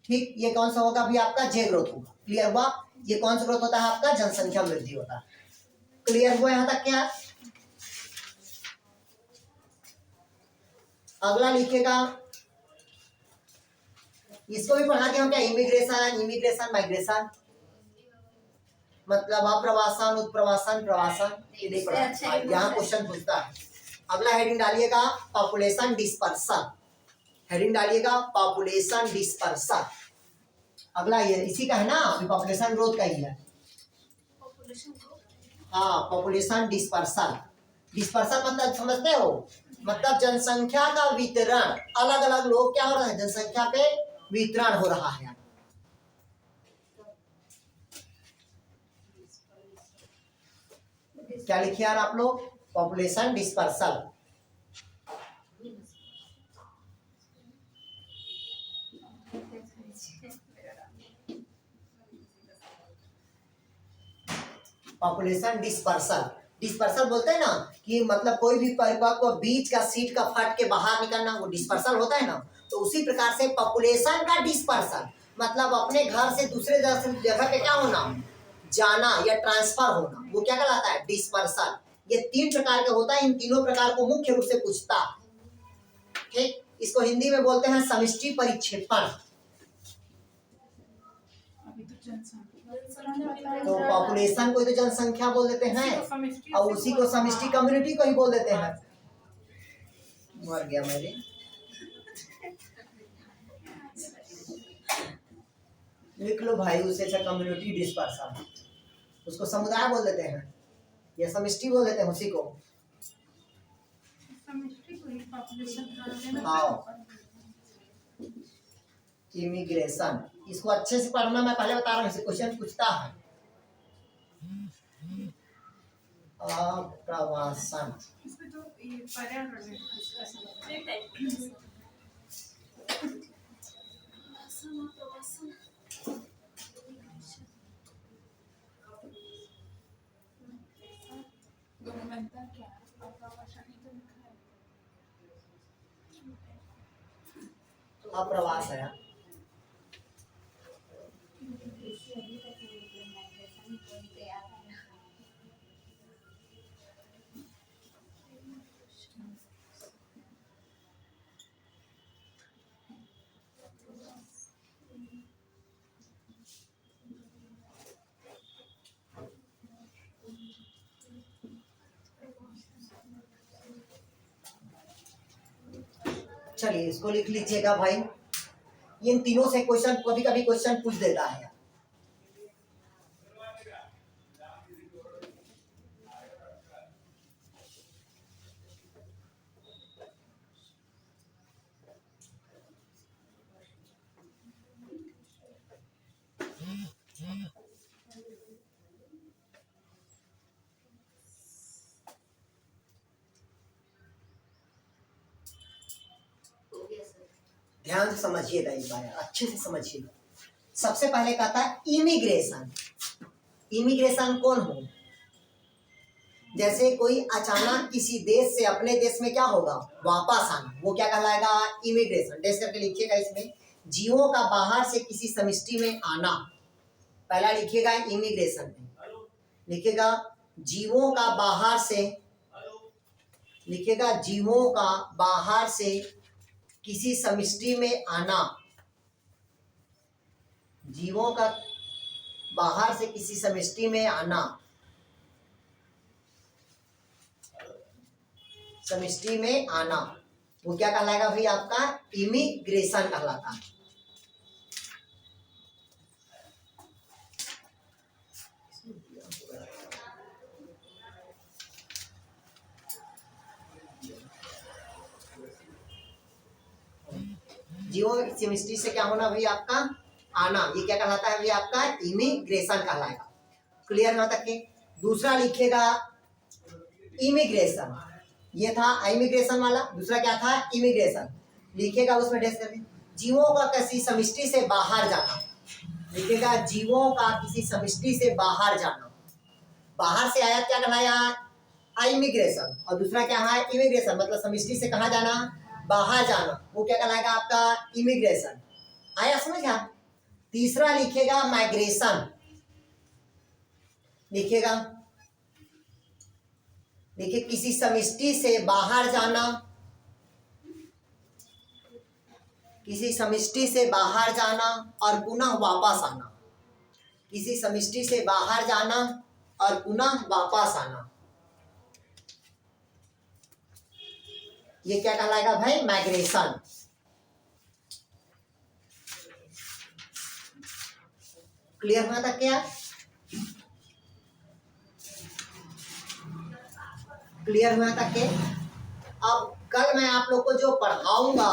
ठीक, ये कौन सा होगा? अभी आपका जे ग्रोथ होगा। क्लियर हुआ? ये कौन सा ग्रोथ होता है आपका? जनसंख्या वृद्धि होता है। क्लियर हुआ यहाँ तक क्या? अगला लिखिएगा, इसको भी पढ़ाते हैं क्या? इमिग्रेशन माइग्रेशन, मतलब अप्रवासन उत्प्रवासन प्रवासन, ये नहीं पढ़ा। यहाँ क्वेश्चन पूछता है। अगला हेडिंग डालिएगा पॉपुलेशन डिस्पर्सन, हेडिंग डालिएगा पॉपुलेशन डिस्पर्सन। अगला ये इसी का है ना, अभी पॉपुलेशन ग्रोथ का ही है। हाँ, पॉपुलेशन डिस्पर्सन। डिस्पर्सन मतलब समझते हो? मतलब जनसंख्या का वितरण, अलग अलग लोग क्या हो रहा है, जनसंख्या पे वितरण हो रहा है। क्या लिखे यार आप लोग? Population dispersal. Population dispersal, dispersal बोलते हैं ना कि मतलब कोई भी परिपक्व बीज का सीड का फट के बाहर निकलना, वो डिस्पर्सल होता है ना। तो उसी प्रकार से पॉपुलेशन का डिस्पर्सल मतलब अपने घर से दूसरे जगह पे क्या होना, जाना या ट्रांसफर होना, वो क्या कहलाता है? डिस्पर्सल। ये 3 प्रकार का होता है, इन तीनों प्रकार को मुख्य रूप से पूछता है। ठीक, इसको हिंदी में बोलते हैं समष्टि परिक्षेपण। तो पॉपुलेशन को तो जनसंख्या बोल देते हैं और उसी को समष्टि कम्युनिटी को ही बोल देते हैं। मर गया मेरे, लिख लो भाई, उसे अच्छा कम्युनिटी डिस्पर्सन, उसको समुदाय बोल देते हैं या समष्टि बोल देते हैं उसी को। इमिग्रेशन, इसको अच्छे से पढ़ना, मैं पहले बता रहा हूँ, क्वेश्चन पूछता है। अप्रवासन, अप्रवास है। चलिए इसको लिख लीजिएगा भाई, इन तीनों से क्वेश्चन कभी कभी क्वेश्चन पूछ देता है। ध्यान से समझिएगा, इस बार अच्छे से समझिएगा। सबसे पहले कहता है इमिग्रेशन। इमिग्रेशन कौन हो? जैसे कोई अचानक किसी देश से अपने देश में क्या होगा, वापस आना, वो क्या कहलाएगा? इमिग्रेशन। डेस करके लिखिएगा इसमें, जीवों का बाहर से किसी समष्टि में आना। पहला लिखिएगा इमिग्रेशन में, लिखिएगा जीवों का बाहर से, लिखिएगा जीवों का बाहर से किसी समष्टि में आना। जीवों का बाहर से किसी समष्टि में आना, समष्टि में आना, वो क्या कहलाएगा भाई? आपका इमिग्रेशन कहलाता है। जीवों की समष्टि से क्या होना भाई? आपका आना, ये क्या कहलाता है भाई? आपका इमिग्रेशन कहलाएगा। क्लियर यहाँ तक के? दूसरा लिखिएगा इमिग्रेशन, ये था इमिग्रेशन वाला। दूसरा क्या था? इमिग्रेशन। लिखिएगा उसमें डेस करके, जीवों का किसी समष्टि से बाहर जाना। लिखिएगा जीवों का किसी समष्टि से बाहर जाना। बाहर से आया क्या कहलाया? इमिग्रेशन। और दूसरा क्या है? इमिग्रेशन, मतलब समष्टि से कहाँ जाना? बाहर जाना, वो क्या कहलाएगा? आपका इमिग्रेशन। आया समझ? तीसरा लिखिएगा माइग्रेशन। देखिएगा, देखिए किसी समष्टि से बाहर जाना, किसी समष्टि से बाहर जाना और पुनः वापस आना, किसी समष्टि से बाहर जाना और पुनः वापस आना, ये क्या कहलाएगा भाई? माइग्रेशन। क्लियर हुआ था क्या? क्लियर हुआ था क्या? अब कल मैं आप लोग को जो पढ़ाऊंगा